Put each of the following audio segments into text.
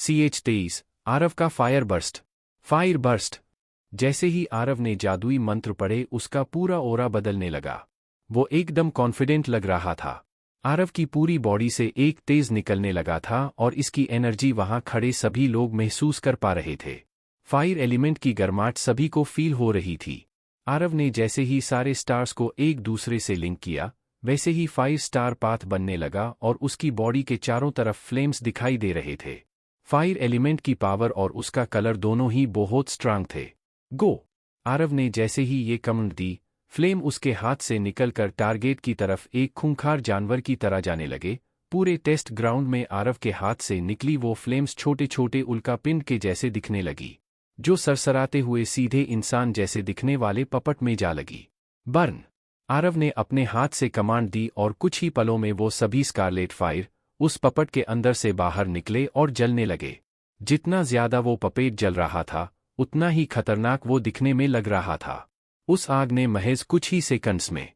CH-23 Aarav का fire burst. Fire burst. जैसे ही आरव ने जादुई मंत्र पढ़े उसका पूरा ऑरा बदलने लगा। वो एकदम कॉन्फिडेंट लग रहा था। आरव की पूरी बॉडी से एक तेज निकलने लगा था और इसकी एनर्जी वहां खड़े सभी लोग महसूस कर पा रहे थे। फायर एलिमेंट की गर्माहट सभी को फील हो रही थी। आरव ने जैसे ही सारे स्टार्स को एक दूसरे से लिंक किया वैसे ही 5 स्टार पाथ बनने लगा और उसकी बॉडी के चारों तरफ फ्लेम्स दिखाई दे रहे थे। फायर एलिमेंट की पावर और उसका कलर दोनों ही बहुत स्ट्रांग थे। गो! आरव ने जैसे ही ये कमांड दी, फ्लेम उसके हाथ से निकलकर टारगेट की तरफ एक खूंखार जानवर की तरह जाने लगे। पूरे टेस्ट ग्राउंड में आरव के हाथ से निकली वो फ्लेम्स छोटे छोटे उल्कापिंड के जैसे दिखने लगी, जो सरसराते हुए सीधे इंसान जैसे दिखने वाले पपट में जा लगी। बर्न! आरव ने अपने हाथ से कमांड दी और कुछ ही पलों में वो सभी स्कारलेट फायर उस पपट के अंदर से बाहर निकले और जलने लगे। जितना ज्यादा वो पपेट जल रहा था उतना ही खतरनाक वो दिखने में लग रहा था। उस आग ने महज कुछ ही सेकंड्स में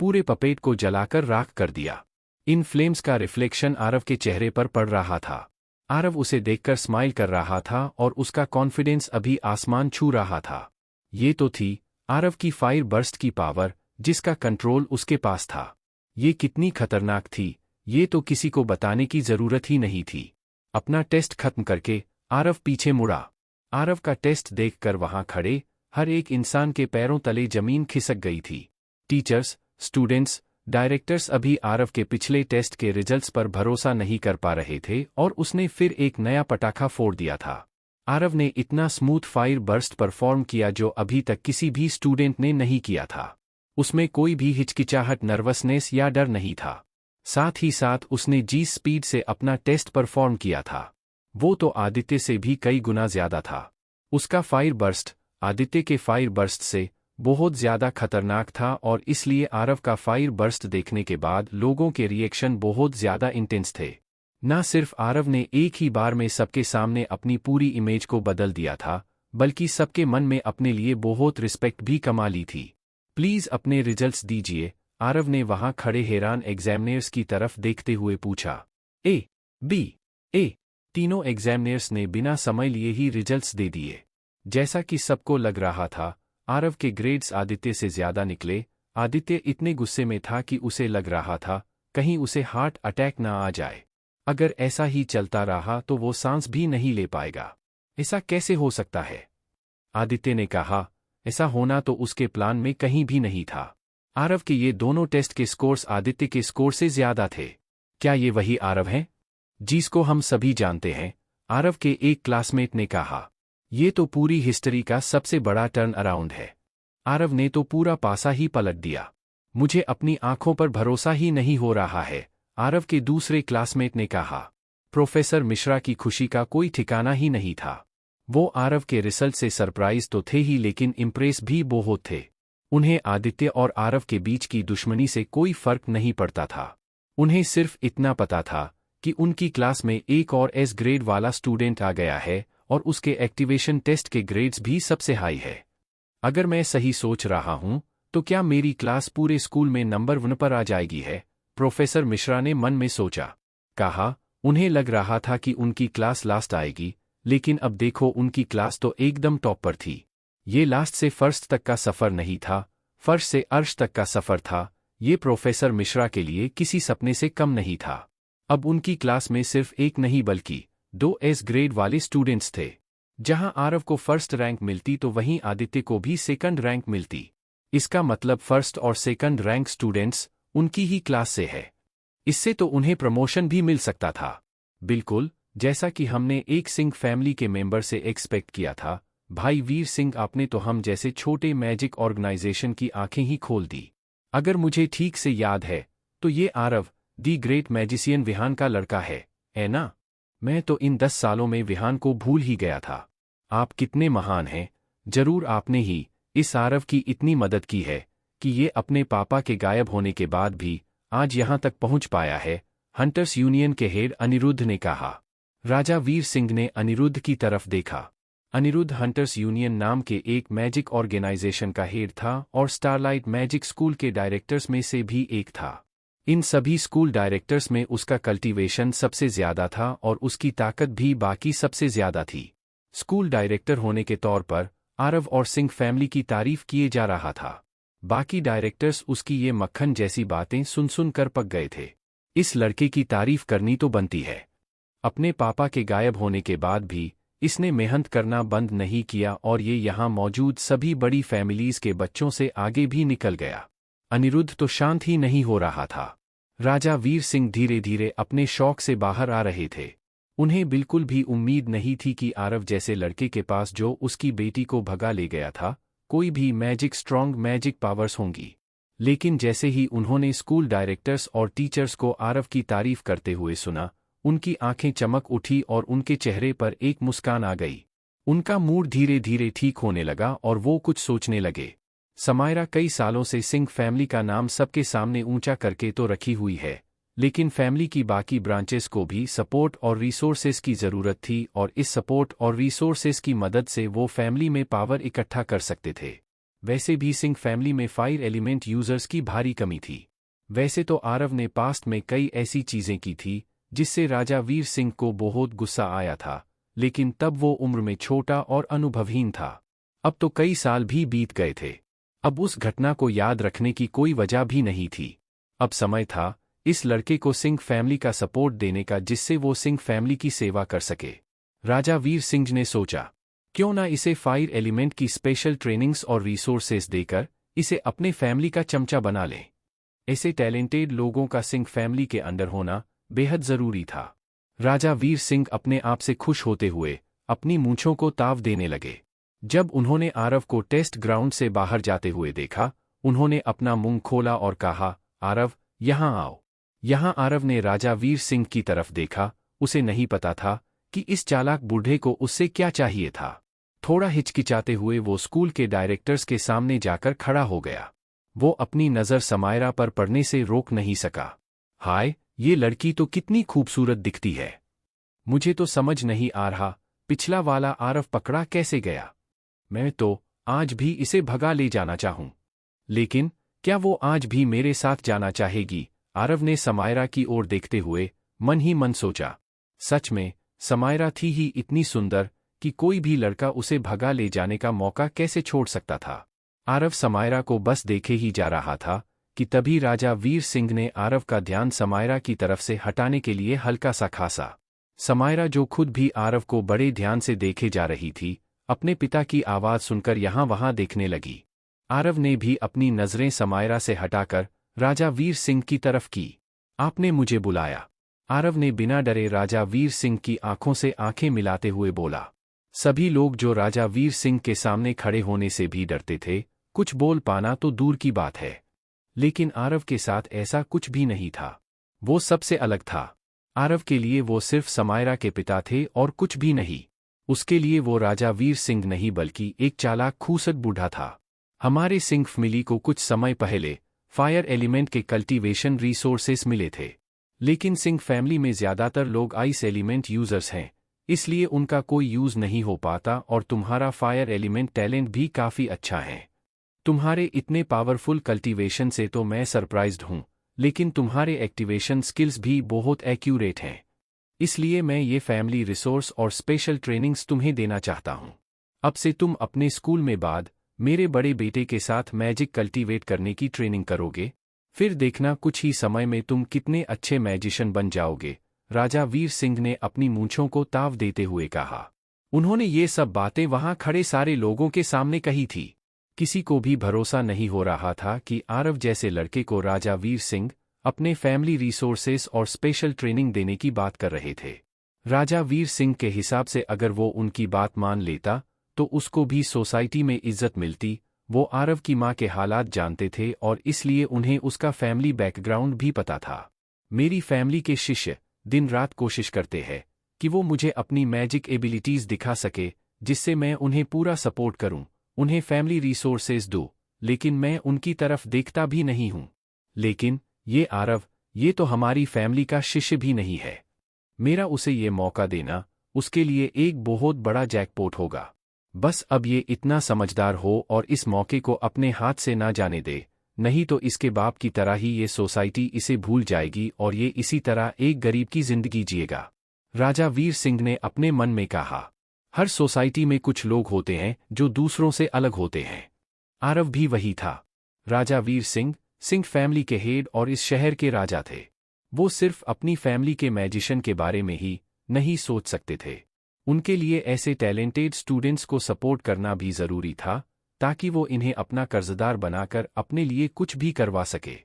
पूरे पपेट को जलाकर राख कर दिया। इन फ्लेम्स का रिफ्लेक्शन आरव के चेहरे पर पड़ रहा था। आरव उसे देखकर स्माइल कर रहा था और उसका कॉन्फिडेंस अभी आसमान छू रहा था। ये तो थी आरव की फायर बर्स्ट की पावर, जिसका कंट्रोल उसके पास था। ये कितनी खतरनाक थी ये तो किसी को बताने की जरूरत ही नहीं थी। अपना टेस्ट खत्म करके आरव पीछे मुड़ा। आरव का टेस्ट देखकर वहां खड़े हर एक इंसान के पैरों तले जमीन खिसक गई थी। टीचर्स, स्टूडेंट्स, डायरेक्टर्स अभी आरव के पिछले टेस्ट के रिजल्ट्स पर भरोसा नहीं कर पा रहे थे और उसने फिर एक नया पटाखा फोड़ दिया था। आरव ने इतना स्मूथ फायर बर्स्ट परफॉर्म किया जो अभी तक किसी भी स्टूडेंट ने नहीं किया था। उसमें कोई भी हिचकिचाहट, नर्वसनेस या डर नहीं था। साथ ही साथ उसने जिस स्पीड से अपना टेस्ट परफॉर्म किया था वो तो आदित्य से भी कई गुना ज्यादा था। उसका फायर बर्स्ट आदित्य के फायर बर्स्ट से बहुत ज्यादा खतरनाक था और इसलिए आरव का फायर बर्स्ट देखने के बाद लोगों के रिएक्शन बहुत ज्यादा इंटेंस थे। न सिर्फ आरव ने एक ही बार में सबके सामने अपनी पूरी इमेज को बदल दिया था, बल्कि सबके मन में अपने लिए बहुत रिस्पेक्ट भी कमा ली थी। प्लीज अपने रिजल्ट्स दीजिए, आरव ने वहां खड़े हैरान एग्जामिनर्स की तरफ देखते हुए पूछा। ए, बी, ए। तीनों एग्जामिनर्स ने बिना समय लिए ही रिजल्ट्स दे दिए। जैसा कि सबको लग रहा था आरव के ग्रेड्स आदित्य से ज्यादा निकले। आदित्य इतने गुस्से में था कि उसे लग रहा था कहीं उसे हार्ट अटैक ना आ जाए। अगर ऐसा ही चलता रहा तो वो सांस भी नहीं ले पाएगा। ऐसा कैसे हो सकता है? आदित्य ने कहा। ऐसा होना तो उसके प्लान में कहीं भी नहीं था। आरव के ये दोनों टेस्ट के स्कोर्स आदित्य के स्कोर से ज्यादा थे। क्या ये वही आरव है जिसको हम सभी जानते हैं? आरव के एक क्लासमेट ने कहा। ये तो पूरी हिस्ट्री का सबसे बड़ा टर्न अराउंड है। आरव ने तो पूरा पासा ही पलट दिया। मुझे अपनी आंखों पर भरोसा ही नहीं हो रहा है, आरव के दूसरे क्लासमेट ने कहा। प्रोफेसर मिश्रा की खुशी का कोई ठिकाना ही नहीं था। वो आरव के रिजल्ट से सरप्राइज तो थे ही लेकिन इम्प्रेस भी बहुत थे। उन्हें आदित्य और आरव के बीच की दुश्मनी से कोई फर्क नहीं पड़ता था। उन्हें सिर्फ इतना पता था कि उनकी क्लास में एक और एस ग्रेड वाला स्टूडेंट आ गया है और उसके एक्टिवेशन टेस्ट के ग्रेड्स भी सबसे हाई है। अगर मैं सही सोच रहा हूं तो क्या मेरी क्लास पूरे स्कूल में नंबर 1 पर आ जाएगी है? प्रोफेसर मिश्रा ने मन में सोचा। कहा, उन्हें लग रहा था कि उनकी क्लास लास्ट आएगी, लेकिन अब देखो उनकी क्लास तो एकदम टॉप पर थी। ये लास्ट से फर्स्ट तक का सफर नहीं था, फर्स्ट से अर्श तक का सफर था। ये प्रोफेसर मिश्रा के लिए किसी सपने से कम नहीं था। अब उनकी क्लास में सिर्फ एक नहीं बल्कि 2 एस ग्रेड वाले स्टूडेंट्स थे। जहां आरव को फर्स्ट रैंक मिलती तो वहीं आदित्य को भी सेकंड रैंक मिलती। इसका मतलब फर्स्ट और सेकंड रैंक स्टूडेंट्स उनकी ही क्लास से है। इससे तो उन्हें प्रमोशन भी मिल सकता था। बिल्कुल जैसा कि हमने एक सिंह फैमिली के मेंबर से एक्सपेक्ट किया था। भाई वीर सिंह, आपने तो हम जैसे छोटे मैजिक ऑर्गेनाइजेशन की आंखें ही खोल दी। अगर मुझे ठीक से याद है तो ये Aarav the great magician Vihaan का लड़का है ना? मैं तो इन 10 सालों में विहान को भूल ही गया था। आप कितने महान हैं। जरूर आपने ही इस आरव की इतनी मदद की है कि ये अपने पापा के गायब होने के बाद भी आज यहां तक पहुंच पाया है, हंटर्स यूनियन के हेड अनिरुद्ध ने कहा। राजा वीर सिंह ने अनिरुद्ध की तरफ देखा। अनिरुद्ध हंटर्स यूनियन नाम के एक मैजिक ऑर्गेनाइजेशन का हेड था और स्टारलाइट मैजिक स्कूल के डायरेक्टर्स में से भी एक था। इन सभी स्कूल डायरेक्टर्स में उसका कल्टीवेशन सबसे ज्यादा था और उसकी ताकत भी बाकी सबसे ज्यादा थी। स्कूल डायरेक्टर होने के तौर पर आरव और सिंह फैमिली की तारीफ किए जा रहा था। बाकी डायरेक्टर्स उसकी ये मक्खन जैसी बातें सुन सुन कर पक गए थे। इस लड़के की तारीफ करनी तो बनती है। अपने पापा के गायब होने के बाद भी इसने मेहनत करना बंद नहीं किया और ये यहाँ मौजूद सभी बड़ी फैमिलीज के बच्चों से आगे भी निकल गया। अनिरुद्ध तो शांत ही नहीं हो रहा था। राजा वीर सिंह धीरे धीरे अपने शौक से बाहर आ रहे थे। उन्हें बिल्कुल भी उम्मीद नहीं थी कि आरव जैसे लड़के के पास जो उसकी बेटी को भगा ले गया था कोई भी स्ट्रॉन्ग मैजिक पावर्स होंगी। लेकिन जैसे ही उन्होंने स्कूल डायरेक्टर्स और टीचर्स को आरव की तारीफ करते हुए सुना, उनकी आंखें चमक उठी और उनके चेहरे पर एक मुस्कान आ गई। उनका मूड धीरे धीरे ठीक होने लगा और वो कुछ सोचने लगे। समायरा कई सालों से सिंह फैमिली का नाम सबके सामने ऊंचा करके तो रखी हुई है, लेकिन फैमिली की बाकी ब्रांचेस को भी सपोर्ट और रिसोर्सेज की ज़रूरत थी और इस सपोर्ट और रिसोर्सेज की मदद से वो फैमिली में पावर इकट्ठा कर सकते थे। वैसे भी सिंह फैमिली में फायर एलिमेंट यूजर्स की भारी कमी थी। वैसे तो आरव ने पास्ट में कई ऐसी चीज़ें की थी जिससे राजा वीर सिंह को बहुत गुस्सा आया था, लेकिन तब वो उम्र में छोटा और अनुभवहीन था। अब तो कई साल भी बीत गए थे। अब उस घटना को याद रखने की कोई वजह भी नहीं थी। अब समय था इस लड़के को सिंह फैमिली का सपोर्ट देने का जिससे वो सिंह फैमिली की सेवा कर सके। राजा वीर सिंह ने सोचा, क्यों ना इसे फायर एलिमेंट की स्पेशल ट्रेनिंग्स और रिसोर्सेज देकर इसे अपने फैमिली का चमचा बना लें। ऐसे टैलेंटेड लोगों का सिंह फैमिली के अंडर होना बेहद जरूरी था। राजा वीर सिंह अपने आप से खुश होते हुए अपनी मूंछों को ताव देने लगे। जब उन्होंने आरव को टेस्ट ग्राउंड से बाहर जाते हुए देखा, उन्होंने अपना मुंह खोला और कहा, आरव, यहाँ आओ। यहाँ आरव ने राजा वीर सिंह की तरफ देखा। उसे नहीं पता था कि इस चालाक बूढ़े को उससे क्या चाहिए था। थोड़ा हिचकिचाते हुए वो स्कूल के डायरेक्टर्स के सामने जाकर खड़ा हो गया। वो अपनी नज़र समायरा पर पड़ने से रोक नहीं सका। हाय, ये लड़की तो कितनी खूबसूरत दिखती है। मुझे तो समझ नहीं आ रहा पिछला वाला आरव पकड़ा कैसे गया। मैं तो आज भी इसे भगा ले जाना चाहूं। लेकिन क्या वो आज भी मेरे साथ जाना चाहेगी? आरव ने समायरा की ओर देखते हुए मन ही मन सोचा। सच में समायरा थी ही इतनी सुंदर कि कोई भी लड़का उसे भगा ले जाने का मौका कैसे छोड़ सकता था। आरव समायरा को बस देखे ही जा रहा था कि तभी राजा वीर सिंह ने आरव का ध्यान समायरा की तरफ से हटाने के लिए हल्का सा खासा। समायरा जो खुद भी आरव को बड़े ध्यान से देखे जा रही थी, अपने पिता की आवाज़ सुनकर यहाँ वहाँ देखने लगी। आरव ने भी अपनी नज़रें समायरा से हटाकर राजा वीर सिंह की तरफ की। आपने मुझे बुलाया? आरव ने बिना डरे राजा वीर सिंह की आंखों से आंखें मिलाते हुए बोला। सभी लोग जो राजा वीर सिंह के सामने खड़े होने से भी डरते थे, कुछ बोल पाना तो दूर की बात है। लेकिन आरव के साथ ऐसा कुछ भी नहीं था। वो सबसे अलग था। आरव के लिए वो सिर्फ समायरा के पिता थे और कुछ भी नहीं। उसके लिए वो राजा वीर सिंह नहीं बल्कि एक चालाक खूसट बूढ़ा था। हमारे सिंह फैमिली को कुछ समय पहले फायर एलिमेंट के कल्टीवेशन रिसोर्सेस मिले थे, लेकिन सिंह फैमिली में ज़्यादातर लोग आइस एलिमेंट यूजर्स हैं, इसलिए उनका कोई यूज़ नहीं हो पाता और तुम्हारा फायर एलिमेंट टैलेंट भी काफ़ी अच्छा है। तुम्हारे इतने पावरफुल कल्टीवेशन से तो मैं सरप्राइज्ड हूँ, लेकिन तुम्हारे एक्टिवेशन स्किल्स भी बहुत एक्यूरेट हैं। इसलिए मैं ये फैमिली रिसोर्स और स्पेशल ट्रेनिंग्स तुम्हें देना चाहता हूँ। अब से तुम अपने स्कूल में बाद मेरे बड़े बेटे के साथ मैजिक कल्टीवेट करने की ट्रेनिंग करोगे। फिर देखना कुछ ही समय में तुम कितने अच्छे मैजिशियन बन जाओगे। राजा वीर सिंह ने अपनी मूंछों को ताव देते हुए कहा। उन्होंने ये सब बातें वहां खड़े सारे लोगों के सामने कही थी। किसी को भी भरोसा नहीं हो रहा था कि आरव जैसे लड़के को राजा वीर सिंह अपने फैमिली रिसोर्सेस और स्पेशल ट्रेनिंग देने की बात कर रहे थे। राजा वीर सिंह के हिसाब से अगर वो उनकी बात मान लेता तो उसको भी सोसाइटी में इज्जत मिलती। वो आरव की माँ के हालात जानते थे और इसलिए उन्हें उसका फैमिली बैकग्राउंड भी पता था। मेरी फैमिली के शिष्य दिन रात कोशिश करते हैं कि वो मुझे अपनी मैजिक एबिलिटीज़ दिखा सके, जिससे मैं उन्हें पूरा सपोर्ट करूं, उन्हें फैमिली रिसोर्सेज दूं, लेकिन मैं उनकी तरफ देखता भी नहीं हूं। लेकिन ये आरव, ये तो हमारी फैमिली का शिष्य भी नहीं है। मेरा उसे ये मौका देना उसके लिए एक बहुत बड़ा जैकपॉट होगा। बस अब ये इतना समझदार हो और इस मौके को अपने हाथ से ना जाने दे। नहीं तो इसके बाप की तरह ही ये सोसाइटी इसे भूल जाएगी और ये इसी तरह एक गरीब की जिंदगी जिएगा। राजा वीर सिंह ने अपने मन में कहा, हर सोसाइटी में कुछ लोग होते हैं जो दूसरों से अलग होते हैं। आरव भी वही था। राजा वीर सिंह सिंह फैमिली के हेड और इस शहर के राजा थे। वो सिर्फ अपनी फैमिली के मैजिशियन के बारे में ही नहीं सोच सकते थे। उनके लिए ऐसे टैलेंटेड स्टूडेंट्स को सपोर्ट करना भी जरूरी था ताकि वो इन्हें अपना कर्जदार बनाकर अपने लिए कुछ भी करवा सके।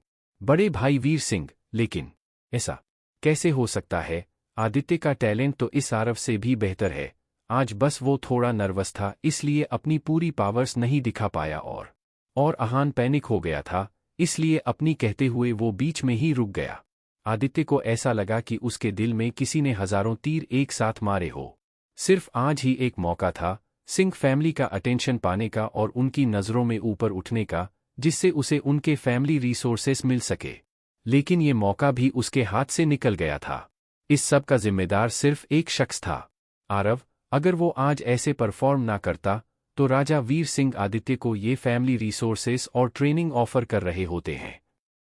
बड़े भाई वीर सिंह, लेकिन ऐसा कैसे हो सकता है? आदित्य का टैलेंट तो इस आरव से भी बेहतर है। आज बस वो थोड़ा नर्वस था, इसलिए अपनी पूरी पावर्स नहीं दिखा पाया और आहान पैनिक हो गया था, इसलिए अपनी कहते हुए वो बीच में ही रुक गया। आदित्य को ऐसा लगा कि उसके दिल में किसी ने हजारों तीर एक साथ मारे हो। सिर्फ आज ही एक मौका था सिंह फैमिली का अटेंशन पाने का और उनकी नज़रों में ऊपर उठने का, जिससे उसे उनके फैमिली रिसोर्सेस मिल सके। लेकिन ये मौका भी उसके हाथ से निकल गया था। इस सब का जिम्मेदार सिर्फ एक शख्स था, आरव। अगर वो आज ऐसे परफॉर्म ना करता तो राजा वीर सिंह आदित्य को ये फैमिली रिसोर्सेस और ट्रेनिंग ऑफर कर रहे होते हैं।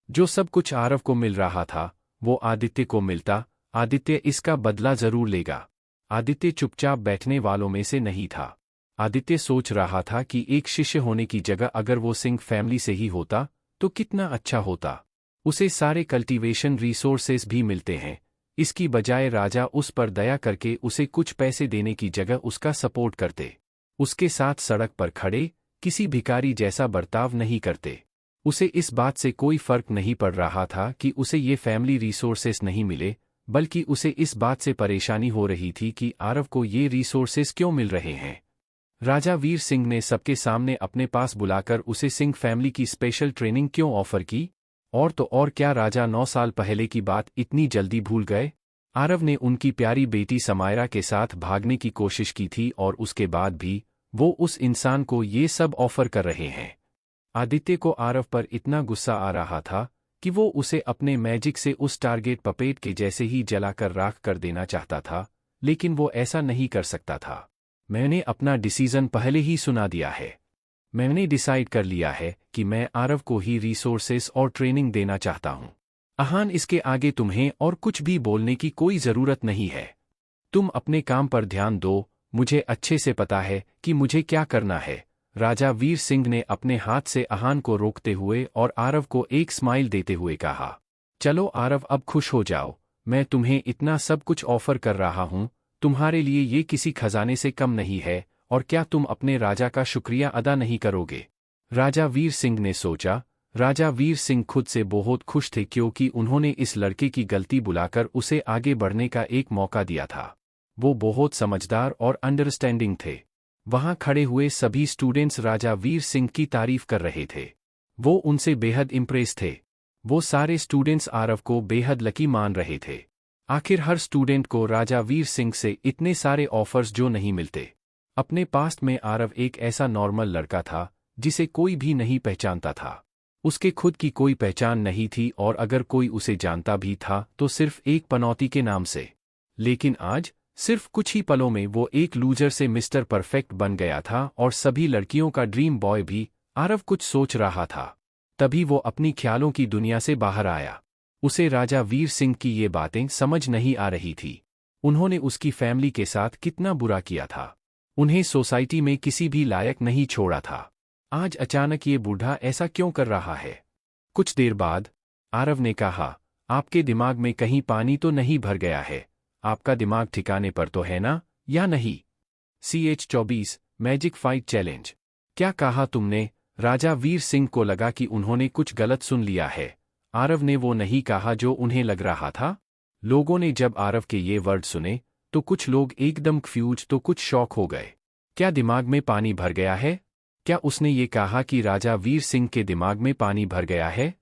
जो सब कुछ आरव को मिल रहा था वो आदित्य को मिलता। आदित्य इसका बदला जरूर लेगा। आदित्य चुपचाप बैठने वालों में से नहीं था। आदित्य सोच रहा था कि एक शिष्य होने की जगह अगर वो सिंह फैमिली से ही होता तो कितना अच्छा होता। उसे सारे कल्टीवेशन रिसोर्सेस भी मिलते हैं। इसकी बजाय राजा उस पर दया करके उसे कुछ पैसे देने की जगह उसका सपोर्ट करते। उसके साथ सड़क पर खड़े किसी भिखारी जैसा बर्ताव नहीं करते। उसे इस बात से कोई फर्क नहीं पड़ रहा था कि उसे ये फैमिली रिसोर्सेस नहीं मिले, बल्कि उसे इस बात से परेशानी हो रही थी कि आरव को ये रिसोर्सेस क्यों मिल रहे हैं। राजा वीर सिंह ने सबके सामने अपने पास बुलाकर उसे सिंह फैमिली की स्पेशल ट्रेनिंग क्यों ऑफर की? और तो और क्या राजा 9 साल पहले की बात इतनी जल्दी भूल गए? आरव ने उनकी प्यारी बेटी समायरा के साथ भागने की कोशिश की थी और उसके बाद भी वो उस इंसान को ये सब ऑफर कर रहे हैं। आदित्य को आरव पर इतना गुस्सा आ रहा था कि वो उसे अपने मैजिक से उस टारगेट पपेट के जैसे ही जलाकर राख कर देना चाहता था, लेकिन वो ऐसा नहीं कर सकता था। मैंने अपना डिसीजन पहले ही सुना दिया है। मैंने डिसाइड कर लिया है कि मैं आरव को ही रिसोर्सेस और ट्रेनिंग देना चाहता हूं। आहान, इसके आगे तुम्हें और कुछ भी बोलने की कोई जरूरत नहीं है। तुम अपने काम पर ध्यान दो। मुझे अच्छे से पता है कि मुझे क्या करना है। राजा वीर सिंह ने अपने हाथ से आहान को रोकते हुए और आरव को एक स्माइल देते हुए कहा, चलो आरव, अब खुश हो जाओ। मैं तुम्हें इतना सब कुछ ऑफर कर रहा हूं, तुम्हारे लिए ये किसी खजाने से कम नहीं है। और क्या तुम अपने राजा का शुक्रिया अदा नहीं करोगे? राजा वीर सिंह ने सोचा। राजा वीर सिंह खुद से बहुत खुश थे क्योंकि उन्होंने इस लड़के की गलती बुलाकर उसे आगे बढ़ने का एक मौका दिया था। वो बहुत समझदार और अंडरस्टैंडिंग थे। वहां खड़े हुए सभी स्टूडेंट्स राजा वीर सिंह की तारीफ कर रहे थे। वो उनसे बेहद इम्प्रेस थे। वो सारे स्टूडेंट्स आरव को बेहद लकी मान रहे थे। आखिर हर स्टूडेंट को राजा वीर सिंह से इतने सारे ऑफर्स जो नहीं मिलते। अपने पास्ट में आरव एक ऐसा नॉर्मल लड़का था जिसे कोई भी नहीं पहचानता था। उसके खुद की कोई पहचान नहीं थी और अगर कोई उसे जानता भी था तो सिर्फ एक पनौती के नाम से। लेकिन आज सिर्फ कुछ ही पलों में वो एक लूजर से मिस्टर परफेक्ट बन गया था और सभी लड़कियों का ड्रीम बॉय भी। आरव कुछ सोच रहा था, तभी वो अपनी ख्यालों की दुनिया से बाहर आया। उसे राजा वीर सिंह की ये बातें समझ नहीं आ रही थी। उन्होंने उसकी फैमिली के साथ कितना बुरा किया था। उन्हें सोसाइटी में किसी भी लायक नहीं छोड़ा था। आज अचानक ये बूढ़ा ऐसा क्यों कर रहा है? कुछ देर बाद आरव ने कहा, आपके दिमाग में कहीं पानी तो नहीं भर गया है? आपका दिमाग ठिकाने पर तो है ना, या नहीं? CH24 magic fight challenge. क्या कहा तुमने? राजा वीर सिंह को लगा कि उन्होंने कुछ गलत सुन लिया है। आरव ने वो नहीं कहा जो उन्हें लग रहा था। लोगों ने जब आरव के ये वर्ड सुने तो कुछ लोग एकदम कंफ्यूज तो कुछ शॉक हो गए। क्या दिमाग में पानी भर गया है? क्या उसने ये कहा कि राजा वीर सिंह के दिमाग में पानी भर गया है?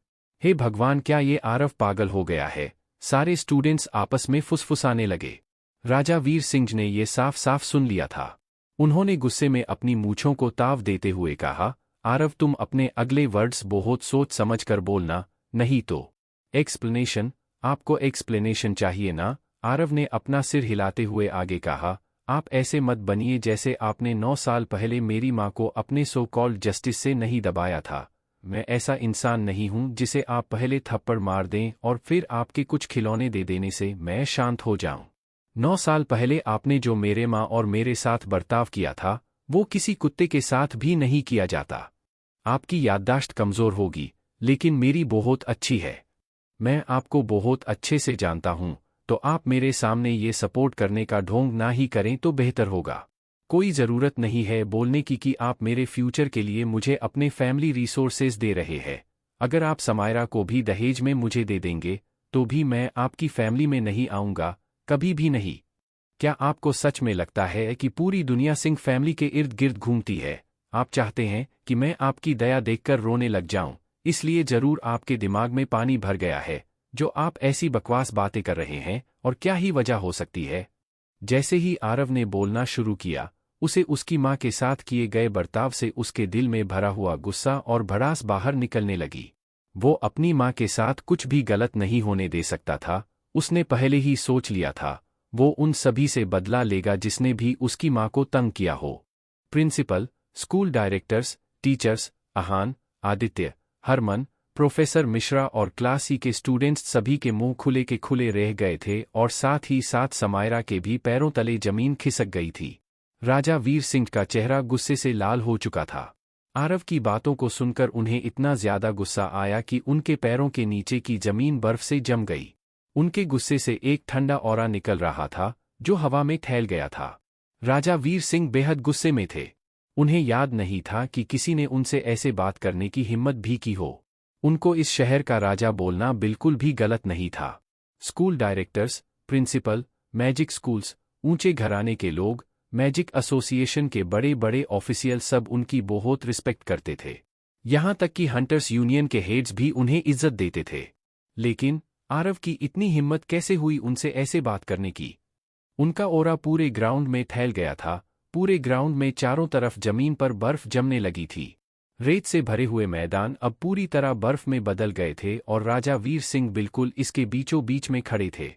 हे भगवान, क्या ये आरव पागल हो गया है? सारे स्टूडेंट्स आपस में फुसफुसाने लगे। राजा वीर सिंह ने ये साफ साफ सुन लिया था। उन्होंने गुस्से में अपनी मूंछों को ताव देते हुए कहा, आरव, तुम अपने अगले वर्ड्स बहुत सोच समझ कर बोलना, नहीं तो। एक्सप्लेनेशन? आपको एक्सप्लेनेशन चाहिए ना? आरव ने अपना सिर हिलाते हुए आगे कहा, आप ऐसे मत बनिए जैसे आपने 9 साल पहले मेरी मां को अपने सो कॉल्ड जस्टिस से नहीं दबाया था। मैं ऐसा इंसान नहीं हूं जिसे आप पहले थप्पड़ मार दें और फिर आपके कुछ खिलौने दे देने से मैं शांत हो जाऊं। 9 साल पहले आपने जो मेरे माँ और मेरे साथ बर्ताव किया था, वो किसी कुत्ते के साथ भी नहीं किया जाता। आपकी याददाश्त कमज़ोर होगी, लेकिन मेरी बहुत अच्छी है। मैं आपको बहुत अच्छे से जानता हूं, तो आप मेरे सामने ये सपोर्ट करने का ढोंग ना ही करें तो बेहतर होगा। कोई ज़रूरत नहीं है बोलने की कि आप मेरे फ्यूचर के लिए मुझे अपने फैमिली रिसोर्सेज दे रहे हैं। अगर आप समायरा को भी दहेज में मुझे दे देंगे, तो भी मैं आपकी फैमिली में नहीं आऊँगा, कभी भी नहीं। क्या आपको सच में लगता है कि पूरी दुनिया सिंह फैमिली के इर्द गिर्द घूमती है? आप चाहते हैं कि मैं आपकी दया देखकर रोने लग जाऊं, इसलिए जरूर आपके दिमाग में पानी भर गया है, जो आप ऐसी बकवास बातें कर रहे हैं, और क्या ही वजह हो सकती है? जैसे ही आरव ने बोलना शुरू किया, उसे उसकी माँ के साथ किए गए बर्ताव से उसके दिल में भरा हुआ गुस्सा और भड़ास बाहर निकलने लगी। वो अपनी माँ के साथ कुछ भी गलत नहीं होने दे सकता था, उसने पहले ही सोच लिया था, वो उन सभी से बदला लेगा जिसने भी उसकी माँ को तंग किया हो। Principal, school directors, teachers, Aahan, Aditya, Harman, professor Mishra और क्लास सी के स्टूडेंट्स सभी के मुंह खुले के खुले रह गए थे और साथ ही साथ समायरा के भी पैरों तले जमीन खिसक गई थी। राजा वीर सिंह का चेहरा गुस्से से लाल हो चुका था। आरव की बातों को सुनकर उन्हें इतना ज्यादा गुस्सा आया कि उनके पैरों के नीचे की जमीन बर्फ से जम गई। उनके गुस्से से एक ठंडा ऑरा निकल रहा था, जो हवा में फैल गया था। राजा वीर सिंह बेहद गुस्से में थे। उन्हें याद नहीं था कि किसी ने उनसे ऐसे बात करने की हिम्मत भी की हो। उनको इस शहर का राजा बोलना बिल्कुल भी गलत नहीं था। School directors, principal, magic schools, ऊंचे घराने के लोग, मैजिक एसोसिएशन के बड़े बड़े ऑफिशियल सब उनकी बहुत रिस्पेक्ट करते थे। यहाँ तक कि हंटर्स यूनियन के हेड्स भी उन्हें इज्जत देते थे। लेकिन आरव की इतनी हिम्मत कैसे हुई उनसे ऐसे बात करने की? उनका ओरा पूरे ग्राउंड में फैल गया था। पूरे ग्राउंड में चारों तरफ जमीन पर बर्फ जमने लगी थी। रेत से भरे हुए मैदान अब पूरी तरह बर्फ में बदल गए थे और राजा वीर सिंह बिल्कुल इसके बीचों बीच में खड़े थे।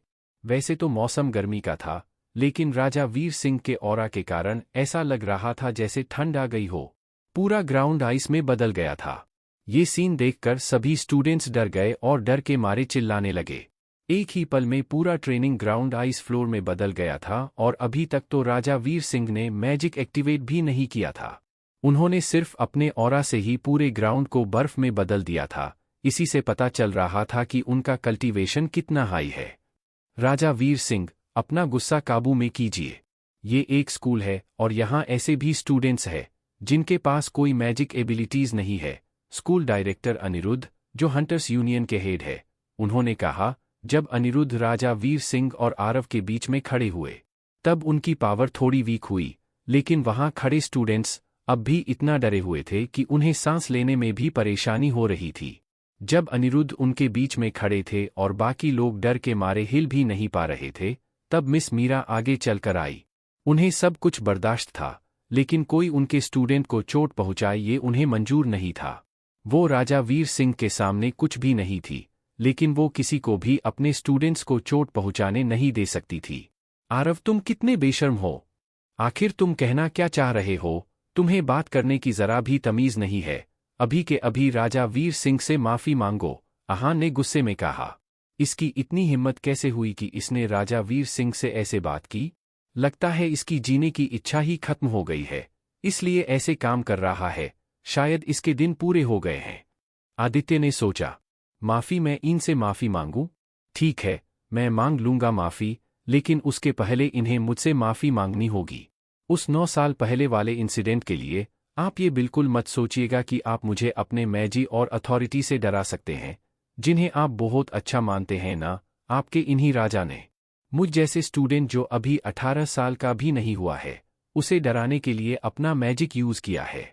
वैसे तो मौसम गर्मी का था, लेकिन राजा वीर सिंह के ऑरा के कारण ऐसा लग रहा था जैसे ठंड आ गई हो। पूरा ग्राउंड आइस में बदल गया था। ये सीन देखकर सभी स्टूडेंट्स डर गए और डर के मारे चिल्लाने लगे। एक ही पल में पूरा ट्रेनिंग ग्राउंड आइस फ्लोर में बदल गया था और अभी तक तो राजा वीर सिंह ने मैजिक एक्टिवेट भी नहीं किया था। उन्होंने सिर्फ अपने ऑरा से ही पूरे ग्राउंड को बर्फ में बदल दिया था। इसी से पता चल रहा था कि उनका कल्टीवेशन कितना हाई है। राजा वीर सिंह, अपना गुस्सा काबू में कीजिए। ये एक स्कूल है और यहाँ ऐसे भी स्टूडेंट्स हैं जिनके पास कोई मैजिक एबिलिटीज नहीं है। स्कूल डायरेक्टर अनिरुद्ध, जो हंटर्स यूनियन के हेड है, उन्होंने कहा। जब अनिरुद्ध राजा वीर सिंह और आरव के बीच में खड़े हुए, तब उनकी पावर थोड़ी वीक हुई, लेकिन वहां खड़े स्टूडेंट्स अब भी इतना डरे हुए थे कि उन्हें सांस लेने में भी परेशानी हो रही थी। जब अनिरुद्ध उनके बीच में खड़े थे और बाकी लोग डर के मारे हिल भी नहीं पा रहे थे, तब मिस मीरा आगे चलकर आई। उन्हें सब कुछ बर्दाश्त था, लेकिन कोई उनके स्टूडेंट को चोट पहुंचाए ये उन्हें मंजूर नहीं था। वो राजा वीर सिंह के सामने कुछ भी नहीं थी, लेकिन वो किसी को भी अपने स्टूडेंट्स को चोट पहुंचाने नहीं दे सकती थी। आरव, तुम कितने बेशर्म हो! आखिर तुम कहना क्या चाह रहे हो? तुम्हें बात करने की जरा भी तमीज नहीं है। अभी के अभी राजा वीर सिंह से माफी मांगो, आहान ने गुस्से में कहा। इसकी इतनी हिम्मत कैसे हुई कि इसने राजा वीर सिंह से ऐसे बात की? लगता है इसकी जीने की इच्छा ही खत्म हो गई है, इसलिए ऐसे काम कर रहा है। शायद इसके दिन पूरे हो गए हैं। आदित्य ने सोचा, माफी? मैं इनसे माफी मांगूं? ठीक है, मैं मांग लूंगा माफी, लेकिन उसके पहले इन्हें मुझसे माफी मांगनी होगी। उस 9 साल पहले वाले इंसिडेंट के लिए आप ये बिल्कुल मत सोचिएगा कि आप मुझे अपने मैजी और अथॉरिटी से डरा सकते हैं, जिन्हें आप बहुत अच्छा मानते हैं ना। आपके इन्हीं राजा ने मुझ जैसे स्टूडेंट जो अभी 18 साल का भी नहीं हुआ है, उसे डराने के लिए अपना मैजिक यूज किया है।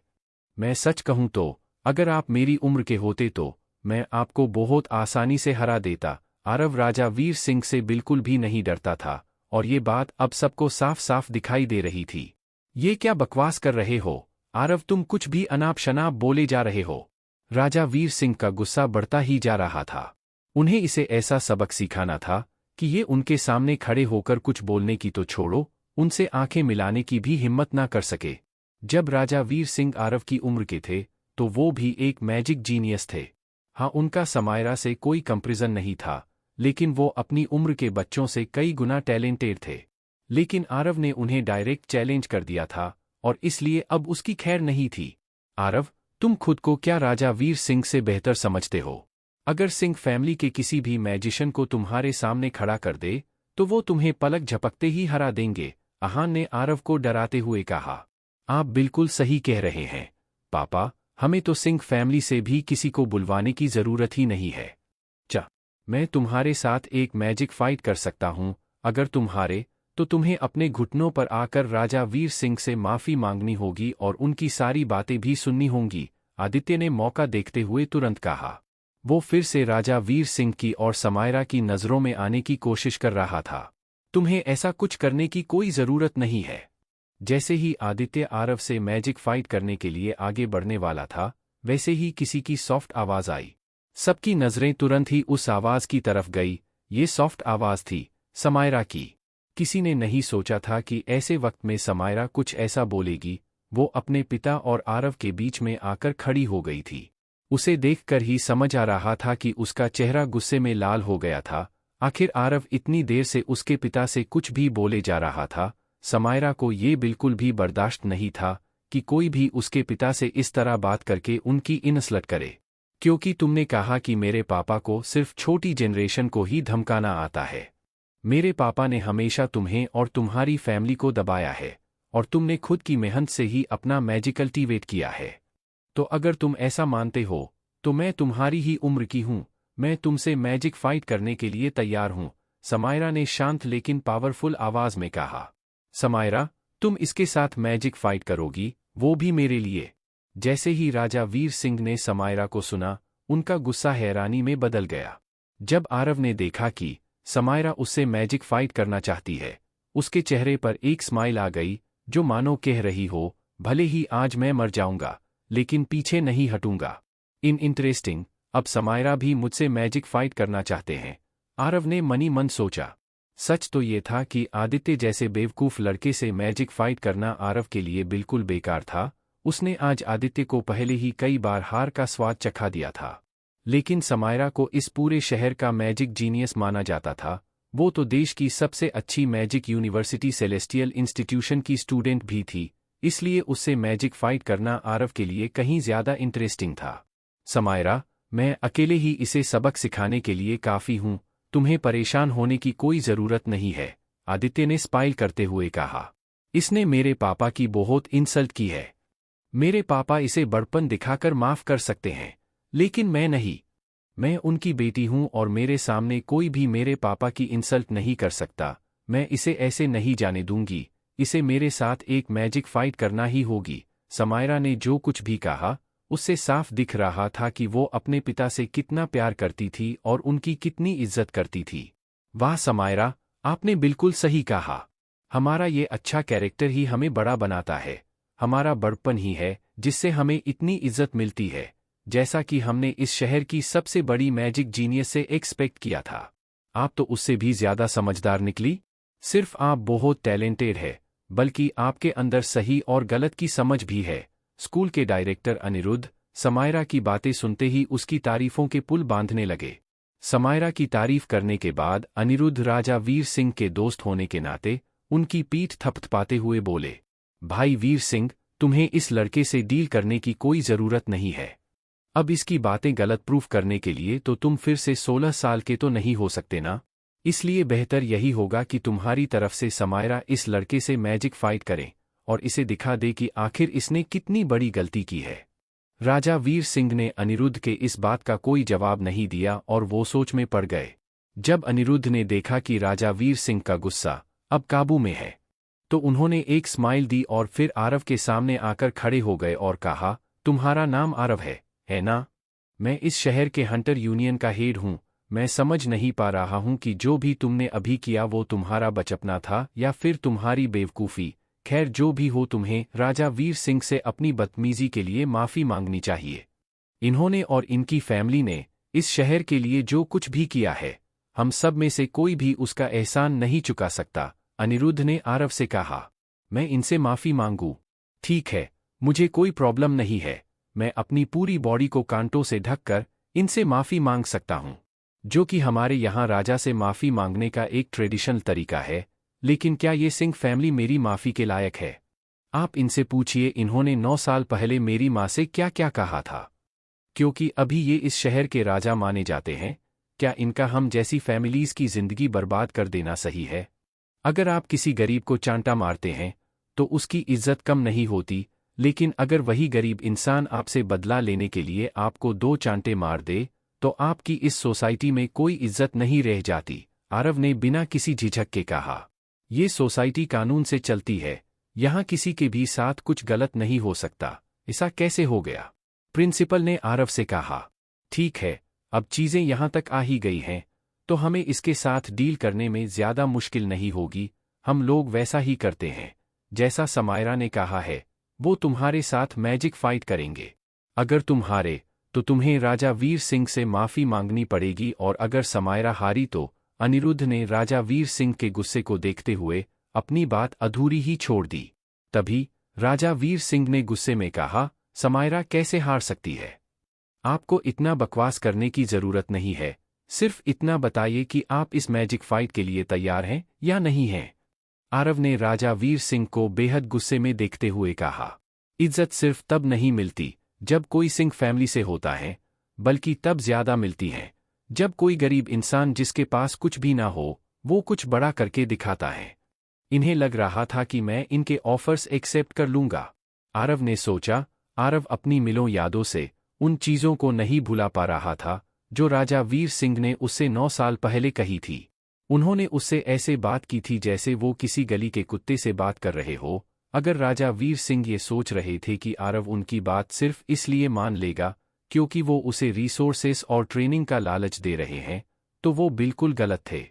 मैं सच कहूं तो, अगर आप मेरी उम्र के होते तो मैं आपको बहुत आसानी से हरा देता। आरव राजा वीर सिंह से बिल्कुल भी नहीं डरता था, और ये बात अब सबको साफ साफ दिखाई दे रही थी। ये क्या बकवास कर रहे हो आरव? तुम कुछ भी अनाप शनाप बोले जा रहे हो। राजा वीर सिंह का गुस्सा बढ़ता ही जा रहा था। उन्हें इसे ऐसा सबक सिखाना था कि ये उनके सामने खड़े होकर कुछ बोलने की तो छोड़ो, उनसे आंखें मिलाने की भी हिम्मत ना कर सके। जब राजा वीर सिंह आरव की उम्र के थे, तो वो भी एक मैजिक जीनियस थे। हाँ, उनका समायरा से कोई कंपैरिजन नहीं था, लेकिन वो अपनी उम्र के बच्चों से कई गुना टैलेंटेड थे। लेकिन आरव ने उन्हें डायरेक्ट चैलेंज कर दिया था, और इसलिए अब उसकी खैर नहीं थी। आरव, तुम खुद को क्या राजा वीर सिंह से बेहतर समझते हो? अगर सिंह फैमिली के किसी भी मैजिशियन को तुम्हारे सामने खड़ा कर दे, तो वो तुम्हें पलक झपकते ही हरा देंगे, आहान ने आरव को डराते हुए कहा। आप बिल्कुल सही कह रहे हैं पापा, हमें तो सिंह फैमिली से भी किसी को बुलवाने की जरूरत ही नहीं है। मैं तुम्हारे साथ एक मैजिक फाइट कर सकता हूं, अगर तुम हारे तो तुम्हें अपने घुटनों पर आकर राजा वीर सिंह से माफी मांगनी होगी और उनकी सारी बातें भी सुननी होंगी, आदित्य ने मौका देखते हुए तुरंत कहा। वो फिर से राजा वीर सिंह की और समायरा की नजरों में आने की कोशिश कर रहा था। तुम्हें ऐसा कुछ करने की कोई जरूरत नहीं है। जैसे ही आदित्य आरव से मैजिक फाइट करने के लिए आगे बढ़ने वाला था, वैसे ही किसी की सॉफ्ट आवाज आई। सबकी नजरें तुरंत ही उस आवाज की तरफ गई। ये सॉफ्ट आवाज थी समायरा की। किसी ने नहीं सोचा था कि ऐसे वक्त में समायरा कुछ ऐसा बोलेगी। वो अपने पिता और आरव के बीच में आकर खड़ी हो गई थी। उसे देखकर ही समझ आ रहा था कि उसका चेहरा गुस्से में लाल हो गया था। आखिर आरव इतनी देर से उसके पिता से कुछ भी बोले जा रहा था। समायरा को ये बिल्कुल भी बर्दाश्त नहीं था कि कोई भी उसके पिता से इस तरह बात करके उनकी इनसलट करे। क्योंकि तुमने कहा कि मेरे पापा को सिर्फ छोटी जनरेशन को ही धमकाना आता है। मेरे पापा ने हमेशा तुम्हें और तुम्हारी फैमिली को दबाया है, और तुमने खुद की मेहनत से ही अपना मैजिक कल्टीवेट किया है। तो अगर तुम ऐसा मानते हो, तो मैं तुम्हारी ही उम्र की हूं, मैं तुमसे मैजिक फाइट करने के लिए तैयार हूं, समायरा ने शांत लेकिन पावरफुल आवाज में कहा। समायरा, तुम इसके साथ मैजिक फाइट करोगी, वो भी मेरे लिए? जैसे ही राजा वीर सिंह ने समायरा को सुना, उनका गुस्सा हैरानी में बदल गया। जब आरव ने देखा कि समायरा उससे मैजिक फाइट करना चाहती है, उसके चेहरे पर एक स्माइल आ गई, जो मानो कह रही हो, भले ही आज मैं मर जाऊंगा, लेकिन पीछे नहीं हटूंगा। इंटरेस्टिंग, अब समायरा भी मुझसे मैजिक फाइट करना चाहते हैं, आरव ने मनी मन सोचा। सच तो ये था कि आदित्य जैसे बेवकूफ लड़के से मैजिक फाइट करना आरव के लिए बिल्कुल बेकार था। उसने आज आदित्य को पहले ही कई बार हार का स्वाद चखा दिया था। लेकिन समायरा को इस पूरे शहर का मैजिक जीनियस माना जाता था। वो तो देश की सबसे अच्छी मैजिक यूनिवर्सिटी सेलेस्टियल इंस्टीट्यूशन की स्टूडेंट भी थी, इसलिए उससे मैजिक फाइट करना आरव के लिए कहीं ज्यादा इंटरेस्टिंग था। समायरा, मैं अकेले ही इसे सबक सिखाने के लिए काफी हूं, तुम्हें परेशान होने की कोई जरूरत नहीं है, आदित्य ने स्माइल करते हुए कहा। इसने मेरे पापा की बहुत इंसल्ट की है। मेरे पापा इसे बड़पन दिखाकर माफ कर सकते हैं, लेकिन मैं नहीं। मैं उनकी बेटी हूं और मेरे सामने कोई भी मेरे पापा की इंसल्ट नहीं कर सकता। मैं इसे ऐसे नहीं जाने दूंगी, इसे मेरे साथ एक मैजिक फाइट करना ही होगी। समायरा ने जो कुछ भी कहा, उससे साफ दिख रहा था कि वो अपने पिता से कितना प्यार करती थी और उनकी कितनी इज्जत करती थी। वाह समायरा, आपने बिल्कुल सही कहा। हमारा ये अच्छा कैरेक्टर ही हमें बड़ा बनाता है। हमारा बड़पन ही है जिससे हमें इतनी इज्जत मिलती है, जैसा कि हमने इस शहर की सबसे बड़ी मैजिक जीनियस से एक्सपेक्ट किया था। आप तो उससे भी ज्यादा समझदार निकली। सिर्फ आप बहुत टैलेंटेड है, बल्कि आपके अंदर सही और गलत की समझ भी है। स्कूल के डायरेक्टर अनिरुद्ध समायरा की बातें सुनते ही उसकी तारीफों के पुल बांधने लगे। समायरा की तारीफ करने के बाद अनिरुद्ध राजा वीर सिंह के दोस्त होने के नाते उनकी पीठ थपथपाते हुए बोले, भाई वीर सिंह, तुम्हें इस लड़के से डील करने की कोई जरूरत नहीं है। अब इसकी बातें गलत प्रूफ करने के लिए तो तुम फिर से 16 साल के तो नहीं हो सकते ना। इसलिए बेहतर यही होगा कि तुम्हारी तरफ से समायरा इस लड़के से मैजिक फाइट करे और इसे दिखा दे कि आखिर इसने कितनी बड़ी गलती की है। राजा वीर सिंह ने अनिरुद्ध के इस बात का कोई जवाब नहीं दिया और वो सोच में पड़ गए। जब अनिरुद्ध ने देखा कि राजा वीर सिंह का गुस्सा अब काबू में है, तो उन्होंने एक स्माइल दी और फिर आरव के सामने आकर खड़े हो गए और कहा, तुम्हारा नाम आरव है ना? मैं इस शहर के हंटर यूनियन का हेड हूं। मैं समझ नहीं पा रहा हूं कि जो भी तुमने अभी किया वो तुम्हारा बचपना था या फिर तुम्हारी बेवकूफ़ी। खैर, जो भी हो, तुम्हें राजा वीर सिंह से अपनी बदतमीजी के लिए माफ़ी मांगनी चाहिए। इन्होंने और इनकी फैमिली ने इस शहर के लिए जो कुछ भी किया है, हम सब में से कोई भी उसका एहसान नहीं चुका सकता, अनिरुद्ध ने आरव से कहा। मैं इनसे माफ़ी मांगू? ठीक है, मुझे कोई प्रॉब्लम नहीं है। मैं अपनी पूरी बॉडी को कांटों से ढककर इनसे माफी मांग सकता हूं, जो कि हमारे यहाँ राजा से माफी मांगने का एक ट्रेडिशनल तरीका है। लेकिन क्या ये सिंह फैमिली मेरी माफी के लायक है? आप इनसे पूछिए इन्होंने 9 साल पहले मेरी माँ से क्या क्या कहा था, क्योंकि अभी ये इस शहर के राजा माने जाते हैं। क्या इनका हम जैसी फैमिलीज की जिंदगी बर्बाद कर देना सही है? अगर आप किसी गरीब को चांटा मारते हैं तो उसकी इज्जत कम नहीं होती, लेकिन अगर वही गरीब इंसान आपसे बदला लेने के लिए आपको 2 चांटे मार दे तो आपकी इस सोसाइटी में कोई इज्जत नहीं रह जाती। आरव ने बिना किसी झिझक के कहा। ये सोसाइटी कानून से चलती है, यहाँ किसी के भी साथ कुछ गलत नहीं हो सकता। ऐसा कैसे हो गया? प्रिंसिपल ने आरव से कहा। ठीक है, अब चीजें यहाँ तक आ ही गई हैं तो हमें इसके साथ डील करने में ज्यादा मुश्किल नहीं होगी। हम लोग वैसा ही करते हैं जैसा समायरा ने कहा है। वो तुम्हारे साथ मैजिक फाइट करेंगे। अगर तुम हारे तो तुम्हें राजा वीर सिंह से माफी मांगनी पड़ेगी, और अगर समायरा हारी तो। अनिरुद्ध ने राजा वीर सिंह के गुस्से को देखते हुए अपनी बात अधूरी ही छोड़ दी। तभी राजा वीर सिंह ने गुस्से में कहा, समायरा कैसे हार सकती है? आपको इतना बकवास करने की जरूरत नहीं है। सिर्फ इतना बताइए कि आप इस मैजिक फाइट के लिए तैयार हैं या नहीं हैं। आरव ने राजा वीर सिंह को बेहद गुस्से में देखते हुए कहा। इज्जत सिर्फ तब नहीं मिलती जब कोई सिंह फैमिली से होता है, बल्कि तब ज्यादा मिलती है जब कोई गरीब इंसान जिसके पास कुछ भी ना हो वो कुछ बड़ा करके दिखाता है। इन्हें लग रहा था कि मैं इनके ऑफर्स एक्सेप्ट कर लूंगा। आरव ने सोचा। आरव अपनी मिलों यादों से उन चीजों को नहीं भुला पा रहा था जो राजा वीर सिंह ने उससे 9 साल पहले कही थी। उन्होंने उससे ऐसे बात की थी जैसे वो किसी गली के कुत्ते से बात कर रहे हो। अगर राजा वीर सिंह ये सोच रहे थे कि आरव उनकी बात सिर्फ इसलिए मान लेगा क्योंकि वो उसे रिसोर्सेस और ट्रेनिंग का लालच दे रहे हैं, तो वो बिल्कुल गलत थे।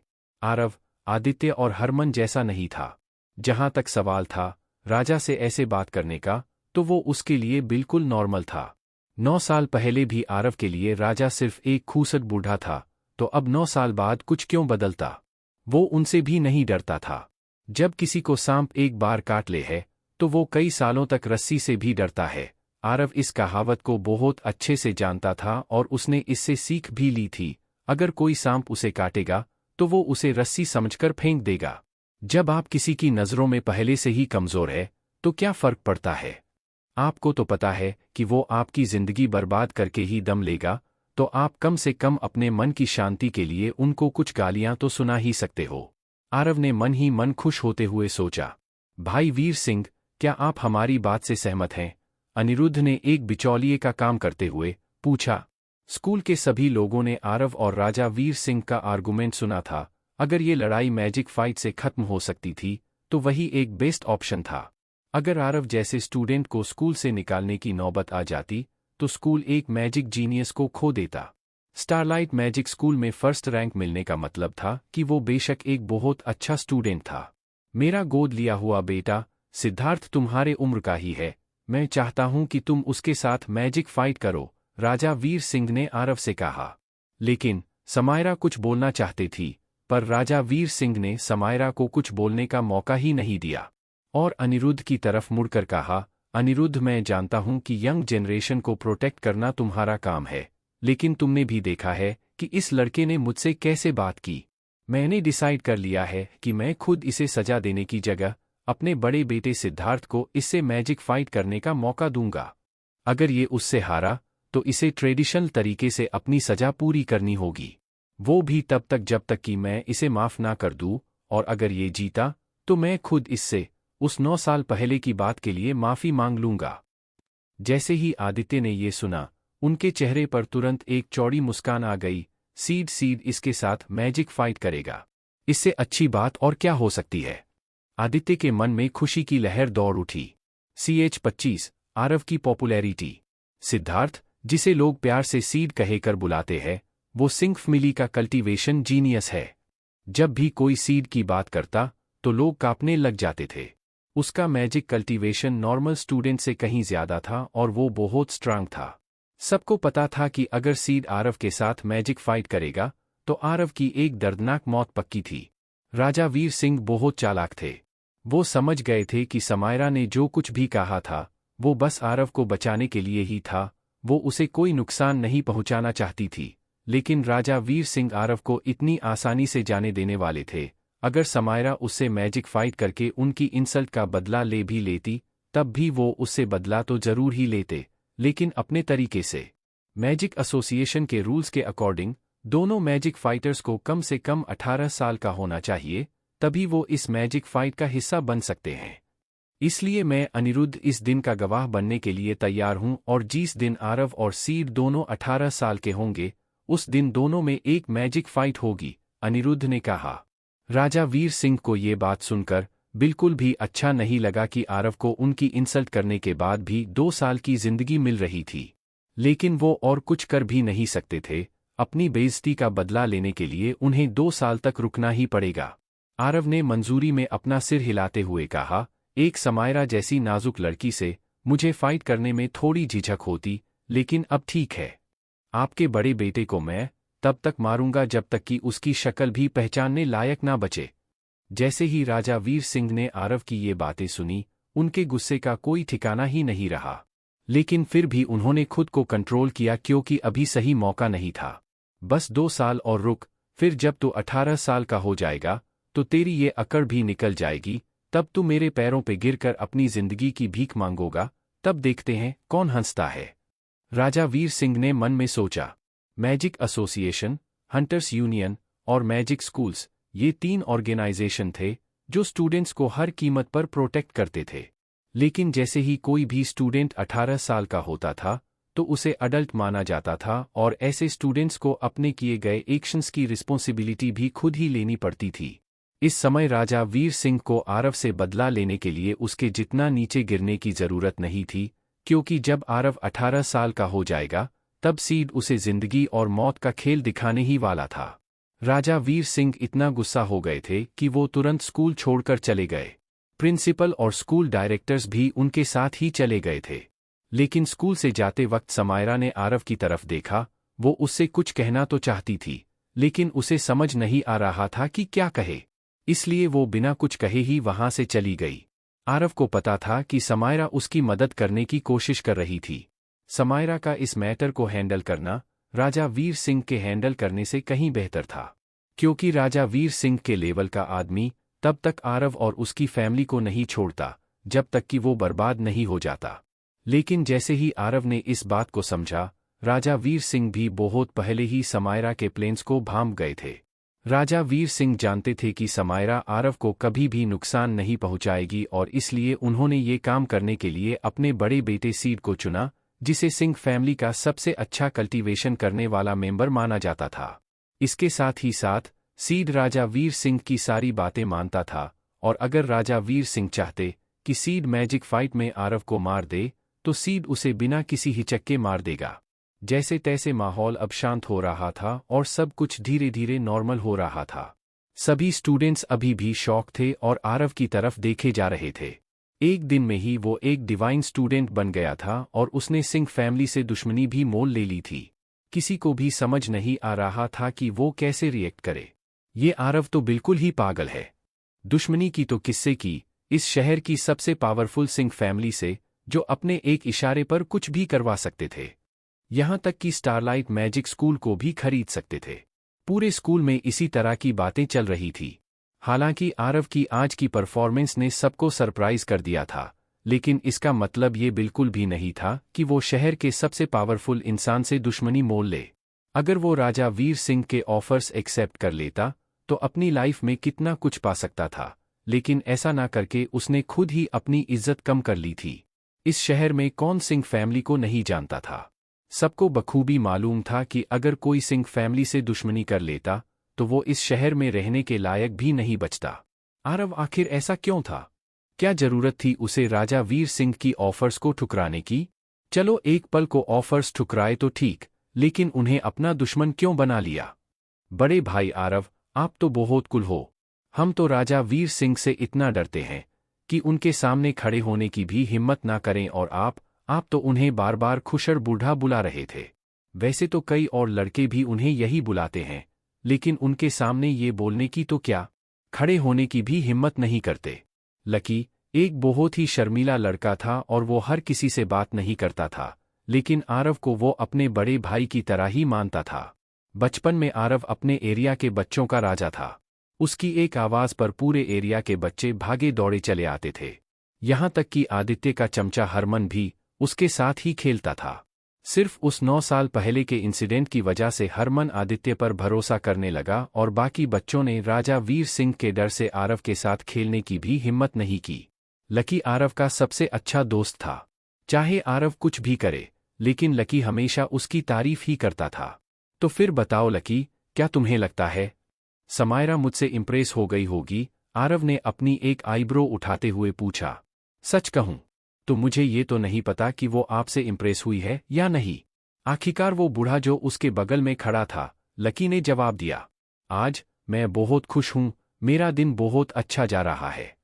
आरव आदित्य और हरमन जैसा नहीं था। जहां तक सवाल था राजा से ऐसे बात करने का, तो वो उसके लिए बिल्कुल नॉर्मल था। 9 साल पहले भी आरव के लिए राजा सिर्फ एक खूसट बूढ़ा था, तो अब 9 साल बाद कुछ क्यों बदलता? वो उनसे भी नहीं डरता था। जब किसी को सांप एक बार काट ले है तो वो कई सालों तक रस्सी से भी डरता है। आरव इस कहावत को बहुत अच्छे से जानता था और उसने इससे सीख भी ली थी। अगर कोई सांप उसे काटेगा तो वो उसे रस्सी समझकर फेंक देगा। जब आप किसी की नज़रों में पहले से ही कमज़ोर है तो क्या फर्क पड़ता है? आपको तो पता है कि वो आपकी जिंदगी बर्बाद करके ही दम लेगा, तो आप कम से कम अपने मन की शांति के लिए उनको कुछ गालियां तो सुना ही सकते हो। आरव ने मन ही मन खुश होते हुए सोचा। भाई वीर सिंह, क्या आप हमारी बात से सहमत हैं? अनिरुद्ध ने एक बिचौलिए का काम करते हुए पूछा। स्कूल के सभी लोगों ने आरव और राजा वीर सिंह का आर्गुमेंट सुना था। अगर ये लड़ाई मैजिक फाइट से खत्म हो सकती थी तो वही एक बेस्ट ऑप्शन था। अगर आरव जैसे स्टूडेंट को स्कूल से निकालने की नौबत आ जाती तो स्कूल एक मैजिक जीनियस को खो देता। स्टारलाइट मैजिक स्कूल में फर्स्ट रैंक मिलने का मतलब था कि वो बेशक एक बहुत अच्छा स्टूडेंट था। मेरा गोद लिया हुआ बेटा सिद्धार्थ तुम्हारे उम्र का ही है। मैं चाहता हूं कि तुम उसके साथ मैजिक फाइट करो, राजा वीर सिंह ने आरव से कहा। लेकिन समायरा कुछ बोलना चाहती थी, पर राजा वीर सिंह ने समायरा को कुछ बोलने का मौका ही नहीं दिया और अनिरुद्ध की तरफ मुड़कर कहा। अनिरुद्ध, मैं जानता हूं कि यंग जनरेशन को प्रोटेक्ट करना तुम्हारा काम है, लेकिन तुमने भी देखा है कि इस लड़के ने मुझसे कैसे बात की। मैंने डिसाइड कर लिया है कि मैं खुद इसे सजा देने की जगह अपने बड़े बेटे सिद्धार्थ को इससे मैजिक फाइट करने का मौका दूंगा। अगर ये उससे हारा तो इसे ट्रेडिशनल तरीके से अपनी सजा पूरी करनी होगी, वो भी तब तक जब तक कि मैं इसे माफ ना कर दूं, और अगर ये जीता तो मैं खुद इससे उस 9 साल पहले की बात के लिए माफी मांग लूंगा। जैसे ही आदित्य ने ये सुना, उनके चेहरे पर तुरंत एक चौड़ी मुस्कान आ गई। सीड इसके साथ मैजिक फाइट करेगा, इससे अच्छी बात और क्या हो सकती है? आदित्य के मन में खुशी की लहर दौड़ उठी। CH-25 आरव की पॉपुलैरिटी। सिद्धार्थ, जिसे लोग प्यार से सीड कहकर बुलाते हैं, वो सिंह फैमिली का कल्टीवेशन जीनियस है। जब भी कोई सीड की बात करता तो लोग कांपने लग जाते थे। उसका मैजिक कल्टीवेशन नॉर्मल स्टूडेंट से कहीं ज्यादा था और वो बहुत स्ट्रांग था। सबको पता था कि अगर सीड आरव के साथ मैजिक फाइट करेगा तो आरव की एक दर्दनाक मौत पक्की थी। राजा वीर सिंह बहुत चालाक थे। वो समझ गए थे कि समायरा ने जो कुछ भी कहा था वो बस आरव को बचाने के लिए ही था, वो उसे कोई नुकसान नहीं पहुंचाना चाहती थी, लेकिन राजा वीर सिंह आरव को इतनी आसानी से जाने देने वाले थे। अगर समायरा उससे मैजिक फाइट करके उनकी इंसल्ट का बदला ले भी लेती, तब भी वो उससे बदला तो जरूर ही लेते, लेकिन अपने तरीके से। मैजिक एसोसिएशन के रूल्स के अकॉर्डिंग दोनों मैजिक फाइटर्स को कम से कम 18 साल का होना चाहिए, तभी वो इस मैजिक फाइट का हिस्सा बन सकते हैं। इसलिए मैं अनिरुद्ध इस दिन का गवाह बनने के लिए तैयार हूं, और जिस दिन आरव और सीड दोनों 18 साल के होंगे, उस दिन दोनों में एक मैजिक फाइट होगी, अनिरुद्ध ने कहा। राजा वीर सिंह को ये बात सुनकर बिल्कुल भी अच्छा नहीं लगा कि आरव को उनकी इंसल्ट करने के बाद भी 2 साल की जिंदगी मिल रही थी, लेकिन वो और कुछ कर भी नहीं सकते थे। अपनी बेइज्जती का बदला लेने के लिए उन्हें 2 साल तक रुकना ही पड़ेगा। आरव ने मंजूरी में अपना सिर हिलाते हुए कहा, एक समायरा जैसी नाजुक लड़की से मुझे फाइट करने में थोड़ी झिझक होती, लेकिन अब ठीक है। आपके बड़े बेटे को मैं तब तक मारूंगा जब तक कि उसकी शक्ल भी पहचानने लायक ना बचे। जैसे ही राजा वीर सिंह ने आरव की ये बातें सुनी, उनके गुस्से का कोई ठिकाना ही नहीं रहा, लेकिन फिर भी उन्होंने खुद को कंट्रोल किया, क्योंकि अभी सही मौका नहीं था। बस 2 साल और रुक, फिर जब तू 18 साल का हो जाएगा तो तेरी ये अकड़ भी निकल जाएगी, तब तू मेरे पैरों पे गिरकर अपनी जिंदगी की भीख मांगोगा, तब देखते हैं कौन हंसता है। राजा वीर सिंह ने मन में सोचा। मैजिक एसोसिएशन, हंटर्स यूनियन और मैजिक स्कूल्स, ये 3 ऑर्गेनाइजेशन थे जो स्टूडेंट्स को हर कीमत पर प्रोटेक्ट करते थे। लेकिन जैसे ही कोई भी स्टूडेंट 18 साल का होता था तो उसे अडल्ट माना जाता था, और ऐसे स्टूडेंट्स को अपने किए गए एक्शंस की रिस्पॉन्सिबिलिटी भी खुद ही लेनी पड़ती थी। इस समय राजा वीर सिंह को आरव से बदला लेने के लिए उसके जितना नीचे गिरने की जरूरत नहीं थी, क्योंकि जब आरव 18 साल का हो जाएगा तब सीड उसे जिंदगी और मौत का खेल दिखाने ही वाला था। राजा वीर सिंह इतना गुस्सा हो गए थे कि वो तुरंत स्कूल छोड़कर चले गए। प्रिंसिपल और स्कूल डायरेक्टर्स भी उनके साथ ही चले गए थे। लेकिन स्कूल से जाते वक्त समायरा ने आरव की तरफ देखा। वो उससे कुछ कहना तो चाहती थी, लेकिन उसे समझ नहीं आ रहा था कि क्या कहे, इसलिए वो बिना कुछ कहे ही वहां से चली गई। आरव को पता था कि समायरा उसकी मदद करने की कोशिश कर रही थी। समायरा का इस मैटर को हैंडल करना राजा वीर सिंह के हैंडल करने से कहीं बेहतर था, क्योंकि राजा वीर सिंह के लेवल का आदमी तब तक आरव और उसकी फैमिली को नहीं छोड़ता जब तक कि वो बर्बाद नहीं हो जाता। लेकिन जैसे ही आरव ने इस बात को समझा, राजा वीर सिंह भी बहुत पहले ही समायरा के प्लेन्स को भांप गए थे। राजा वीर सिंह जानते थे कि समायरा आरव को कभी भी नुकसान नहीं पहुंचाएगी, और इसलिए उन्होंने ये काम करने के लिए अपने बड़े बेटे सीड को चुना, जिसे सिंह फैमिली का सबसे अच्छा कल्टीवेशन करने वाला मेंबर माना जाता था। इसके साथ ही साथ सीड राजा वीर सिंह की सारी बातें मानता था, और अगर राजा वीर सिंह चाहते कि सीड मैजिक फाइट में आरव को मार दे, तो सीड उसे बिना किसी हिचक के मार देगा। जैसे तैसे माहौल अब शांत हो रहा था और सब कुछ धीरे धीरे नॉर्मल हो रहा था। सभी स्टूडेंट्स अभी भी शॉक थे और आरव की तरफ देखे जा रहे थे। एक दिन में ही वो एक डिवाइन स्टूडेंट बन गया था, और उसने सिंह फैमिली से दुश्मनी भी मोल ले ली थी। किसी को भी समझ नहीं आ रहा था कि वो कैसे रिएक्ट करे। ये आरव तो बिल्कुल ही पागल है। दुश्मनी की तो किससे की, इस शहर की सबसे पावरफुल सिंह फैमिली से, जो अपने एक इशारे पर कुछ भी करवा सकते थे। यहां तक कि स्टारलाइट मैजिक स्कूल को भी खरीद सकते थे। पूरे स्कूल में इसी तरह की बातें चल रही थी। हालांकि आरव की आज की परफॉर्मेंस ने सबको सरप्राइज कर दिया था, लेकिन इसका मतलब ये बिल्कुल भी नहीं था कि वो शहर के सबसे पावरफुल इंसान से दुश्मनी मोल ले। अगर वो राजा वीर सिंह के ऑफर्स एक्सेप्ट कर लेता तो अपनी लाइफ में कितना कुछ पा सकता था, लेकिन ऐसा ना करके उसने खुद ही अपनी इज्जत कम कर ली थी। इस शहर में कौन सिंह फैमिली को नहीं जानता था। सबको बखूबी मालूम था कि अगर कोई सिंह फैमिली से दुश्मनी कर लेता तो वो इस शहर में रहने के लायक भी नहीं बचता। आरव आखिर ऐसा क्यों था? क्या जरूरत थी उसे राजा वीर सिंह की ऑफर्स को ठुकराने की? चलो एक पल को ऑफर्स ठुकराए तो ठीक, लेकिन उन्हें अपना दुश्मन क्यों बना लिया? बड़े भाई आरव, आप तो बहुत कुल हो। हम तो राजा वीर सिंह से इतना डरते हैं कि उनके सामने खड़े होने की भी हिम्मत ना करें, और आप तो उन्हें बार बार खुशर बूढ़ा बुला रहे थे। वैसे तो कई और लड़के भी उन्हें यही बुलाते हैं, लेकिन उनके सामने ये बोलने की तो क्या, खड़े होने की भी हिम्मत नहीं करते। लकी एक बहुत ही शर्मीला लड़का था और वो हर किसी से बात नहीं करता था, लेकिन आरव को वो अपने बड़े भाई की तरह ही मानता था। बचपन में आरव अपने एरिया के बच्चों का राजा था। उसकी एक आवाज़ पर पूरे एरिया के बच्चे भागे दौड़े चले आते थे। यहाँ तक कि आदित्य का चमचा हरमन भी उसके साथ ही खेलता था। सिर्फ उस 9 साल पहले के इंसिडेंट की वजह से हरमन आदित्य पर भरोसा करने लगा और बाकी बच्चों ने राजा वीर सिंह के डर से आरव के साथ खेलने की भी हिम्मत नहीं की। लकी आरव का सबसे अच्छा दोस्त था। चाहे आरव कुछ भी करे, लेकिन लकी हमेशा उसकी तारीफ ही करता था। तो फिर बताओ लकी, क्या तुम्हें लगता है समायरा मुझसे इम्प्रेस हो गई होगी? आरव ने अपनी एक आईब्रो उठाते हुए पूछा। सच कहूं तो मुझे ये तो नहीं पता कि वो आपसे इम्प्रेस हुई है या नहीं। आखिरकार वो बूढ़ा जो उसके बगल में खड़ा था, लकी ने जवाब दिया। आज मैं बहुत खुश हूं, मेरा दिन बहुत अच्छा जा रहा है।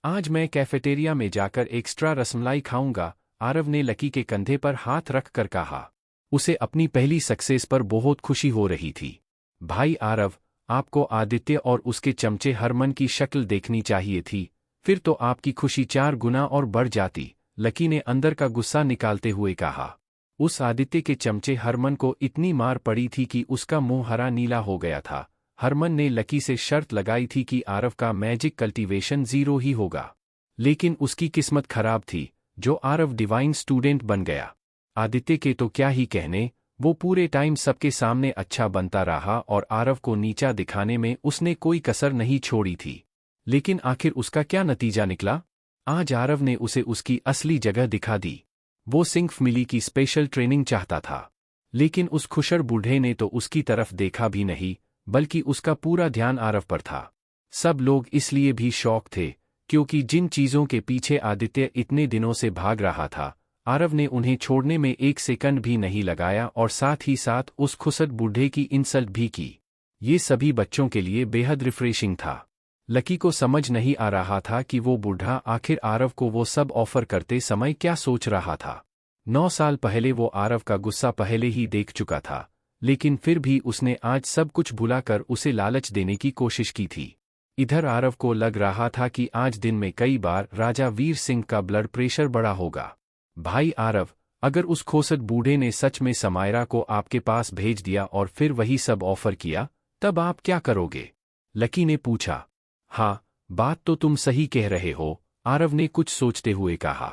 आज मैं कैफेटेरिया में जाकर एक्स्ट्रा रसमलाई खाऊंगा, आरव ने लकी के कंधे पर हाथ रख कर कहा। उसे अपनी पहली सक्सेस पर बहुत खुशी हो रही थी। भाई आरव, आपको आदित्य और उसके चमचे हरमन की शक्ल देखनी चाहिए थी, फिर तो आपकी खुशी 4 गुना और बढ़ जाती, लकी ने अंदर का गुस्सा निकालते हुए कहा। उस आदित्य के चमचे हरमन को इतनी मार पड़ी थी कि उसका मुंह हरा नीला हो गया था। हरमन ने लकी से शर्त लगाई थी कि आरव का मैजिक कल्टीवेशन 0 ही होगा, लेकिन उसकी किस्मत खराब थी, जो आरव डिवाइन स्टूडेंट बन गया। आदित्य के तो क्या ही कहने, वो पूरे टाइम सबके सामने अच्छा बनता रहा और आरव को नीचा दिखाने में उसने कोई कसर नहीं छोड़ी थी। लेकिन आखिर उसका क्या नतीजा निकला? आज आरव ने उसे उसकी असली जगह दिखा दी। वो सिंह फैमिली की स्पेशल ट्रेनिंग चाहता था, लेकिन उस खुशर बूढ़े ने तो उसकी तरफ देखा भी नहीं, बल्कि उसका पूरा ध्यान आरव पर था। सब लोग इसलिए भी शौक थे, क्योंकि जिन चीज़ों के पीछे आदित्य इतने दिनों से भाग रहा था, आरव ने उन्हें छोड़ने में 1 सेकंड भी नहीं लगाया और साथ ही साथ उस खुसट बूढ़े की इंसल्ट भी की। ये सभी बच्चों के लिए बेहद रिफ्रेशिंग था। लकी को समझ नहीं आ रहा था कि वो बूढ़ा आखिर आरव को वो सब ऑफर करते समय क्या सोच रहा था। 9 साल पहले वो आरव का गुस्सा पहले ही देख चुका था, लेकिन फिर भी उसने आज सब कुछ भुलाकर उसे लालच देने की कोशिश की थी। इधर आरव को लग रहा था कि आज दिन में कई बार राजा वीर सिंह का ब्लड प्रेशर बढ़ा होगा। भाई आरव, अगर उस खोसट बूढ़े ने सच में समायरा को आपके पास भेज दिया और फिर वही सब ऑफर किया, तब आप क्या करोगे? लकी ने पूछा। हाँ, बात तो तुम सही कह रहे हो, आरव ने कुछ सोचते हुए कहा।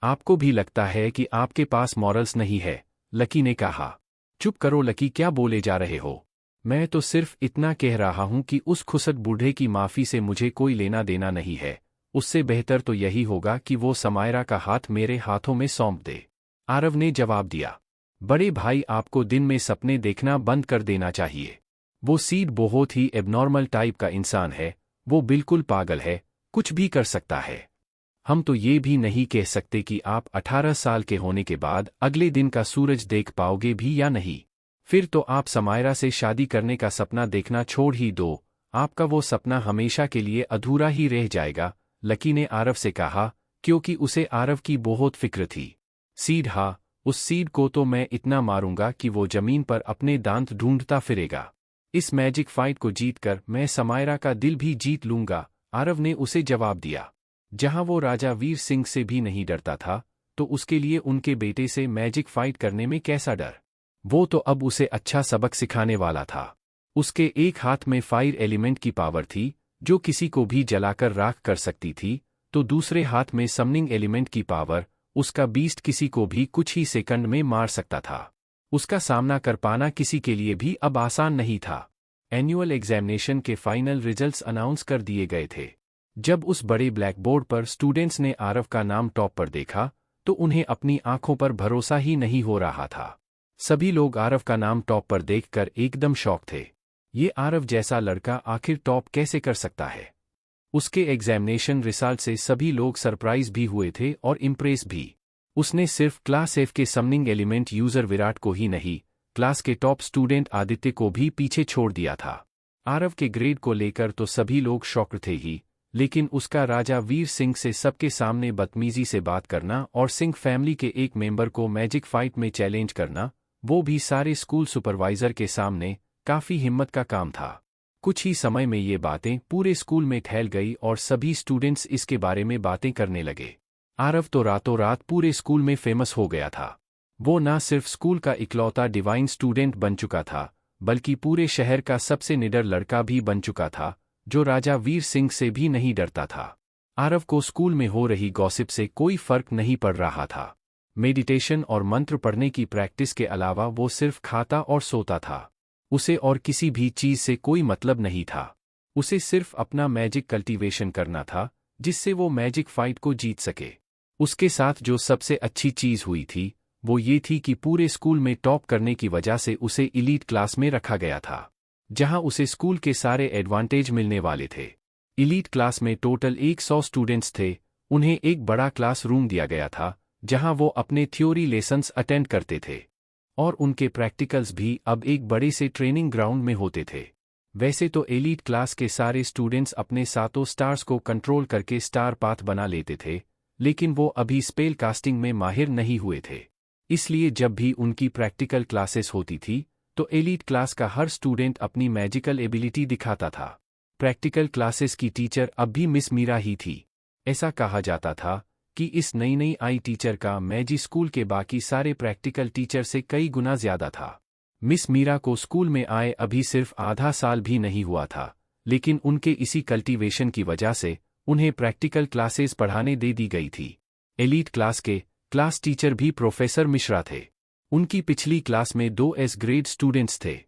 आपको भी लगता है कि आपके पास मॉरल्स नहीं है? लकी ने कहा। चुप करो लकी, क्या बोले जा रहे हो? मैं तो सिर्फ इतना कह रहा हूं कि उस खुसट बूढ़े की माफी से मुझे कोई लेना देना नहीं है। उससे बेहतर तो यही होगा कि वो समायरा का हाथ मेरे हाथों में सौंप दे, आरव ने जवाब दिया। बड़े भाई, आपको दिन में सपने देखना बंद कर देना चाहिए। वो सीड बहुत ही एबनॉर्मल टाइप का इंसान है, वो बिल्कुल पागल है, कुछ भी कर सकता है। हम तो ये भी नहीं कह सकते कि आप 18 साल के होने के बाद अगले दिन का सूरज देख पाओगे भी या नहीं। फिर तो आप समायरा से शादी करने का सपना देखना छोड़ ही दो, आपका वो सपना हमेशा के लिए अधूरा ही रह जाएगा, लकी ने आरव से कहा, क्योंकि उसे आरव की बहुत फिक्र थी। सीड? हाँ, उस सीड को तो मैं इतना मारूंगा कि वो जमीन पर अपने दांत ढूंढता फिरेगा। इस मैजिक फाइट को जीतकर मैं समायरा का दिल भी जीत लूंगा, आरव ने उसे जवाब दिया। जहां वो राजा वीर सिंह से भी नहीं डरता था, तो उसके लिए उनके बेटे से मैजिक फाइट करने में कैसा डर? वो तो अब उसे अच्छा सबक सिखाने वाला था। उसके एक हाथ में फायर एलिमेंट की पावर थी, जो किसी को भी जलाकर राख कर सकती थी, तो दूसरे हाथ में समनिंग एलिमेंट की पावर, उसका बीस्ट किसी को भी कुछ ही सेकंड में मार सकता था। उसका सामना कर पाना किसी के लिए भी अब आसान नहीं था। एनुअल एग्जामिनेशन के फाइनल रिजल्ट्स अनाउंस कर दिए गए थे। जब उस बड़े ब्लैक बोर्ड पर स्टूडेंट्स ने आरव का नाम टॉप पर देखा, तो उन्हें अपनी आंखों पर भरोसा ही नहीं हो रहा था। सभी लोग आरव का नाम टॉप पर देखकर एकदम शॉक थे। ये आरव जैसा लड़का आखिर टॉप कैसे कर सकता है? उसके एग्जामिनेशन रिजल्ट से सभी लोग सरप्राइज भी हुए थे और इम्प्रेस भी। उसने सिर्फ क्लास एफ के समनिंग एलिमेंट यूजर विराट को ही नहीं, क्लास के टॉप स्टूडेंट आदित्य को भी पीछे छोड़ दिया था। आरव के ग्रेड को लेकर तो सभी लोग शॉक्ड थे ही, लेकिन उसका राजा वीर सिंह से सबके सामने बदतमीजी से बात करना और सिंह फैमिली के एक मेंबर को मैजिक फाइट में चैलेंज करना, वो भी सारे स्कूल सुपरवाइजर के सामने, काफी हिम्मत का काम था। कुछ ही समय में ये बातें पूरे स्कूल में फैल गई और सभी स्टूडेंट्स इसके बारे में बातें करने लगे। आरव तो रातों रात पूरे स्कूल में फेमस हो गया था। वो ना सिर्फ स्कूल का इकलौता डिवाइन स्टूडेंट बन चुका था, बल्कि पूरे शहर का सबसे निडर लड़का भी बन चुका था, जो राजा वीर सिंह से भी नहीं डरता था। आरव को स्कूल में हो रही गॉसिप से कोई फर्क नहीं पड़ रहा था। मेडिटेशन और मंत्र पढ़ने की प्रैक्टिस के अलावा वो सिर्फ खाता और सोता था। उसे और किसी भी चीज से कोई मतलब नहीं था। उसे सिर्फ अपना मैजिक कल्टीवेशन करना था, जिससे वो मैजिक फाइट को जीत सके। उसके साथ जो सबसे अच्छी चीज हुई थी, वो ये थी कि पूरे स्कूल में टॉप करने की वजह से उसे इलीट क्लास में रखा गया था, जहां उसे स्कूल के सारे एडवांटेज मिलने वाले थे। इलीट क्लास में टोटल 100 स्टूडेंट्स थे। उन्हें एक बड़ा क्लास रूम दिया गया था, जहां वो अपने थ्योरी लेसन्स अटेंड करते थे, और उनके प्रैक्टिकल्स भी अब एक बड़े से ट्रेनिंग ग्राउंड में होते थे। वैसे तो एलीट क्लास के सारे स्टूडेंट्स अपने सातों स्टार्स को कंट्रोल करके स्टार पाथ बना लेते थे, लेकिन वो अभी स्पेल कास्टिंग में माहिर नहीं हुए थे। इसलिए जब भी उनकी प्रैक्टिकल क्लासेस होती थी, तो एलीट क्लास का हर स्टूडेंट अपनी मैजिकल एबिलिटी दिखाता था। प्रैक्टिकल क्लासेस की टीचर अब भी मिस मीरा ही थी। ऐसा कहा जाता था कि इस नई आई टीचर का मैजी स्कूल के बाकी सारे प्रैक्टिकल टीचर से कई गुना ज्यादा था। मिस मीरा को स्कूल में आए अभी सिर्फ आधा साल भी नहीं हुआ था, लेकिन उनके इसी कल्टीवेशन की वजह से उन्हें प्रैक्टिकल क्लासेस पढ़ाने दे दी गई थी। एलीट क्लास के क्लास टीचर भी प्रोफेसर मिश्रा थे। उनकी पिछली क्लास में 2 एस ग्रेड स्टूडेंट्स थे।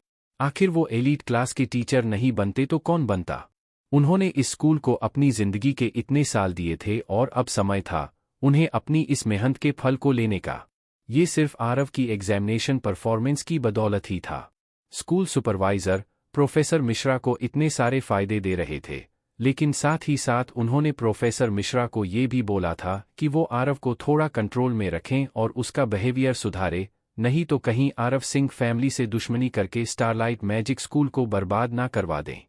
आखिर वो एलीट क्लास के टीचर नहीं बनते तो कौन बनता? उन्होंने इस स्कूल को अपनी जिंदगी के इतने साल दिए थे और अब समय था उन्हें अपनी इस मेहनत के फल को लेने का। ये सिर्फ आरव की एग्जामिनेशन परफॉर्मेंस की बदौलत ही था। स्कूल सुपरवाइजर प्रोफेसर मिश्रा को इतने सारे फायदे दे रहे थे, लेकिन साथ ही साथ उन्होंने प्रोफेसर मिश्रा को ये भी बोला था कि वो आरव को थोड़ा कंट्रोल में रखें और उसका बिहेवियर सुधारे, नहीं तो कहीं आरव सिंह फैमिली से दुश्मनी करके स्टारलाइट मैजिक स्कूल को बर्बाद ना करवा दें।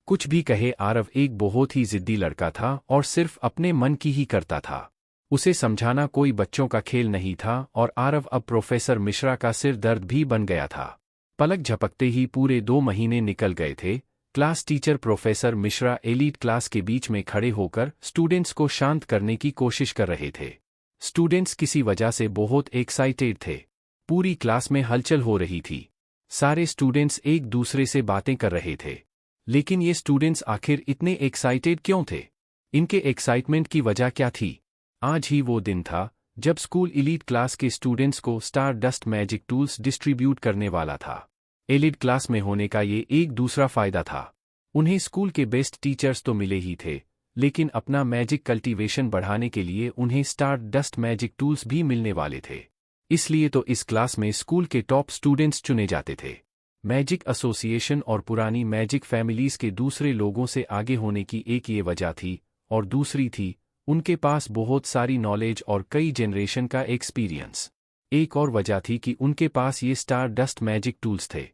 कुछ भी कहे, आरव एक बहुत ही जिद्दी लड़का था और सिर्फ अपने मन की ही करता था। उसे समझाना कोई बच्चों का खेल नहीं था और आरव अब प्रोफेसर मिश्रा का सिर दर्द भी बन गया था। पलक झपकते ही पूरे 2 महीने निकल गए थे। Class teacher professor Mishra elite class के बीच में खड़े होकर स्टूडेंट्स को शांत करने की कोशिश कर रहे थे। स्टूडेंट्स किसी वजह से बहुत एक्साइटेड थे। पूरी क्लास में हलचल हो रही थी। सारे स्टूडेंट्स एक दूसरे से बातें कर रहे थे। लेकिन ये स्टूडेंट्स आखिर इतने एक्साइटेड क्यों थे? इनके एक्साइटमेंट की वजह क्या थी? आज ही वो दिन था जब स्कूल एलीट क्लास के स्टूडेंट्स को star dust magic tools distribute करने वाला था। एलीट क्लास में होने का ये एक दूसरा फायदा था। उन्हें स्कूल के बेस्ट टीचर्स तो मिले ही थे, लेकिन अपना मैजिक कल्टीवेशन बढ़ाने के लिए उन्हें स्टार डस्ट मैजिक टूल्स भी मिलने वाले थे। इसलिए तो इस क्लास में स्कूल के टॉप स्टूडेंट्स चुने जाते थे। मैजिक एसोसिएशन और पुरानी मैजिक फैमिलीज के दूसरे लोगों से आगे होने की एक ये वजह थी, और दूसरी थी उनके पास बहुत सारी नॉलेज और कई जनरेशन का एक्सपीरियंस। एक और वजह थी कि उनके पास ये स्टार डस्ट मैजिक टूल्स थे।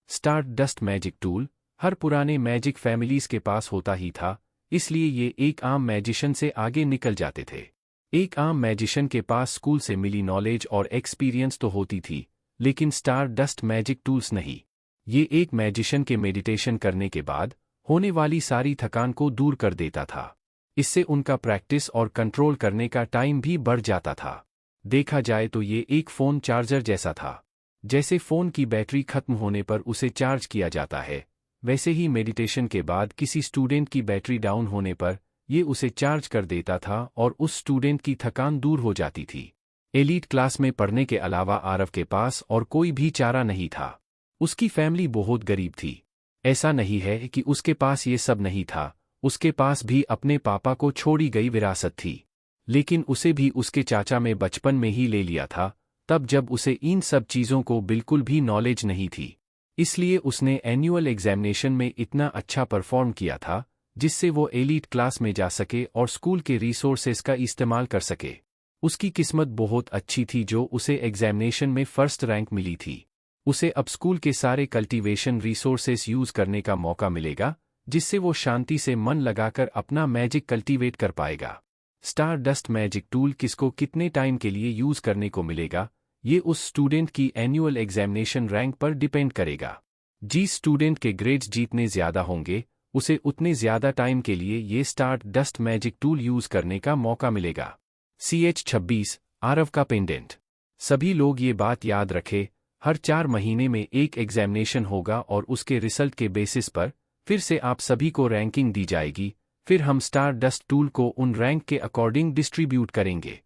स्टार डस्ट मैजिक टूल हर पुराने मैजिक फैमिलीज के पास होता ही था, इसलिए ये एक आम मैजिशियन से आगे निकल जाते थे। एक आम मैजिशियन के पास स्कूल से मिली नॉलेज और एक्सपीरियंस तो होती थी, लेकिन स्टार डस्ट मैजिक टूल्स नहीं। ये एक मैजिशियन के मेडिटेशन करने के बाद होने वाली सारी थकान को दूर कर देता था। इससे उनका प्रैक्टिस और कंट्रोल करने का टाइम भी बढ़ जाता था। देखा जाए तो ये एक फ़ोन चार्जर जैसा था। जैसे फ़ोन की बैटरी खत्म होने पर उसे चार्ज किया जाता है, वैसे ही मेडिटेशन के बाद किसी स्टूडेंट की बैटरी डाउन होने पर ये उसे चार्ज कर देता था और उस स्टूडेंट की थकान दूर हो जाती थी। एलीट क्लास में पढ़ने के अलावा आरव के पास और कोई भी चारा नहीं था। उसकी फैमिली बहुत गरीब थी। ऐसा नहीं है कि उसके पास ये सब नहीं था, उसके पास भी अपने पापा को छोड़ी गई विरासत थी, लेकिन उसे भी उसके चाचा में बचपन में ही ले लिया था, तब जब उसे इन सब चीज़ों को बिल्कुल भी नॉलेज नहीं थी। इसलिए उसने एनुअल एग्जामिनेशन में इतना अच्छा परफॉर्म किया था, जिससे वो एलीट क्लास में जा सके और स्कूल के रिसोर्सेज का इस्तेमाल कर सके। उसकी किस्मत बहुत अच्छी थी जो उसे एग्जामिनेशन में फर्स्ट रैंक मिली थी। उसे अब स्कूल के सारे कल्टीवेशन रिसोर्सेज यूज करने का मौका मिलेगा, जिससे वो शांति से मन लगाकर अपना मैजिक कल्टीवेट कर पाएगा। स्टार डस्ट मैजिक टूल किसको कितने टाइम के लिए यूज करने को मिलेगा, ये उस स्टूडेंट की एनुअल एग्जामिनेशन रैंक पर डिपेंड करेगा। जिस स्टूडेंट के ग्रेड्स जितने ज्यादा होंगे, उसे उतने ज्यादा टाइम के लिए ये star dust magic tool use करने का मौका मिलेगा। CH26 आरव का पेंडेंट। सभी लोग ये बात याद रखें, हर 4 महीने में एक एग्जामिनेशन होगा और उसके रिजल्ट के बेसिस पर फिर से आप सभी को रैंकिंग दी जाएगी, फिर हम स्टार डस्ट टूल को उन रैंक के अकॉर्डिंग डिस्ट्रीब्यूट करेंगे।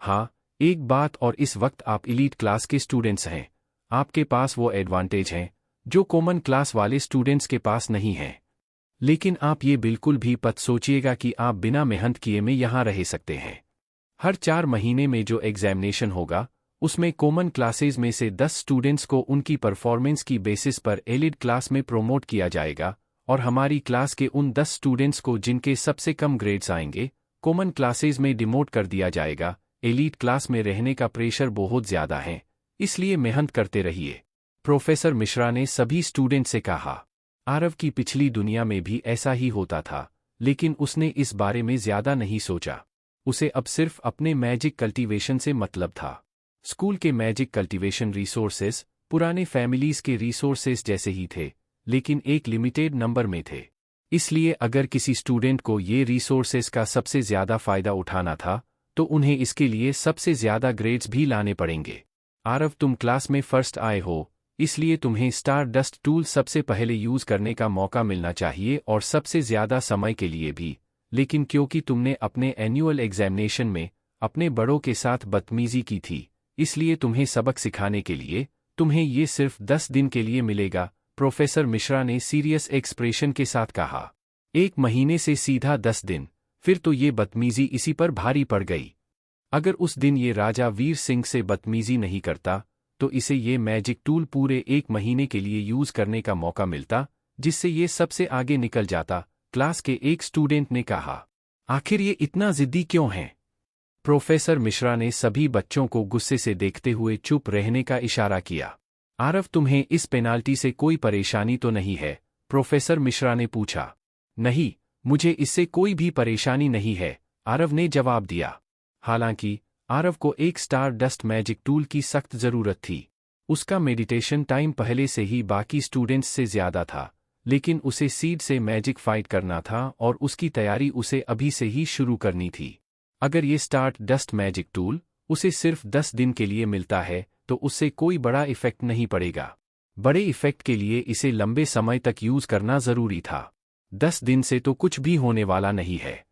हाँ, एक बात और, इस वक्त आप एलीट क्लास के स्टूडेंट्स हैं, आपके पास वो एडवांटेज हैं जो कॉमन क्लास वाले स्टूडेंट्स के पास नहीं हैं। लेकिन आप ये बिल्कुल भी मत सोचिएगा कि आप बिना मेहनत किए में यहाँ रह सकते हैं। हर 4 महीने में जो एग्जामिनेशन होगा उसमें कॉमन क्लासेज में से 10 स्टूडेंट्स को उनकी परफॉर्मेंस की बेसिस पर एलिट क्लास में प्रोमोट किया जाएगा और हमारी क्लास के उन 10 स्टूडेंट्स को जिनके सबसे कम ग्रेड्स आएंगे कॉमन क्लासेज में डिमोट कर दिया जाएगा। एलीट क्लास में रहने का प्रेशर बहुत ज्यादा है, इसलिए मेहनत करते रहिए, प्रोफेसर मिश्रा ने सभी स्टूडेंट से कहा। आरव की पिछली दुनिया में भी ऐसा ही होता था, लेकिन उसने इस बारे में ज्यादा नहीं सोचा। उसे अब सिर्फ अपने मैजिक कल्टीवेशन से मतलब था। स्कूल के मैजिक कल्टीवेशन रिसोर्सेज पुराने फैमिलीज के रिसोर्सेज जैसे ही थे, लेकिन एक लिमिटेड नंबर में थे। इसलिए अगर किसी स्टूडेंट को ये रिसोर्सेज का सबसे ज्यादा फायदा उठाना था तो उन्हें इसके लिए सबसे ज्यादा ग्रेड्स भी लाने पड़ेंगे। आरव, तुम क्लास में फर्स्ट आए हो, इसलिए तुम्हें स्टार डस्ट टूल सबसे पहले यूज करने का मौका मिलना चाहिए और सबसे ज्यादा समय के लिए भी। लेकिन क्योंकि तुमने अपने एनुअल एग्जामिनेशन में अपने बड़ों के साथ बदतमीजी की थी, इसलिए तुम्हें सबक सिखाने के लिए तुम्हें ये सिर्फ 10 दिन के लिए मिलेगा, प्रोफेसर मिश्रा ने सीरियस एक्सप्रेशन के साथ कहा। 1 महीने से सीधा 10 दिन, फिर तो ये बदतमीजी इसी पर भारी पड़ गई। अगर उस दिन ये राजा वीर सिंह से बदतमीजी नहीं करता तो इसे ये मैजिक टूल पूरे 1 महीने के लिए यूज करने का मौका मिलता, जिससे ये सबसे आगे निकल जाता, क्लास के एक स्टूडेंट ने कहा। आखिर ये इतना जिद्दी क्यों है? प्रोफेसर मिश्रा ने सभी बच्चों को गुस्से से देखते हुए चुप रहने का इशारा किया। आरव, तुम्हें इस पेनाल्टी से कोई परेशानी तो नहीं है? प्रोफेसर मिश्रा ने पूछा। नहीं, मुझे इससे कोई भी परेशानी नहीं है, आरव ने जवाब दिया। हालांकि आरव को एक स्टार डस्ट मैजिक टूल की सख्त जरूरत थी। उसका मेडिटेशन टाइम पहले से ही बाकी स्टूडेंट्स से ज्यादा था, लेकिन उसे सीड से मैजिक फाइट करना था और उसकी तैयारी उसे अभी से ही शुरू करनी थी। अगर ये स्टार डस्ट मैजिक टूल उसे सिर्फ 10 दिन के लिए मिलता है तो उससे कोई बड़ा इफेक्ट नहीं पड़ेगा। बड़े इफेक्ट के लिए इसे लंबे समय तक यूज करना जरूरी था। 10 दिन से तो कुछ भी होने वाला नहीं है।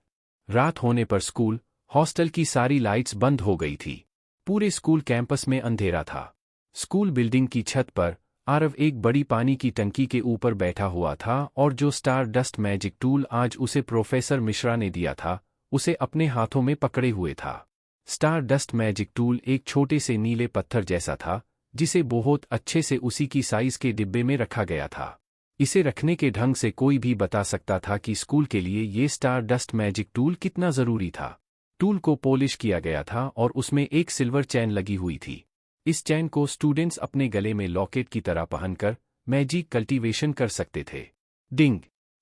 रात होने पर स्कूल हॉस्टल की सारी लाइट्स बंद हो गई थी। पूरे स्कूल कैंपस में अंधेरा था। स्कूल बिल्डिंग की छत पर आरव एक बड़ी पानी की टंकी के ऊपर बैठा हुआ था और जो स्टार डस्ट मैजिक टूल आज उसे प्रोफेसर मिश्रा ने दिया था उसे अपने हाथों में पकड़े हुए था। स्टार डस्ट मैजिक टूल एक छोटे से नीले पत्थर जैसा था, जिसे बहुत अच्छे से उसी की साइज के डिब्बे में रखा गया था। इसे रखने के ढंग से कोई भी बता सकता था कि स्कूल के लिए ये स्टार डस्ट मैजिक टूल कितना जरूरी था। टूल को पॉलिश किया गया था और उसमें एक सिल्वर चैन लगी हुई थी। इस चैन को स्टूडेंट्स अपने गले में लॉकेट की तरह पहनकर मैजिक कल्टीवेशन कर सकते थे। डिंग!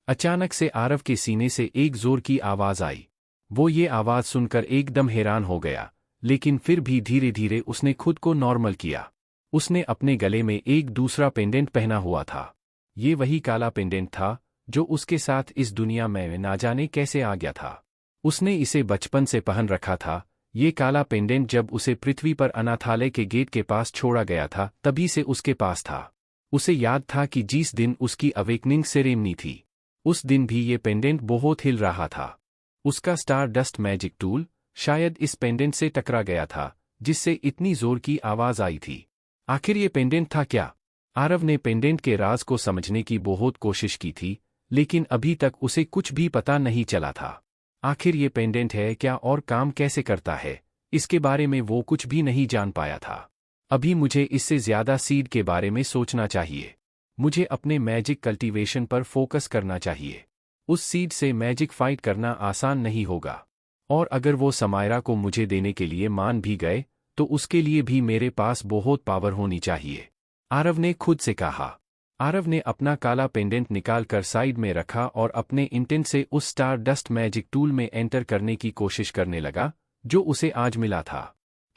अचानक से आरव के सीने से एक जोर की आवाज आई। वो ये आवाज सुनकर एकदम हैरान हो गया, लेकिन फिर भी धीरे धीरे उसने खुद को नॉर्मल किया। उसने अपने गले में एक दूसरा पेंडेंट पहना हुआ था। ये वही काला पेंडेंट था जो उसके साथ इस दुनिया में ना जाने कैसे आ गया था। उसने इसे बचपन से पहन रखा था। ये काला पेंडेंट जब उसे पृथ्वी पर अनाथालय के गेट के पास छोड़ा गया था तभी से उसके पास था। उसे याद था कि जिस दिन उसकी अवेकनिंग सेरेमनी थी, उस दिन भी ये पेंडेंट बहुत हिल रहा था। उसका स्टार डस्ट मैजिक टूल शायद इस पेंडेंट से टकरा गया था, जिससे इतनी जोर की आवाज आई थी। आखिर ये पेंडेंट था क्या? आरव ने पेंडेंट के राज को समझने की बहुत कोशिश की थी, लेकिन अभी तक उसे कुछ भी पता नहीं चला था। आखिर ये पेंडेंट है क्या और काम कैसे करता है, इसके बारे में वो कुछ भी नहीं जान पाया था। अभी मुझे इससे ज्यादा सीड के बारे में सोचना चाहिए। मुझे अपने मैजिक कल्टीवेशन पर फोकस करना चाहिए। उस सीड से मैजिक फाइट करना आसान नहीं होगा, और अगर वो समायरा को मुझे देने के लिए मान भी गए तो उसके लिए भी मेरे पास बहुत पावर होनी चाहिए, आरव ने खुद से कहा। आरव ने अपना काला पेंडेंट निकाल कर साइड में रखा और अपने इंटेंट से उस स्टार डस्ट मैजिक टूल में एंटर करने की कोशिश करने लगा जो उसे आज मिला था।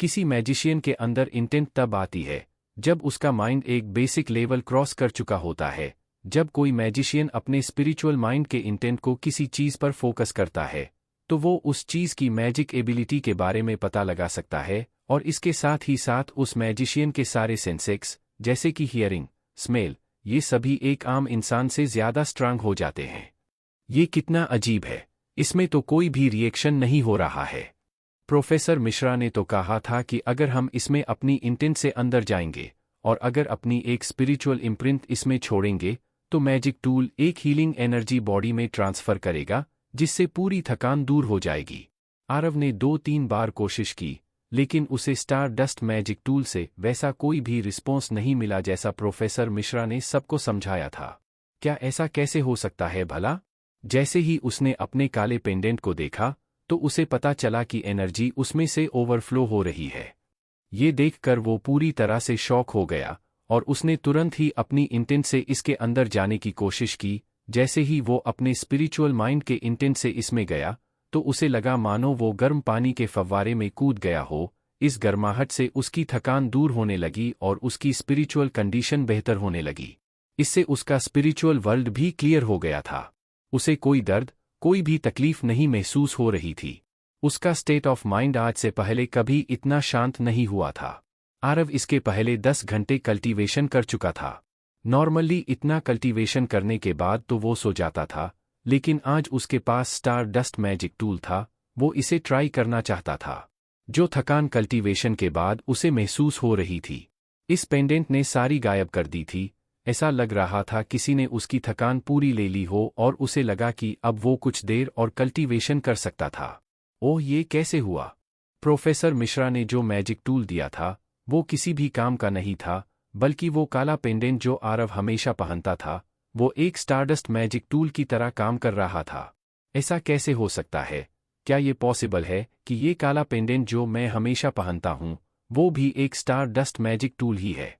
किसी मैजिशियन के अंदर इंटेंट तब आती है जब उसका माइंड एक बेसिक लेवल क्रॉस कर चुका होता है। जब कोई मैजिशियन अपने स्पिरिचुअल माइंड के इंटेंट को किसी चीज पर फोकस करता है तो वो उस चीज की मैजिक एबिलिटी के बारे में पता लगा सकता है और इसके साथ ही साथ उस मैजिशियन के सारे सेंसेस, जैसे कि हियरिंग, स्मेल, ये सभी एक आम इंसान से ज्यादा स्ट्रांग हो जाते हैं। ये कितना अजीब है, इसमें तो कोई भी रिएक्शन नहीं हो रहा है। प्रोफेसर मिश्रा ने तो कहा था कि अगर हम इसमें अपनी इंटेंट से अंदर जाएंगे और अगर अपनी एक स्पिरिचुअल इम्प्रिंट इसमें छोड़ेंगे तो मैजिक टूल एक हीलिंग एनर्जी बॉडी में ट्रांसफर करेगा, जिससे पूरी थकान दूर हो जाएगी। आरव ने 2-3 बार कोशिश की, लेकिन उसे स्टार डस्ट मैजिक टूल से वैसा कोई भी रिस्पॉन्स नहीं मिला जैसा प्रोफेसर मिश्रा ने सबको समझाया था। क्या ऐसा कैसे हो सकता है भला? जैसे ही उसने अपने काले पेंडेंट को देखा तो उसे पता चला कि एनर्जी उसमें से ओवरफ्लो हो रही है। ये देखकर वो पूरी तरह से शॉक हो गया और उसने तुरंत ही अपनी इंटेंट से इसके अंदर जाने की कोशिश की। जैसे ही वो अपने स्पिरिचुअल माइंड के इंटेंट से इसमें गया तो उसे लगा मानो वो गर्म पानी के फव्वारे में कूद गया हो। इस गर्माहट से उसकी थकान दूर होने लगी और उसकी स्पिरिचुअल कंडीशन बेहतर होने लगी। इससे उसका स्पिरिचुअल वर्ल्ड भी क्लियर हो गया था। उसे कोई दर्द, कोई भी तकलीफ नहीं महसूस हो रही थी। उसका स्टेट ऑफ माइंड आज से पहले कभी इतना शांत नहीं हुआ था। आरव इसके पहले 10 घंटे कल्टीवेशन कर चुका था। नॉर्मली इतना कल्टीवेशन करने के बाद तो वो सो जाता था, लेकिन आज उसके पास स्टार डस्ट मैजिक टूल था। वो इसे ट्राई करना चाहता था। जो थकान कल्टीवेशन के बाद उसे महसूस हो रही थी, इस पेंडेंट ने सारी गायब कर दी थी। ऐसा लग रहा था किसी ने उसकी थकान पूरी ले ली हो और उसे लगा कि अब वो कुछ देर और कल्टीवेशन कर सकता था। ओह, ये कैसे हुआ? प्रोफेसर मिश्रा ने जो मैजिक टूल दिया था वो किसी भी काम का नहीं था, बल्कि वो काला पेंडेंट जो आरव हमेशा पहनता था, वो एक स्टारडस्ट मैजिक टूल की तरह काम कर रहा था। ऐसा कैसे हो सकता है? क्या ये पॉसिबल है कि ये काला पेंडेंट जो मैं हमेशा पहनता हूँ वो भी एक स्टार डस्ट मैजिक टूल ही है?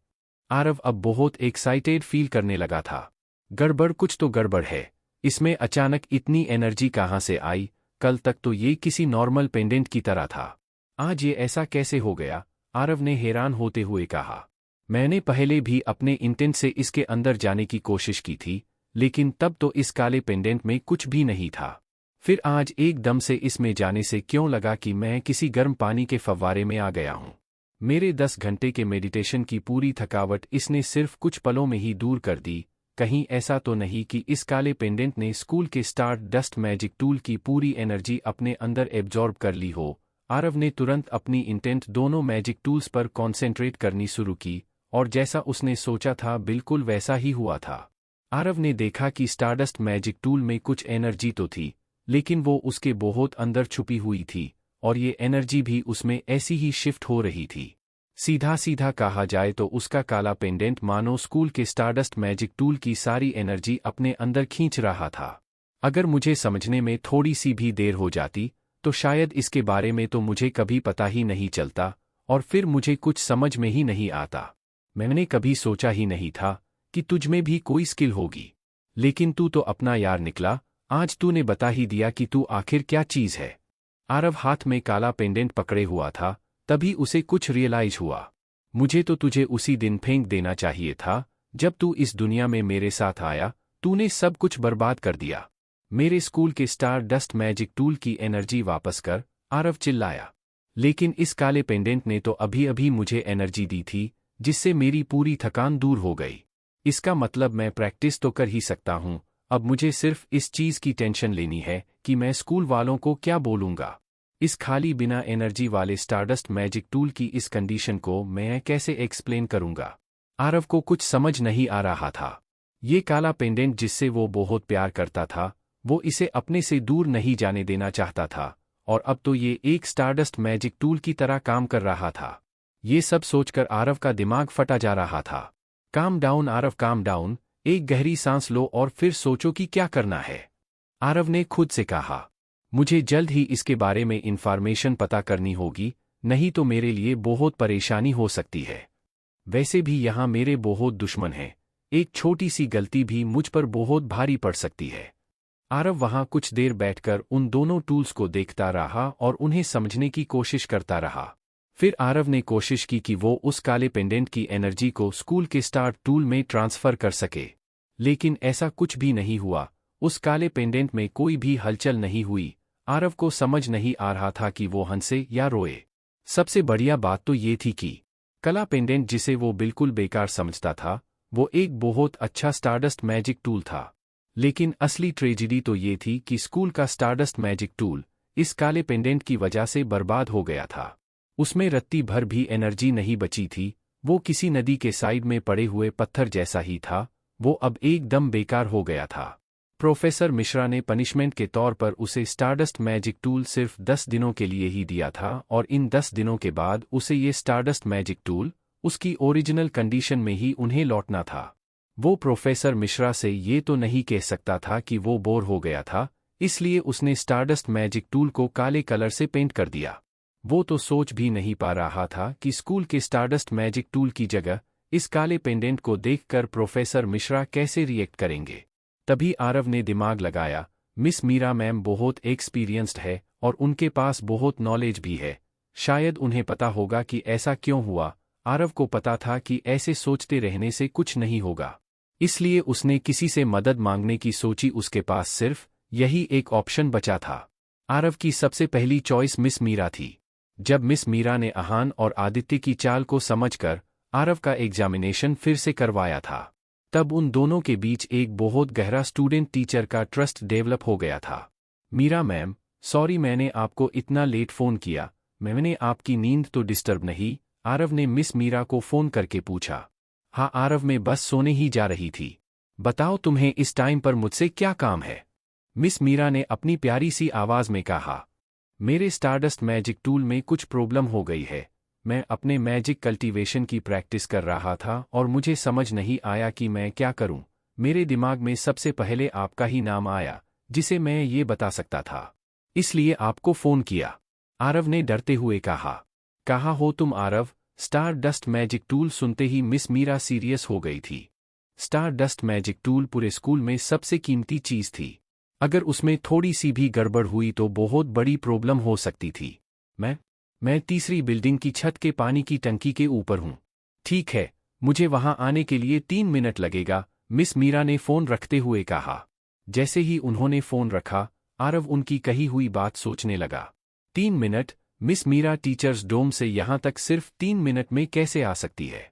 आरव अब बहुत एक्साइटेड फील करने लगा था। गड़बड़, कुछ तो गड़बड़ है। इसमें अचानक इतनी एनर्जी कहाँ से आई? कल तक तो ये किसी नॉर्मल पेंडेंट की तरह था, आज ये ऐसा कैसे हो गया? आरव ने हैरान होते हुए कहा। मैंने पहले भी अपने इंटेंट से इसके अंदर जाने की कोशिश की थी, लेकिन तब तो इस काले पेंडेंट में कुछ भी नहीं था। फिर आज एकदम से इसमें जाने से क्यों लगा कि मैं किसी गर्म पानी के फव्वारे में आ गया हूँ। मेरे 10 घंटे के मेडिटेशन की पूरी थकावट इसने सिर्फ कुछ पलों में ही दूर कर दी। कहीं ऐसा तो नहीं कि इस काले पेंडेंट ने स्कूल के स्टार डस्ट मैजिक टूल की पूरी एनर्जी अपने अंदर एब्जॉर्ब कर ली हो? आरव ने तुरंत अपनी इंटेंट दोनों मैजिक टूल्स पर कॉन्सेंट्रेट करनी शुरू की और जैसा उसने सोचा था बिल्कुल वैसा ही हुआ था। आरव ने देखा कि स्टारडस्ट मैजिक टूल में कुछ एनर्जी तो थी, लेकिन वो उसके बहुत अंदर छुपी हुई थी और ये एनर्जी भी उसमें ऐसी ही शिफ्ट हो रही थी। सीधा सीधा कहा जाए तो उसका काला पेंडेंट मानो स्कूल के स्टारडस्ट मैजिक टूल की सारी एनर्जी अपने अंदर खींच रहा था। अगर मुझे समझने में थोड़ी सी भी देर हो जाती तो शायद इसके बारे में तो मुझे कभी पता ही नहीं चलता और फिर मुझे कुछ समझ में ही नहीं आता। मैंने कभी सोचा ही नहीं था कि तुझ में भी कोई स्किल होगी, लेकिन तू तो अपना यार निकला। आज तूने बता ही दिया कि तू आखिर क्या चीज है। आरव हाथ में काला पेंडेंट पकड़े हुआ था, तभी उसे कुछ रियलाइज हुआ। मुझे तो तुझे उसी दिन फेंक देना चाहिए था जब तू इस दुनिया में मेरे साथ आया। तूने सब कुछ बर्बाद कर दिया। मेरे स्कूल के स्टार डस्ट मैजिक टूल की एनर्जी वापस कर, आरव चिल्लाया। लेकिन इस काले पेंडेंट ने तो अभी अभी मुझे एनर्जी दी थी, जिससे मेरी पूरी थकान दूर हो गई। इसका मतलब मैं प्रैक्टिस तो कर ही सकता हूँ। अब मुझे सिर्फ इस चीज की टेंशन लेनी है कि मैं स्कूल वालों को क्या बोलूँगा। इस खाली बिना एनर्जी वाले स्टारडस्ट मैजिक टूल की इस कंडीशन को मैं कैसे एक्सप्लेन करूँगा? आरव को कुछ समझ नहीं आ रहा था। ये काला पेंडेंट जिससे वो बहुत प्यार करता था, वो इसे अपने से दूर नहीं जाने देना चाहता था, और अब तो ये एक स्टारडस्ट मैजिक टूल की तरह काम कर रहा था। ये सब सोचकर आरव का दिमाग फटा जा रहा था। Calm down Aarav, calm down. एक गहरी सांस लो और फिर सोचो कि क्या करना है। आरव ने खुद से कहा, मुझे जल्द ही इसके बारे में इंफॉर्मेशन पता करनी होगी, नहीं तो मेरे लिए बहुत परेशानी हो सकती है। वैसे भी यहाँ मेरे बहुत दुश्मन हैं, एक छोटी सी गलती भी मुझ पर बहुत भारी पड़ सकती है। आरव वहाँ कुछ देर बैठकर उन दोनों टूल्स को देखता रहा और उन्हें समझने की कोशिश करता रहा। फिर आरव ने कोशिश की कि वो उस काले पेंडेंट की एनर्जी को स्कूल के स्टार टूल में ट्रांसफर कर सके, लेकिन ऐसा कुछ भी नहीं हुआ। उस काले पेंडेंट में कोई भी हलचल नहीं हुई। आरव को समझ नहीं आ रहा था कि वो हंसे या रोए। सबसे बढ़िया बात तो ये थी कि कला पेंडेंट, जिसे वो बिल्कुल बेकार समझता था, वो एक बहुत अच्छा स्टारडस्ट मैजिक टूल था। लेकिन असली ट्रेजेडी तो ये थी कि स्कूल का स्टारडस्ट मैजिक टूल इस काले पेंडेंट की वजह से बर्बाद हो गया था। उसमें रत्ती भर भी एनर्जी नहीं बची थी। वो किसी नदी के साइड में पड़े हुए पत्थर जैसा ही था। वो अब एकदम बेकार हो गया था। प्रोफेसर मिश्रा ने पनिशमेंट के तौर पर उसे स्टारडस्ट मैजिक टूल सिर्फ 10 दिनों के लिए ही दिया था, और इन 10 दिनों के बाद उसे ये स्टारडस्ट मैजिक टूल उसकी ओरिजिनल कंडीशन में ही उन्हें लौटना था। वो प्रोफेसर मिश्रा से ये तो नहीं कह सकता था कि वो बोर हो गया था, इसलिए उसने स्टारडस्ट मैजिक टूल को काले कलर से पेंट कर दिया। वो तो सोच भी नहीं पा रहा था कि स्कूल के स्टारडस्ट मैजिक टूल की जगह इस काले पेंडेंट को देखकर प्रोफेसर मिश्रा कैसे रिएक्ट करेंगे। तभी आरव ने दिमाग लगाया, मिस मीरा मैम बहुत एक्सपीरियंस्ड है और उनके पास बहुत नॉलेज भी है। शायद उन्हें पता होगा कि ऐसा क्यों हुआ। आरव को पता था कि ऐसे सोचते रहने से कुछ नहीं होगा, इसलिए उसने किसी से मदद मांगने की सोची। उसके पास सिर्फ यही एक ऑप्शन बचा था। आरव की सबसे पहली चॉइस मिस मीरा थी। जब मिस मीरा ने आहान और आदित्य की चाल को समझकर आरव का एग्जामिनेशन फिर से करवाया था, तब उन दोनों के बीच एक बहुत गहरा स्टूडेंट टीचर का ट्रस्ट डेवलप हो गया था। मीरा मैम, सॉरी मैंने आपको इतना लेट फ़ोन किया। मैंने आपकी नींद तो डिस्टर्ब नहीं? आरव ने मिस मीरा को फ़ोन करके पूछा। हाँ आरव, मैं बस सोने ही जा रही थी। बताओ तुम्हें इस टाइम पर मुझसे क्या काम है? मिस मीरा ने अपनी प्यारी सी आवाज़ में कहा। मेरे स्टारडस्ट मैजिक टूल में कुछ प्रॉब्लम हो गई है। मैं अपने मैजिक कल्टीवेशन की प्रैक्टिस कर रहा था और मुझे समझ नहीं आया कि मैं क्या करूं। मेरे दिमाग में सबसे पहले आपका ही नाम आया, जिसे मैं ये बता सकता था, इसलिए आपको फ़ोन किया। आरव ने डरते हुए कहा। कहाँ हो तुम Aarav? Star dust magic tool सुनते ही मिस मीरा सीरियस हो गई थी। स्टार डस्ट मैजिक टूल पूरे स्कूल में सबसे कीमती चीज़ थी। अगर उसमें थोड़ी सी भी गड़बड़ हुई तो बहुत बड़ी प्रॉब्लम हो सकती थी। मैं तीसरी बिल्डिंग की छत के पानी की टंकी के ऊपर हूँ। ठीक है, मुझे वहां आने के लिए 3 मिनट लगेगा, मिस मीरा ने फ़ोन रखते हुए कहा। जैसे ही उन्होंने फ़ोन रखा, आरव उनकी कही हुई बात सोचने लगा। 3 मिनट? मिस मीरा टीचर्स डोम से यहाँ तक सिर्फ 3 मिनट में कैसे आ सकती है?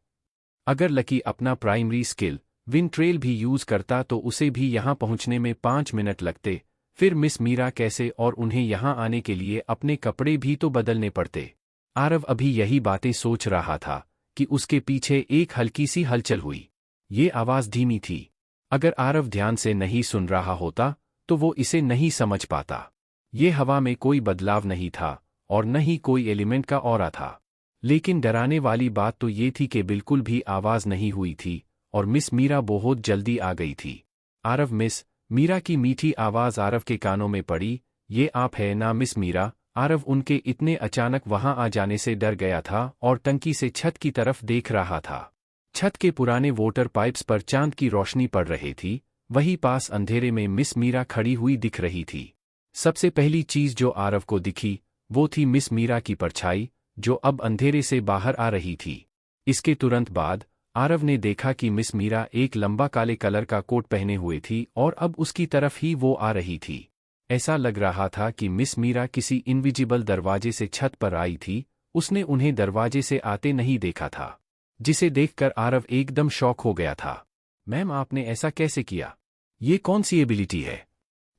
अगर लकी अपना प्राइमरी स्किल विन ट्रेल भी यूज़ करता तो उसे भी यहाँ पहुँचने में 5 मिनट लगते। फिर मिस मीरा कैसे? और उन्हें यहाँ आने के लिए अपने कपड़े भी तो बदलने पड़ते। आरव अभी यही बातें सोच रहा था कि उसके पीछे एक हल्की सी हलचल हुई। ये आवाज़ धीमी थी। अगर आरव ध्यान से नहीं सुन रहा होता तो वो इसे नहीं समझ पाता। ये हवा में कोई बदलाव नहीं था और न ही कोई एलिमेंट का ऑरा था। लेकिन डराने वाली बात तो ये थी कि बिल्कुल भी आवाज़ नहीं हुई थी और मिस मीरा बहुत जल्दी आ गई थी। आरव, मिस मीरा की मीठी आवाज़ आरव के कानों में पड़ी। ये आप है ना मिस मीरा? आरव उनके इतने अचानक वहां आ जाने से डर गया था और टंकी से छत की तरफ देख रहा था। छत के पुराने वाटर पाइप्स पर चांद की रोशनी पड़ रही थी। वहीं पास अंधेरे में मिस मीरा खड़ी हुई दिख रही थी। सबसे पहली चीज जो आरव को दिखी वो थी मिस मीरा की परछाई, जो अब अंधेरे से बाहर आ रही थी। इसके तुरंत बाद आरव ने देखा कि मिस मीरा एक लंबा काले कलर का कोट पहने हुए थी और अब उसकी तरफ ही वो आ रही थी। ऐसा लग रहा था कि मिस मीरा किसी इनविजिबल दरवाजे से छत पर आई थी। उसने उन्हें दरवाजे से आते नहीं देखा था, जिसे देखकर आरव एकदम शॉक हो गया था। मैम, आपने ऐसा कैसे किया? ये कौन सी एबिलिटी है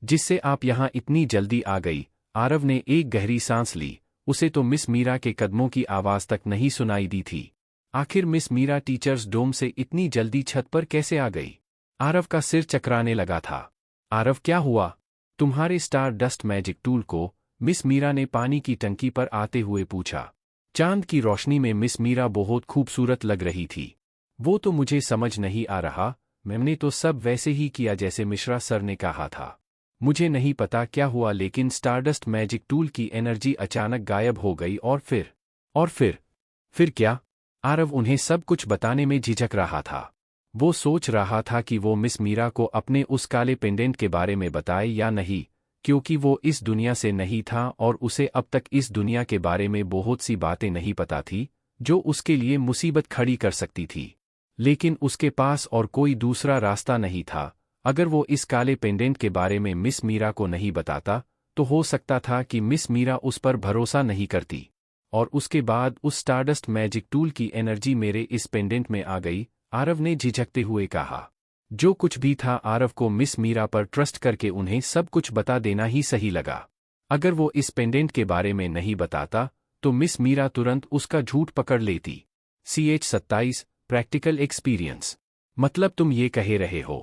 जिससे आप यहाँ इतनी जल्दी आ गई? आरव ने एक गहरी सांस ली। उसे तो मिस मीरा के कदमों की आवाज़ तक नहीं सुनाई दी थी। आखिर मिस मीरा टीचर्स डोम से इतनी जल्दी छत पर कैसे आ गई? आरव का सिर चकराने लगा था। आरव, क्या हुआ? तुम्हारे स्टार डस्ट मैजिक टूल को? मिस मीरा ने पानी की टंकी पर आते हुए पूछा। चांद की रोशनी में मिस मीरा बहुत खूबसूरत लग रही थी। वो तो मुझे समझ नहीं आ रहा। मैंने तो सब वैसे ही किया जैसे मिश्रा सर ने कहा था। मुझे नहीं पता क्या हुआ, लेकिन स्टारडस्ट मैजिक टूल की एनर्जी अचानक गायब हो गई और फिर क्या? आरव उन्हें सब कुछ बताने में झिझक रहा था। वो सोच रहा था कि वो मिस मीरा को अपने उस काले पेंडेंट के बारे में बताए या नहीं, क्योंकि वो इस दुनिया से नहीं था और उसे अब तक इस दुनिया के बारे में बहुत सी बातें नहीं पता थी जो उसके लिए मुसीबत खड़ी कर सकती थी। लेकिन उसके पास और कोई दूसरा रास्ता नहीं था। अगर वो इस काले पेंडेंट के बारे में मिस मीरा को नहीं बताता तो हो सकता था कि मिस मीरा उस पर भरोसा नहीं करती। और उसके बाद उस स्टारडस्ट मैजिक टूल की एनर्जी मेरे इस पेंडेंट में आ गई, आरव ने झिझकते हुए कहा। जो कुछ भी था आरव को मिस मीरा पर ट्रस्ट करके उन्हें सब कुछ बता देना ही सही लगा। अगर वो इस पेंडेंट के बारे में नहीं बताता तो मिस मीरा तुरंत उसका झूठ पकड़ लेती। CH27 practical experience. मतलब तुम ये कह रहे हो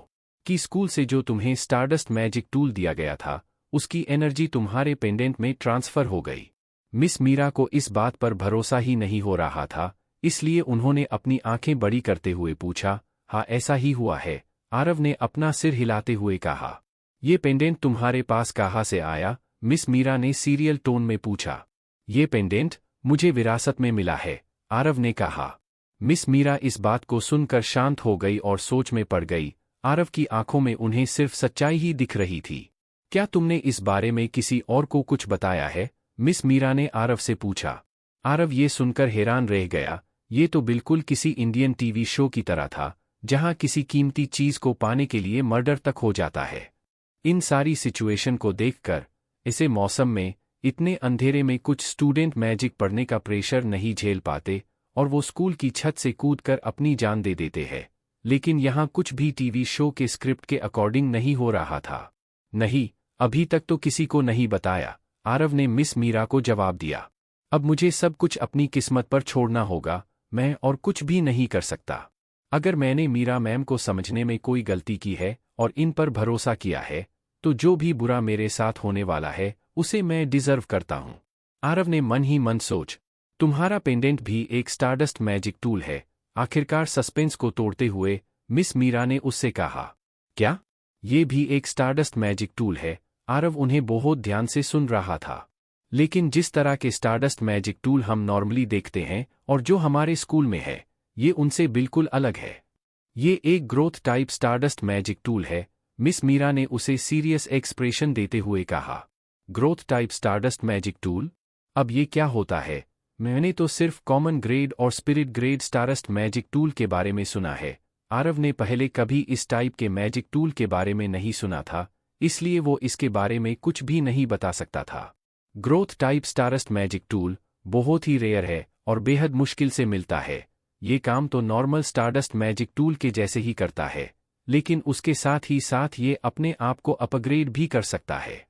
कि स्कूल से जो तुम्हें स्टारडस्ट मैजिक टूल दिया गया था उसकी एनर्जी तुम्हारे पेंडेंट में ट्रांसफर हो गई। मिस मीरा को इस बात पर भरोसा ही नहीं हो रहा था, इसलिए उन्होंने अपनी आंखें बड़ी करते हुए पूछा, हाँ ऐसा ही हुआ है। आरव ने अपना सिर हिलाते हुए कहा। ये पेंडेंट तुम्हारे पास कहाँ से आया? मिस मीरा ने सीरियल टोन में पूछा। ये पेंडेंट मुझे विरासत में मिला है, आरव ने कहा। मिस मीरा इस बात को सुनकर शांत हो गई और सोच में पड़ गई। आरव की आंखों में उन्हें सिर्फ सच्चाई ही दिख रही थी। क्या तुमने इस बारे में किसी और को कुछ बताया है? मिस मीरा ने आरव से पूछा। आरव ये सुनकर हैरान रह गया। ये तो बिल्कुल किसी इंडियन टीवी शो की तरह था, जहां किसी कीमती चीज को पाने के लिए मर्डर तक हो जाता है। इन सारी सिचुएशन को देखकर, इसे मौसम में, इतने अंधेरे में कुछ स्टूडेंट मैजिक पढ़ने का प्रेशर नहीं झेल पाते और वो स्कूल की छत से कूदकर अपनी जान दे देते हैं। लेकिन यहाँ कुछ भी टीवी शो के स्क्रिप्ट के अकॉर्डिंग नहीं हो रहा था। नहीं, अभी तक तो किसी को नहीं बताया, आरव ने मिस मीरा को जवाब दिया। अब मुझे सब कुछ अपनी किस्मत पर छोड़ना होगा, मैं और कुछ भी नहीं कर सकता। अगर मैंने मीरा मैम को समझने में कोई गलती की है और इन पर भरोसा किया है, तो जो भी बुरा मेरे साथ होने वाला है उसे मैं डिजर्व करता हूं। आरव ने मन ही मन सोच। तुम्हारा पेंडेंट भी एक स्टारडस्ट मैजिक टूल है, आखिरकार सस्पेंस को तोड़ते हुए मिस मीरा ने उससे कहा। क्या? ये भी एक स्टारडस्ट मैजिक टूल है? आरव उन्हें बहुत ध्यान से सुन रहा था। लेकिन जिस तरह के स्टारडस्ट मैजिक टूल हम नॉर्मली देखते हैं और जो हमारे स्कूल में है, ये उनसे बिल्कुल अलग है। ये एक growth type stardust magic tool है, मिस मीरा ने उसे सीरियस एक्सप्रेशन देते हुए कहा। Growth type stardust magic tool? अब ये क्या होता है? मैंने तो सिर्फ कॉमन ग्रेड और spirit grade stardust magic tool के बारे में सुना है। आरव ने पहले कभी इस टाइप के मैजिक टूल के बारे में नहीं सुना था, इसलिए वो इसके बारे में कुछ भी नहीं बता सकता था। Growth type stardust magic tool बहुत ही रेयर है और बेहद मुश्किल से मिलता है। ये काम तो नॉर्मल स्टारडस्ट मैजिक टूल के जैसे ही करता है, लेकिन उसके साथ ही साथ ये अपने आप को अपग्रेड भी कर सकता है।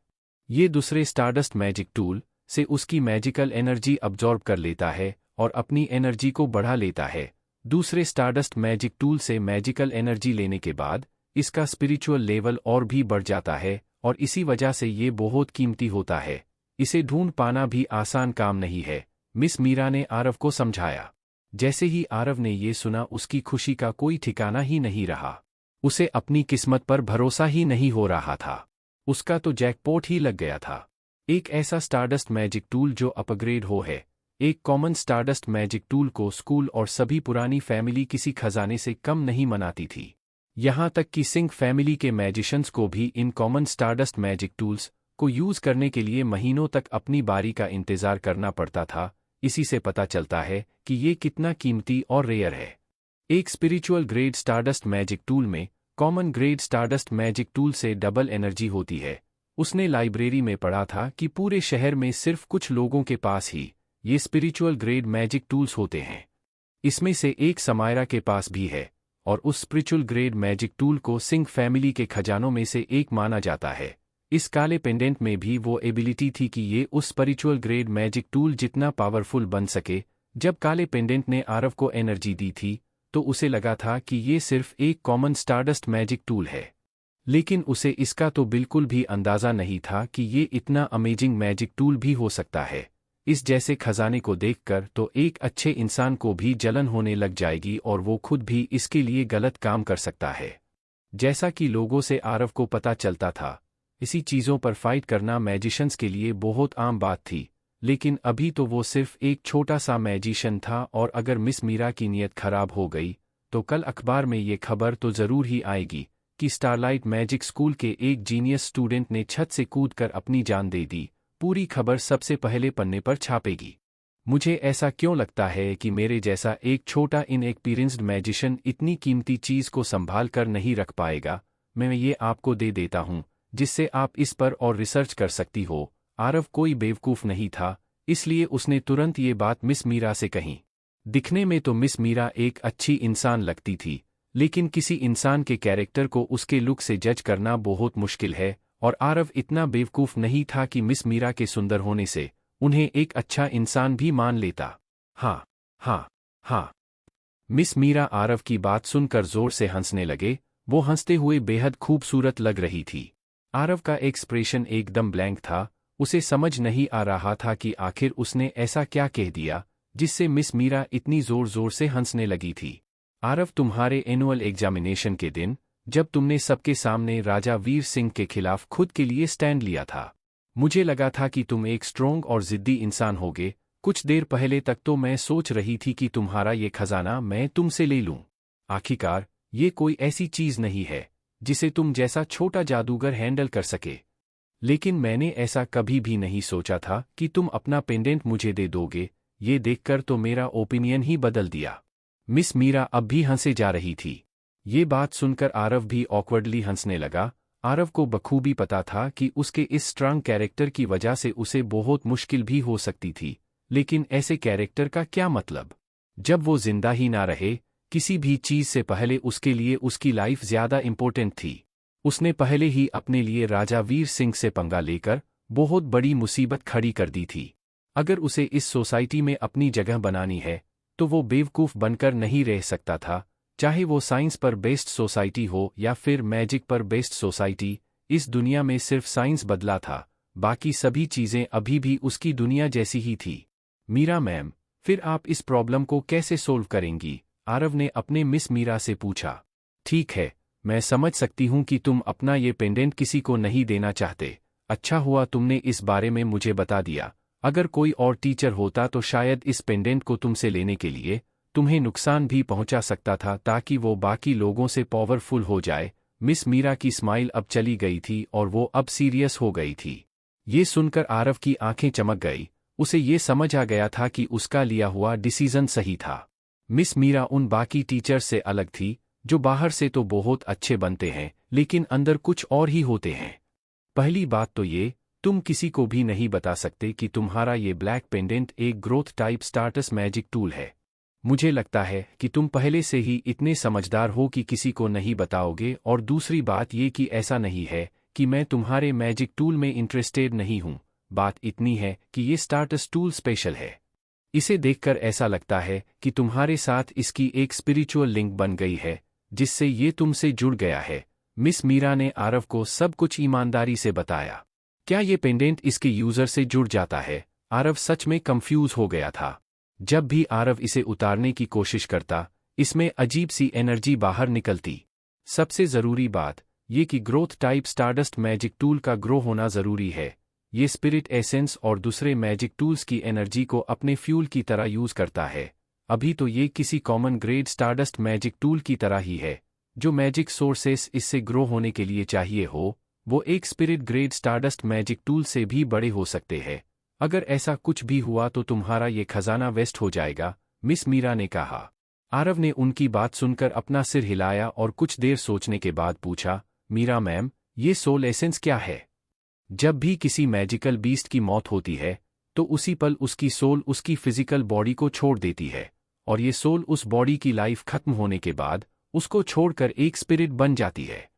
ये दूसरे स्टारडस्ट मैजिक टूल से उसकी मैजिकल एनर्जी अब्जॉर्ब कर लेता है और अपनी एनर्जी को बढ़ा लेता है। दूसरे स्टारडस्ट मैजिक टूल से मैजिकल एनर्जी लेने के बाद इसका स्पिरिचुअल लेवल और भी बढ़ जाता है और इसी वजह से ये बहुत कीमती होता है। इसे ढूंढ पाना भी आसान काम नहीं है, मिस मीरा ने आरव को समझाया। जैसे ही आरव ने ये सुना उसकी खुशी का कोई ठिकाना ही नहीं रहा। उसे अपनी किस्मत पर भरोसा ही नहीं हो रहा था। उसका तो जैकपॉट ही लग गया था। एक ऐसा स्टारडस्ट मैजिक टूल जो अपग्रेड हो है। एक कॉमन स्टारडस्ट मैजिक टूल को स्कूल और सभी पुरानी फैमिली किसी खजाने से कम नहीं मनाती थी। यहाँ तक कि सिंह फैमिली के मैजिशियंस को भी in common stardust magic tools को यूज करने के लिए महीनों तक अपनी बारी का इंतजार करना पड़ता था। इसी से पता चलता है कि ये कितना कीमती और रेयर है। एक spiritual grade stardust magic tool में common grade stardust magic tool से डबल एनर्जी होती है। उसने लाइब्रेरी में पढ़ा था कि पूरे शहर में सिर्फ कुछ लोगों के पास ही ये स्पिरिचुअल ग्रेड मैजिक टूल्स होते हैं। इसमें से एक समायरा के पास भी है और उस स्पिरिचुअल ग्रेड मैजिक टूल को सिंह फैमिली के खजानों में से एक माना जाता है। इस काले पेंडेंट में भी वो एबिलिटी थी कि ये उस स्पिरिचुअल ग्रेड मैजिक टूल जितना पावरफुल बन सके। जब काले पेंडेंट ने आरव को एनर्जी दी थी तो उसे लगा था कि ये सिर्फ एक कॉमन स्टारडस्ट मैजिक टूल है, लेकिन उसे इसका तो बिल्कुल भी अंदाजा नहीं था कि ये इतना अमेजिंग मैजिक टूल भी हो सकता है। इस जैसे खजाने को देखकर तो एक अच्छे इंसान को भी जलन होने लग जाएगी और वो खुद भी इसके लिए गलत काम कर सकता है। जैसा कि लोगों से आरव को पता चलता था, इसी चीज़ों पर फाइट करना मैजिशियंस के लिए बहुत आम बात थी। लेकिन अभी तो वो सिर्फ एक छोटा सा मैजिशियन था और अगर मिस मीरा की नीयत खराब हो गई तो कल अखबार में ये खबर तो ज़रूर ही आएगी कि स्टारलाइट मैजिक स्कूल के एक जीनियस स्टूडेंट ने छत से कूदकर अपनी जान दे दी। पूरी खबर सबसे पहले पन्ने पर छापेगी। मुझे ऐसा क्यों लगता है कि मेरे जैसा एक छोटा इनएक्सपीरियंस्ड मैजिशियन इतनी कीमती चीज़ को संभाल कर नहीं रख पाएगा। मैं ये आपको दे देता हूँ जिससे आप इस पर और रिसर्च कर सकती हो। आरव कोई बेवकूफ़ नहीं था, इसलिए उसने तुरंत ये बात मिस मीरा से कही। दिखने में तो मिस मीरा एक अच्छी इंसान लगती थी, लेकिन किसी इंसान के कैरेक्टर को उसके लुक से जज करना बहुत मुश्किल है, और आरव इतना बेवकूफ़ नहीं था कि मिस मीरा के सुंदर होने से उन्हें एक अच्छा इंसान भी मान लेता। हाँ हाँ हाँ। मिस मीरा आरव की बात सुनकर जोर से हंसने लगे। वो हंसते हुए बेहद खूबसूरत लग रही थी। आरव का एक्सप्रेशन एकदम ब्लैंक था। उसे समझ नहीं आ रहा था कि आखिर उसने ऐसा क्या कह दिया जिससे मिस मीरा इतनी जोर जोर से हंसने लगी थी। आरव, तुम्हारे एनुअल एग्जामिनेशन के दिन जब तुमने सबके सामने राजा वीर सिंह के खिलाफ खुद के लिए स्टैंड लिया था, मुझे लगा था कि तुम एक स्ट्रोंग और जिद्दी इंसान होगे। कुछ देर पहले तक तो मैं सोच रही थी कि तुम्हारा ये खजाना मैं तुमसे ले लूं। आखिरकार ये कोई ऐसी चीज नहीं है जिसे तुम जैसा छोटा जादूगर हैंडल कर सके। लेकिन मैंने ऐसा कभी भी नहीं सोचा था कि तुम अपना पेंडेंट मुझे दे दोगे। ये देखकर तो मेरा ओपिनियन ही बदल दिया। मिस मीरा अब भी हंसे जा रही थी। ये बात सुनकर आरव भी ऑकवर्डली हंसने लगा। आरव को बखूबी पता था कि उसके इस स्ट्रांग कैरेक्टर की वजह से उसे बहुत मुश्किल भी हो सकती थी, लेकिन ऐसे कैरेक्टर का क्या मतलब जब वो जिंदा ही ना रहे। किसी भी चीज से पहले उसके लिए उसकी लाइफ ज्यादा इंपॉर्टेंट थी। उसने पहले ही अपने लिए राजा वीर सिंह से पंगा लेकर बहुत बड़ी मुसीबत खड़ी कर दी थी। अगर उसे इस सोसाइटी में अपनी जगह बनानी है तो वो बेवकूफ़ बनकर नहीं रह सकता था। चाहे वो साइंस पर बेस्ड सोसाइटी हो या फिर मैजिक पर बेस्ड सोसाइटी, इस दुनिया में सिर्फ साइंस बदला था, बाकी सभी चीज़ें अभी भी उसकी दुनिया जैसी ही थी। मीरा मैम, फिर आप इस प्रॉब्लम को कैसे सोल्व करेंगी? आरव ने अपने मिस मीरा से पूछा। ठीक है, मैं समझ सकती हूँ कि तुम अपना ये पेंडेंट किसी को नहीं देना चाहते। अच्छा हुआ तुमने इस बारे में मुझे बता दिया। अगर कोई और टीचर होता तो शायद इस पेंडेंट को तुमसे लेने के लिए तुम्हें नुकसान भी पहुंचा सकता था, ताकि वो बाकी लोगों से पावरफुल हो जाए। मिस मीरा की स्माइल अब चली गई थी और वो अब सीरियस हो गई थी। ये सुनकर आरव की आंखें चमक गई। उसे ये समझ आ गया था कि उसका लिया हुआ डिसीजन सही था। मिस मीरा उन बाकी टीचर्स से अलग थी जो बाहर से तो बहुत अच्छे बनते हैं लेकिन अंदर कुछ और ही होते हैं। पहली बात तो ये, तुम किसी को भी नहीं बता सकते कि तुम्हारा ये ब्लैक पेंडेंट एक growth type starts magic tool है। मुझे लगता है कि तुम पहले से ही इतने समझदार हो कि किसी को नहीं बताओगे। और दूसरी बात ये कि ऐसा नहीं है कि मैं तुम्हारे मैजिक टूल में इंटरेस्टेड नहीं हूँ। बात इतनी है कि ये स्टार्टस टूल स्पेशल है। इसे देखकर ऐसा लगता है कि तुम्हारे साथ इसकी एक स्पिरिचुअल लिंक बन गई है जिससे ये तुमसे जुड़ गया है। मिस मीरा ने आरव को सब कुछ ईमानदारी से बताया। क्या ये पेंडेंट इसके यूजर से जुड़ जाता है? आरव सच में कंफ्यूज हो गया था। जब भी आरव इसे उतारने की कोशिश करता, इसमें अजीब सी एनर्जी बाहर निकलती। सबसे जरूरी बात ये कि growth type stardust magic tool का ग्रो होना जरूरी है। ये स्पिरिट एसेंस और दूसरे मैजिक टूल्स की एनर्जी को अपने फ्यूल की तरह यूज करता है। अभी तो ये किसी common grade stardust magic tool की तरह ही है। जो मैजिक सोर्सेस इससे ग्रो होने के लिए चाहिए हो, वो एक spirit grade stardust magic tool से भी बड़े हो सकते हैं। अगर ऐसा कुछ भी हुआ तो तुम्हारा ये खजाना वेस्ट हो जाएगा, मिस मीरा ने कहा। आरव ने उनकी बात सुनकर अपना सिर हिलाया और कुछ देर सोचने के बाद पूछा, मीरा मैम, ये सोल एसेंस क्या है? जब भी किसी मैजिकल बीस्ट की मौत होती है तो उसी पल उसकी सोल उसकी फिजिकल बॉडी को छोड़ देती है, और ये सोल उस बॉडी की लाइफ खत्म होने के बाद उसको छोड़कर एक स्पिरिट बन जाती है।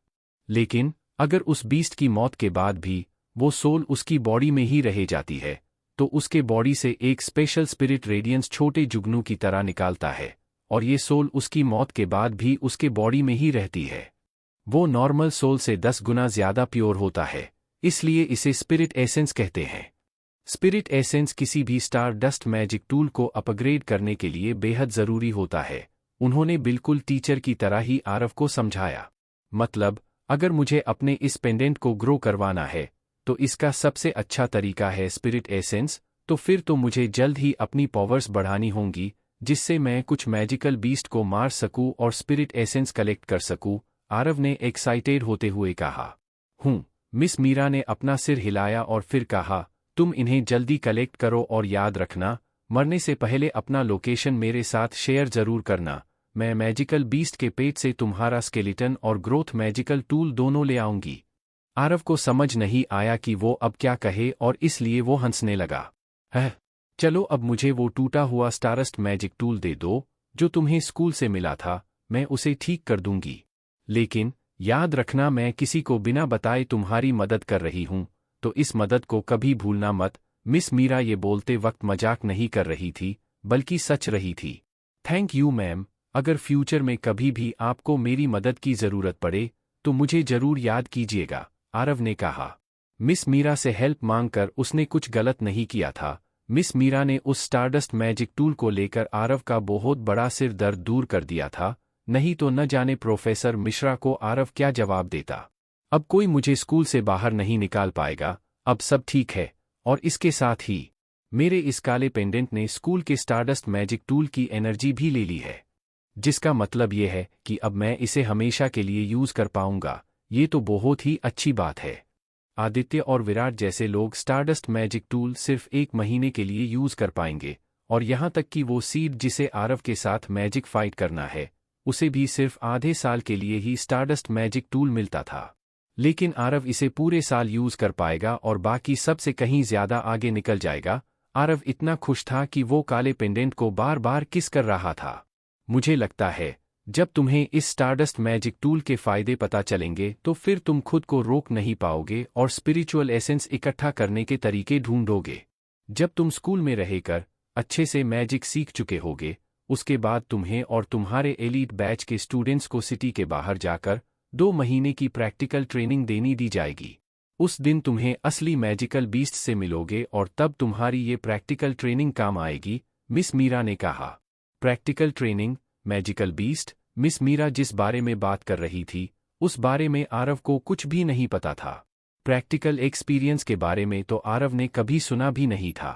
लेकिन अगर उस बीस्ट की मौत के बाद भी वो सोल उसकी बॉडी में ही रह जाती है तो उसके बॉडी से एक स्पेशल स्पिरिट रेडियंस छोटे जुगनू की तरह निकालता है, और ये सोल उसकी मौत के बाद भी उसके बॉडी में ही रहती है। वो नॉर्मल सोल से 10 गुना ज्यादा प्योर होता है, इसलिए इसे स्पिरिट एसेंस कहते हैं। स्पिरिट एसेंस किसी भी स्टार डस्ट मैजिक टूल को अपग्रेड करने के लिए बेहद जरूरी होता है। उन्होंने बिल्कुल टीचर की तरह ही आरव को समझाया। मतलब, अगर मुझे अपने इस पेंडेंट को ग्रो करवाना है तो इसका सबसे अच्छा तरीका है स्पिरिट एसेंस। तो फिर तो मुझे जल्द ही अपनी पावर्स बढ़ानी होंगी जिससे मैं कुछ मैजिकल बीस्ट को मार सकूं और स्पिरिट एसेंस कलेक्ट कर सकूं, आरव ने एक्साइटेड होते हुए कहा। मिस मीरा ने अपना सिर हिलाया और फिर कहा, तुम इन्हें जल्दी कलेक्ट करो और याद रखना, मरने से पहले अपना लोकेशन मेरे साथ शेयर जरूर करना। मैं मैजिकल बीस्ट के पेट से तुम्हारा स्केलेटन और ग्रोथ मैजिकल टूल दोनों ले आऊंगी। आरव को समझ नहीं आया कि वो अब क्या कहे और इसलिए वो हंसने लगा। चलो अब मुझे वो टूटा हुआ स्टारस्ट मैजिक टूल दे दो जो तुम्हें स्कूल से मिला था, मैं उसे ठीक कर दूंगी। लेकिन याद रखना, मैं किसी को बिना बताए तुम्हारी मदद कर रही हूं, तो इस मदद को कभी भूलना मत। मिस मीरा ये बोलते वक्त मजाक नहीं कर रही थी, बल्कि सच रही थी। थैंक यू मैम, अगर फ्यूचर में कभी भी आपको मेरी मदद की ज़रूरत पड़े तो मुझे ज़रूर याद कीजिएगा, आरव ने कहा। मिस मीरा से हेल्प मांगकर उसने कुछ गलत नहीं किया था। मिस मीरा ने उस स्टारडस्ट मैजिक टूल को लेकर आरव का बहुत बड़ा सिर दर्द दूर कर दिया था, नहीं तो न जाने प्रोफेसर मिश्रा को आरव क्या जवाब देता। अब कोई मुझे स्कूल से बाहर नहीं निकाल पाएगा, अब सब ठीक है। और इसके साथ ही मेरे इस काले पेंडेंट ने स्कूल के स्टारडस्ट मैजिक टूल की एनर्जी भी ले ली है, जिसका मतलब ये है कि अब मैं इसे हमेशा के लिए यूज कर पाऊंगा। ये तो बहुत ही अच्छी बात है। आदित्य और विराट जैसे लोग स्टारडस्ट मैजिक टूल सिर्फ 1 महीने के लिए यूज कर पाएंगे, और यहाँ तक कि वो सीड जिसे आरव के साथ मैजिक फाइट करना है, उसे भी सिर्फ आधे साल के लिए ही स्टारडस्ट मैजिक टूल मिलता था। लेकिन आरव इसे पूरे साल यूज कर पाएगा और बाकी सबसे कहीं ज्यादा आगे निकल जाएगा। आरव इतना खुश था कि वो काले पेंडेंट को बार बार किस कर रहा था। मुझे लगता है जब तुम्हें इस स्टारडस्ट मैजिक टूल के फायदे पता चलेंगे तो फिर तुम खुद को रोक नहीं पाओगे और स्पिरिचुअल एसेंस इकट्ठा करने के तरीके ढूंढोगे। जब तुम स्कूल में रहकर अच्छे से मैजिक सीख चुके होगे, उसके बाद तुम्हें और तुम्हारे एलीट बैच के स्टूडेंट्स को सिटी के बाहर जाकर 2 महीने की प्रैक्टिकल ट्रेनिंग देनी दी जाएगी। उस दिन तुम्हें असली मैजिकल बीस्ट से मिलोगे और तब तुम्हारी ये प्रैक्टिकल ट्रेनिंग काम आएगी, मिस मीरा ने कहा। Practical training, magical beast? Miss Meera जिस बारे में बात कर रही थी उस बारे में आरव को कुछ भी नहीं पता था। प्रैक्टिकल एक्सपीरियंस के बारे में तो आरव ने कभी सुना भी नहीं था।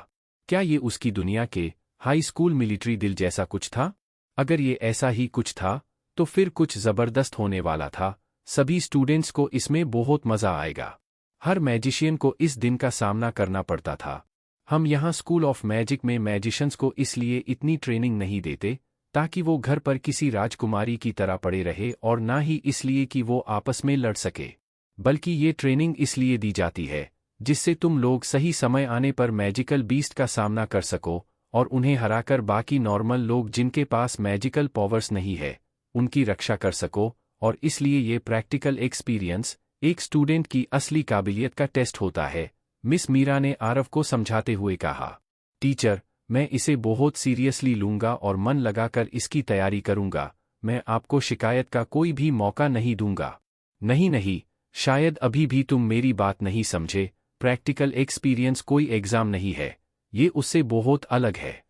क्या ये उसकी दुनिया के हाई स्कूल मिलिट्री दिल जैसा कुछ था? अगर ये ऐसा ही कुछ था तो फिर कुछ जबरदस्त होने वाला था। सभी स्टूडेंट्स को इसमें बहुत मजा आएगा। हर मैजिशियन को इस दिन का सामना करना पड़ता था। हम यहाँ स्कूल ऑफ मैजिक में मैजिशियंस को इसलिए इतनी ट्रेनिंग नहीं देते ताकि वो घर पर किसी राजकुमारी की तरह पड़े रहे, और ना ही इसलिए कि वो आपस में लड़ सके, बल्कि ये ट्रेनिंग इसलिए दी जाती है जिससे तुम लोग सही समय आने पर मैजिकल बीस्ट का सामना कर सको और उन्हें हराकर बाकी नॉर्मल लोग जिनके पास मैजिकल पावर्स नहीं है उनकी रक्षा कर सको। और इसलिए ये प्रैक्टिकल एक्सपीरियंस एक स्टूडेंट की असली काबिलियत का टेस्ट होता है, मिस मीरा ने आरव को समझाते हुए कहा। टीचर, मैं इसे बहुत सीरियसली लूंगा और मन लगाकर इसकी तैयारी करूंगा। मैं आपको शिकायत का कोई भी मौका नहीं दूंगा। नहीं नहीं, शायद अभी भी तुम मेरी बात नहीं समझे। प्रैक्टिकल एक्सपीरियंस कोई एग्जाम नहीं है, ये उससे बहुत अलग है।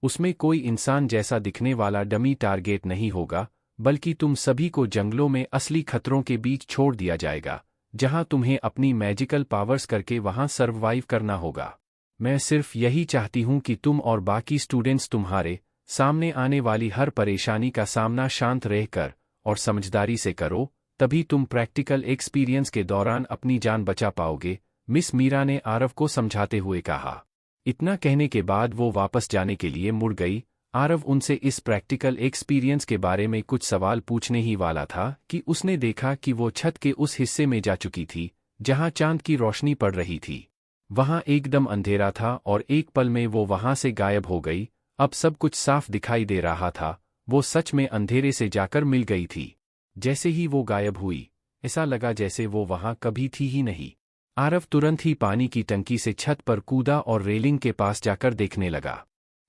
उसमें कोई इंसान जैसा दिखने वाला डमी टारगेट नहीं होगा, बल्कि तुम सभी को जंगलों में असली खतरों के बीच छोड़ दिया जाएगा, जहां तुम्हें अपनी मैजिकल पावर्स करके वहां सर्वाइव करना होगा। मैं सिर्फ यही चाहती हूं कि तुम और बाकी स्टूडेंट्स तुम्हारे सामने आने वाली हर परेशानी का सामना शांत रहकर और समझदारी से करो, तभी तुम प्रैक्टिकल एक्सपीरियंस के दौरान अपनी जान बचा पाओगे, मिस मीरा ने आरव को समझाते हुए कहा। इतना कहने के बाद वो वापस जाने के लिए मुड़ गई। आरव उनसे इस प्रैक्टिकल एक्सपीरियंस के बारे में कुछ सवाल पूछने ही वाला था कि उसने देखा कि वो छत के उस हिस्से में जा चुकी थी जहां चांद की रोशनी पड़ रही थी। वहां एकदम अंधेरा था और एक पल में वो वहां से गायब हो गई। अब सब कुछ साफ दिखाई दे रहा था, वो सच में अंधेरे से जाकर मिल गई थी। जैसे ही वो गायब हुई, ऐसा लगा जैसे वो वहां कभी थी ही नहीं। आरव तुरंत ही पानी की टंकी से छत पर कूदा और रेलिंग के पास जाकर देखने लगा।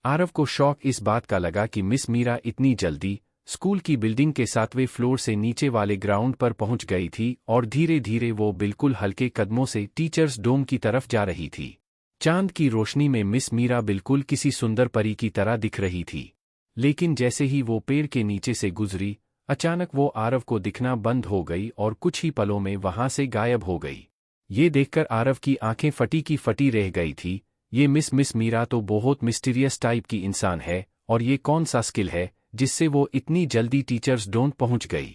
आरव को शौक इस बात का लगा कि मिस मीरा इतनी जल्दी स्कूल की बिल्डिंग के 7वें फ्लोर से नीचे वाले ग्राउंड पर पहुंच गई थी और धीरे धीरे वो बिल्कुल हल्के कदमों से टीचर्स डोम की तरफ जा रही थी। चांद की रोशनी में मिस मीरा बिल्कुल किसी सुंदर परी की तरह दिख रही थी। लेकिन जैसे ही वो पेड़ के नीचे से गुजरी, अचानक वो आरव को दिखना बंद हो गई और कुछ ही पलों में वहां से गायब हो गई। ये देखकर आरव की आंखें फटी की फटी रह गई थी। ये मिस मीरा तो बहुत मिस्टीरियस टाइप की इंसान है, और ये कौन सा स्किल है जिससे वो इतनी जल्दी टीचर्स डोंट पहुंच गई?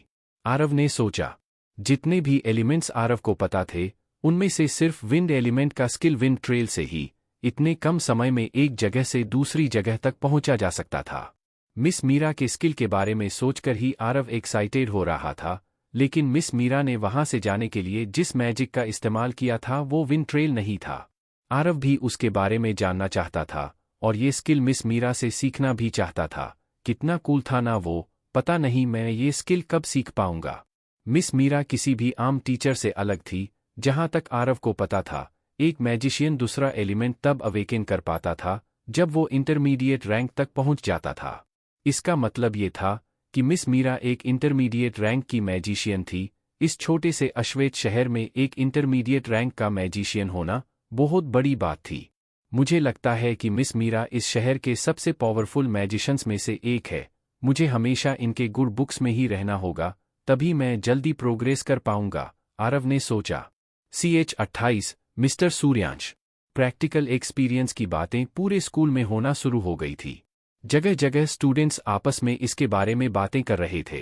आरव ने सोचा। जितने भी एलिमेंट्स आरव को पता थे उनमें से सिर्फ विंड एलिमेंट का स्किल विंड ट्रेल से ही इतने कम समय में एक जगह से दूसरी जगह तक पहुंचा जा सकता था। मिस मीरा के स्किल के बारे में सोचकर ही आरव एक्साइटेड हो रहा था, लेकिन मिस मीरा ने वहां से जाने के लिए जिस मैजिक का इस्तेमाल किया था वो विंड ट्रेल नहीं था। आरव भी उसके बारे में जानना चाहता था और ये स्किल मिस मीरा से सीखना भी चाहता था। कितना कूल था ना वो। पता नहीं मैं ये स्किल कब सीख पाऊंगा। मिस मीरा किसी भी आम टीचर से अलग थी। जहां तक आरव को पता था, एक मैजिशियन दूसरा एलिमेंट तब अवेकन कर पाता था जब वो इंटरमीडिएट रैंक तक पहुंच जाता था। इसका मतलब ये था कि मिस मीरा एक इंटरमीडिएट रैंक की मैजिशियन थी। इस छोटे से अश्वेत शहर में एक इंटरमीडिएट रैंक का मैजिशियन होना बहुत बड़ी बात थी। मुझे लगता है कि मिस मीरा इस शहर के सबसे पावरफुल मैजिशियंस में से एक है। मुझे हमेशा इनके गुड बुक्स में ही रहना होगा, तभी मैं जल्दी प्रोग्रेस कर पाऊंगा, आरव ने सोचा। CH28 mister Suryansh. Practical experience की बातें पूरे स्कूल में होना शुरू हो गई थी। जगह जगह स्टूडेंट्स आपस में इसके बारे में बातें कर रहे थे।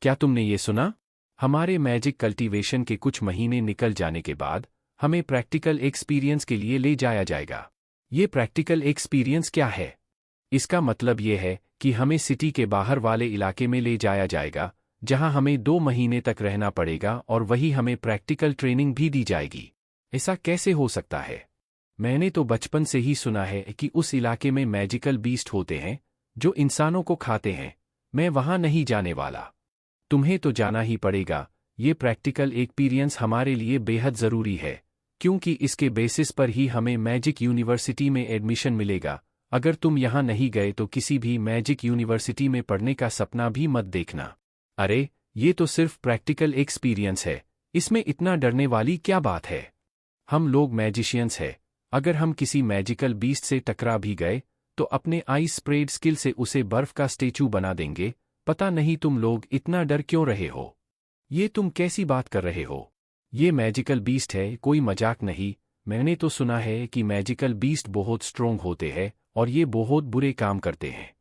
क्या तुमने ये सुना? हमारे मैजिक कल्टीवेशन के कुछ महीने निकल जाने के बाद हमें प्रैक्टिकल एक्सपीरियंस के लिए ले जाया जाएगा। ये प्रैक्टिकल एक्सपीरियंस क्या है? इसका मतलब ये है कि हमें सिटी के बाहर वाले इलाके में ले जाया जाएगा, जहां हमें 2 महीने तक रहना पड़ेगा और वही हमें प्रैक्टिकल ट्रेनिंग भी दी जाएगी। ऐसा कैसे हो सकता है? मैंने तो बचपन से ही सुना है कि उस इलाके में मैजिकल बीस्ट होते हैं जो इंसानों को खाते हैं। मैं वहां नहीं जाने वाला। तुम्हें तो जाना ही पड़ेगा। ये प्रैक्टिकल एक्सपीरियंस हमारे लिए बेहद ज़रूरी है, क्योंकि इसके बेसिस पर ही हमें मैजिक यूनिवर्सिटी में एडमिशन मिलेगा। अगर तुम यहाँ नहीं गए तो किसी भी मैजिक यूनिवर्सिटी में पढ़ने का सपना भी मत देखना। अरे, ये तो सिर्फ प्रैक्टिकल एक्सपीरियंस है, इसमें इतना डरने वाली क्या बात है? हम लोग मैजिशियंस हैं। अगर हम किसी मैजिकल बीस्ट से टकरा भी गए तो अपने आइस स्प्रेड स्किल से उसे बर्फ का स्टेचू बना देंगे। पता नहीं तुम लोग इतना डर क्यों रहे हो? ये तुम कैसी बात कर रहे हो? ये मैजिकल बीस्ट है, कोई मजाक नहीं। मैंने तो सुना है कि मैजिकल बीस्ट बहुत स्ट्रोंग होते हैं और ये बहुत बुरे काम करते हैं।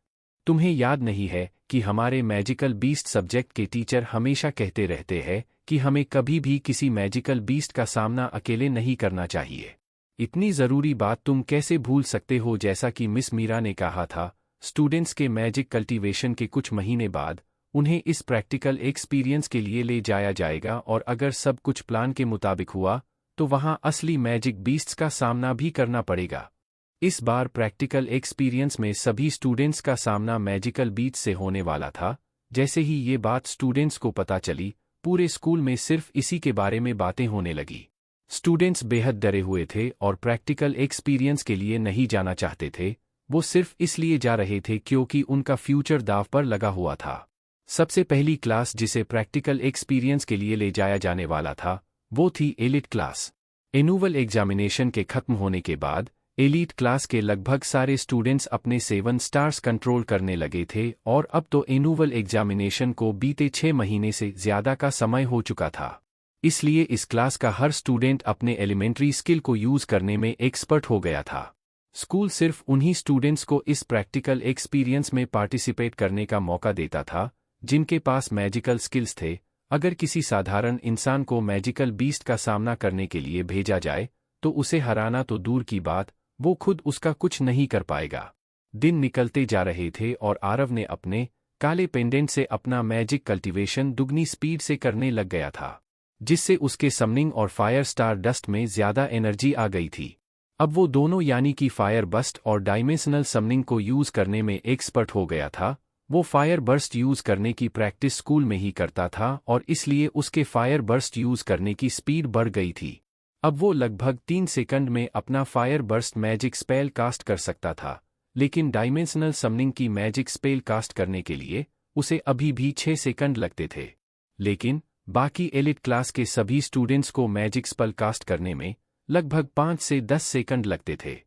तुम्हें याद नहीं है कि हमारे मैजिकल बीस्ट सब्जेक्ट के टीचर हमेशा कहते रहते हैं कि हमें कभी भी किसी मैजिकल बीस्ट का सामना अकेले नहीं करना चाहिए। इतनी ज़रूरी बात तुम कैसे भूल सकते हो? जैसा कि मिस मीरा ने कहा था, स्टूडेंट्स के मैजिक कल्टीवेशन के कुछ महीने बाद उन्हें इस प्रैक्टिकल एक्सपीरियंस के लिए ले जाया जाएगा और अगर सब कुछ प्लान के मुताबिक हुआ तो वहां असली मैजिक बीस्ट्स का सामना भी करना पड़ेगा। इस बार प्रैक्टिकल एक्सपीरियंस में सभी स्टूडेंट्स का सामना मैजिकल बीस्ट से होने वाला था। जैसे ही ये बात स्टूडेंट्स को पता चली, पूरे स्कूल में सिर्फ इसी के बारे में बातें होने लगी। स्टूडेंट्स बेहद डरे हुए थे और प्रैक्टिकल एक्सपीरियंस के लिए नहीं जाना चाहते थे। वो सिर्फ इसलिए जा रहे थे क्योंकि उनका फ्यूचर दांव पर लगा हुआ था। सबसे पहली क्लास जिसे प्रैक्टिकल एक्सपीरियंस के लिए ले जाया जाने वाला था, वो थी एलिट क्लास। एनुअल एग्जामिनेशन के खत्म होने के बाद एलीट क्लास के लगभग सारे स्टूडेंट्स अपने 7 स्टार्स कंट्रोल करने लगे थे और अब तो एनुअल एग्जामिनेशन को बीते 6 महीने से ज़्यादा का समय हो चुका था। इसलिए इस क्लास का हर स्टूडेंट अपने एलिमेंट्री स्किल को यूज़ करने में एक्सपर्ट हो गया था। स्कूल सिर्फ उन्हीं स्टूडेंट्स को इस प्रैक्टिकल एक्सपीरियंस में पार्टिसिपेट करने का मौका देता था जिनके पास मैजिकल स्किल्स थे। अगर किसी साधारण इंसान को मैजिकल बीस्ट का सामना करने के लिए भेजा जाए तो उसे हराना तो दूर की बात, वो खुद उसका कुछ नहीं कर पाएगा। दिन निकलते जा रहे थे और आरव ने अपने काले पेंडेंट से अपना मैजिक कल्टीवेशन दुगनी स्पीड से करने लग गया था, जिससे उसके समनिंग और फायर स्टार डस्ट में ज़्यादा एनर्जी आ गई थी। अब वो दोनों यानी कि फायर बस्ट और डायमेंशनल समनिंग को यूज़ करने में एक्सपर्ट हो गया था। वो फायर बर्स्ट यूज़ करने की प्रैक्टिस स्कूल में ही करता था और इसलिए उसके फायर बर्स्ट यूज़ करने की स्पीड बढ़ गई थी। अब वो लगभग 3 सेकंड में अपना fire burst magic spell cast कर सकता था, लेकिन डायमेंशनल समनिंग की मैजिक स्पेल कास्ट करने के लिए उसे अभी भी 6 सेकंड लगते थे। लेकिन बाकी एलिट क्लास के सभी स्टूडेंट्स को मैजिक स्पेल कास्ट करने में लगभग 5 से 10 सेकंड लगते थे।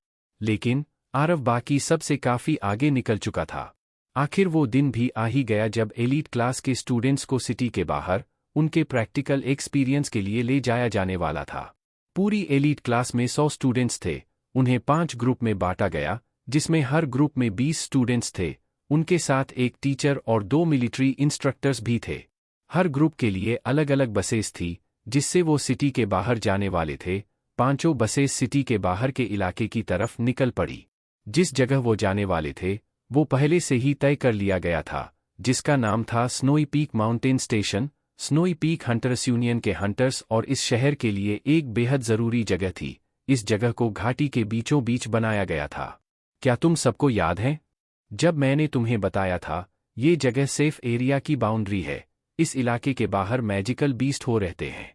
लेकिन आरव बाकी सबसे काफ़ी आगे निकल चुका था। आखिर वो दिन भी आ ही गया जब एलीट क्लास के स्टूडेंट्स को सिटी के बाहर उनके प्रैक्टिकल एक्सपीरियंस के लिए ले जाया जाने वाला था। पूरी एलीट क्लास में 100 स्टूडेंट्स थे। उन्हें 5 ग्रुप में बांटा गया, जिसमें हर ग्रुप में 20 स्टूडेंट्स थे। उनके साथ एक टीचर और 2 मिलिट्री इंस्ट्रक्टर्स भी थे। हर ग्रुप के लिए अलग अलग बसेस थी, जिससे वो सिटी के बाहर जाने वाले थे। 5 बसेस सिटी के बाहर के इलाके की तरफ निकल पड़ी। जिस जगह वो जाने वाले थे वो पहले से ही तय कर लिया गया था, जिसका नाम था snowy peak mountain station. Snowy peak hunters union के हंटर्स और इस शहर के लिए एक बेहद ज़रूरी जगह थी। इस जगह को घाटी के बीचों बीच बनाया गया था, क्या तुम सबको याद है जब मैंने तुम्हें बताया था ये जगह सेफ एरिया की बाउंड्री है, इस इलाके के बाहर मैजिकल बीस्ट हो रहते हैं।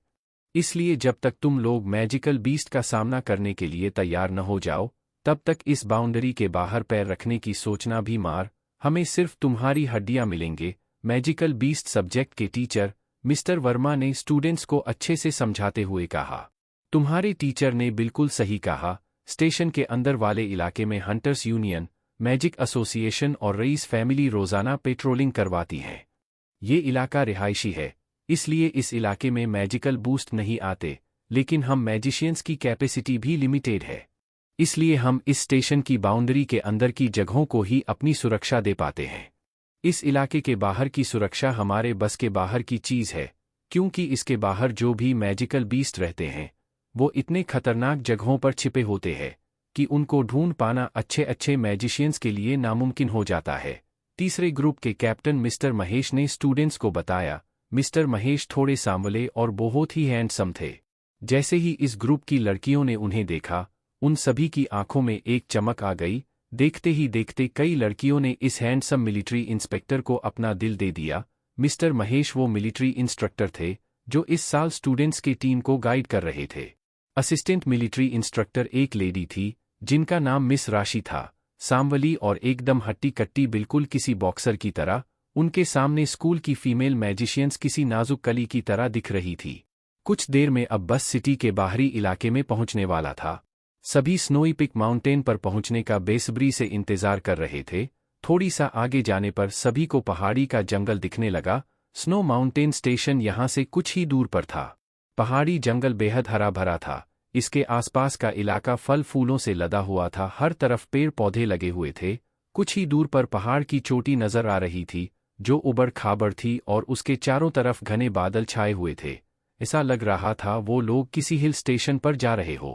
इसलिए जब तक तुम लोग मैजिकल बीस्ट का सामना करने के लिए तैयार न हो जाओ, तब तक इस बाउंड्री के बाहर पैर रखने की सोचना भी मार, हमें सिर्फ तुम्हारी हड्डियां मिलेंगे। मैजिकल बीस्ट सब्जेक्ट के टीचर मिस्टर वर्मा ने स्टूडेंट्स को अच्छे से समझाते हुए कहा। तुम्हारे टीचर ने बिल्कुल सही कहा। स्टेशन के अंदर वाले इलाके में हंटर्स यूनियन, मैजिक एसोसिएशन और रईस फैमिली रोजाना पेट्रोलिंग करवाती हैं। ये इलाका रिहायशी है, इसलिए इस इलाके में मैजिकल बूस्ट नहीं आते, लेकिन हम मैजिशियंस की कैपेसिटी भी लिमिटेड है, इसलिए हम इस स्टेशन की बाउंड्री के अंदर की जगहों को ही अपनी सुरक्षा दे पाते हैं। इस इलाके के बाहर की सुरक्षा हमारे बस के बाहर की चीज है, क्योंकि इसके बाहर जो भी मैजिकल बीस्ट रहते हैं वो इतने खतरनाक जगहों पर छिपे होते हैं कि उनको ढूंढ पाना अच्छे अच्छे मैजिशियंस के लिए नामुमकिन हो जाता है। तीसरे ग्रुप के कैप्टन मिस्टर महेश ने स्टूडेंट्स को बताया। मिस्टर महेश थोड़े सांवले और बहुत ही हैंडसम थे। जैसे ही इस ग्रुप की लड़कियों ने उन्हें देखा, उन सभी की आंखों में एक चमक आ गई। देखते ही देखते कई लड़कियों ने इस हैंडसम मिलिट्री इंस्पेक्टर को अपना दिल दे दिया। मिस्टर महेश वो मिलिट्री इंस्ट्रक्टर थे जो इस साल स्टूडेंट्स की टीम को गाइड कर रहे थे। असिस्टेंट मिलिट्री इंस्ट्रक्टर एक लेडी थी जिनका नाम मिस राशि था। सांवली और एकदम हट्टी कट्टी, बिल्कुल किसी बॉक्सर की तरह। उनके सामने स्कूल की फीमेल मैजिशियंस किसी नाजुक कली की तरह दिख रही थी। कुछ देर में अब बस सिटी के बाहरी इलाके में पहुंचने वाला था। सभी स्नोई पिक माउंटेन पर पहुंचने का बेसब्री से इंतजार कर रहे थे। थोड़ी सा आगे जाने पर सभी को पहाड़ी का जंगल दिखने लगा। स्नो माउंटेन स्टेशन यहां से कुछ ही दूर पर था। पहाड़ी जंगल बेहद हरा भरा था। इसके आसपास का इलाका फल फूलों से लदा हुआ था। हर तरफ पेड़ पौधे लगे हुए थे। कुछ ही दूर पर पहाड़ की चोटी नजर आ रही थी जो उबड़ खाबड़ थी और उसके चारों तरफ घने बादल छाए हुए थे। ऐसा लग रहा था वो लोग किसी हिल स्टेशन पर जा रहे हो।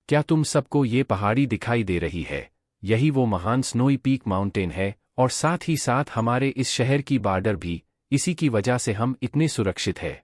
क्या तुम सबको ये पहाड़ी दिखाई दे रही है? यही वो महान स्नोई पीक माउंटेन है और साथ ही साथ हमारे इस शहर की बॉर्डर भी। इसी की वजह से हम इतने सुरक्षित हैं।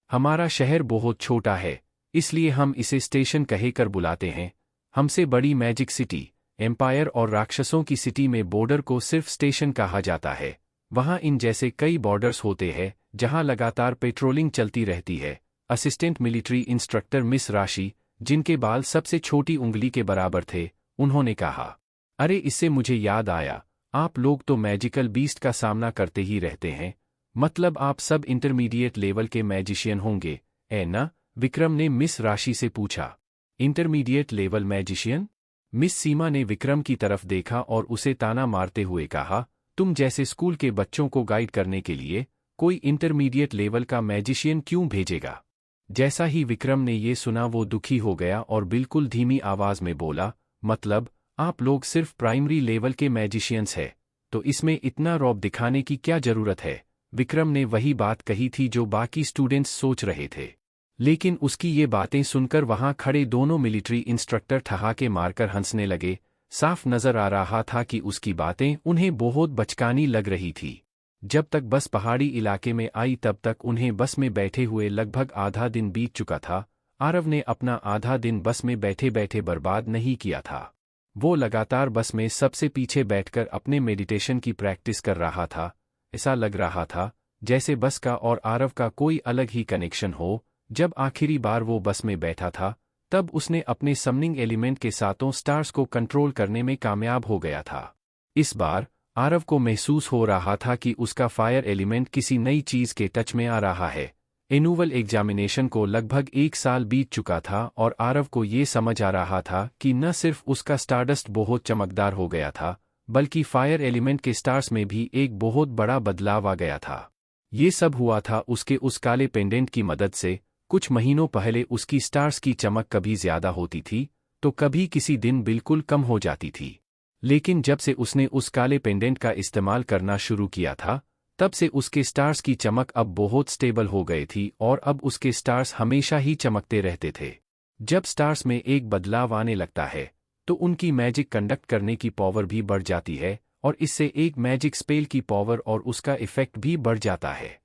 हमारा शहर बहुत छोटा है, इसलिए हम इसे स्टेशन कहकर बुलाते हैं। हमसे बड़ी मैजिक सिटी, एम्पायर और राक्षसों की सिटी में बॉर्डर को सिर्फ स्टेशन कहा जाता है। वहां इन जैसे कई बॉर्डर्स होते हैं जहां लगातार पेट्रोलिंग चलती रहती है। असिस्टेंट मिलिट्री इंस्ट्रक्टर मिस राशि, जिनके बाल सबसे छोटी उंगली के बराबर थे, उन्होंने कहा, अरे इससे मुझे याद आया, आप लोग तो मैजिकल बीस्ट का सामना करते ही रहते हैं, मतलब आप सब इंटरमीडिएट लेवल के मैजिशियन होंगे, है ना? विक्रम ने मिस राशि से पूछा। Intermediate level magician? मिस सीमा ने विक्रम की तरफ देखा और उसे ताना मारते हुए कहा, तुम जैसे स्कूल के बच्चों को गाइड करने के लिए कोई इंटरमीडिएट लेवल का मैजिशियन क्यों भेजेगा? जैसा ही विक्रम ने ये सुना वो दुखी हो गया और बिल्कुल धीमी आवाज में बोला, मतलब आप लोग सिर्फ प्राइमरी लेवल के मैजिशियंस हैं, तो इसमें इतना रौब दिखाने की क्या जरूरत है? विक्रम ने वही बात कही थी जो बाकी स्टूडेंट्स सोच रहे थे, लेकिन उसकी ये बातें सुनकर वहां खड़े दोनों मिलिट्री इंस्ट्रक्टर ठहाके मारकर हंसने लगे। साफ नजर आ रहा था कि उसकी बातें उन्हें बहुत बचकानी लग रही थी। जब तक बस पहाड़ी इलाके में आई तब तक उन्हें बस में बैठे हुए लगभग आधा दिन बीत चुका था। आरव ने अपना आधा दिन बस में बैठे बैठे बर्बाद नहीं किया था। वो लगातार बस में सबसे पीछे बैठकर अपने मेडिटेशन की प्रैक्टिस कर रहा था। ऐसा लग रहा था जैसे बस का और आरव का कोई अलग ही कनेक्शन हो। जब आखिरी बार वो बस में बैठा था तब उसने अपने समनिंग एलिमेंट के सातों स्टार्स को कंट्रोल करने में कामयाब हो गया था। इस बार आरव को महसूस हो रहा था कि उसका फायर एलिमेंट किसी नई चीज के टच में आ रहा है। एनुअल एग्जामिनेशन को लगभग 1 साल बीत चुका था और आरव को ये समझ आ रहा था कि न सिर्फ उसका स्टारडस्ट बहुत चमकदार हो गया था, बल्कि फायर एलिमेंट के स्टार्स में भी एक बहुत बड़ा बदलाव आ गया था। ये सब हुआ था उसके उस काले पेंडेंट की मदद से। कुछ महीनों पहले उसकी स्टार्स की चमक कभी ज्यादा होती थी तो कभी किसी दिन बिल्कुल कम हो जाती थी, लेकिन जब से उसने उस काले पेंडेंट का इस्तेमाल करना शुरू किया था तब से उसके स्टार्स की चमक अब बहुत स्टेबल हो गई थी और अब उसके स्टार्स हमेशा ही चमकते रहते थे। जब स्टार्स में एक बदलाव आने लगता है तो उनकी मैजिक कंडक्ट करने की पावर भी बढ़ जाती है और इससे एक मैजिक स्पेल की पावर और उसका इफेक्ट भी बढ़ जाता है।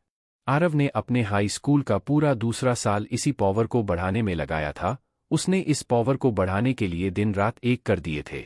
आरव ने अपने हाई स्कूल का पूरा दूसरा साल इसी पावर को बढ़ाने में लगाया था। उसने इस पावर को बढ़ाने के लिए दिन रात एक कर दिए थे।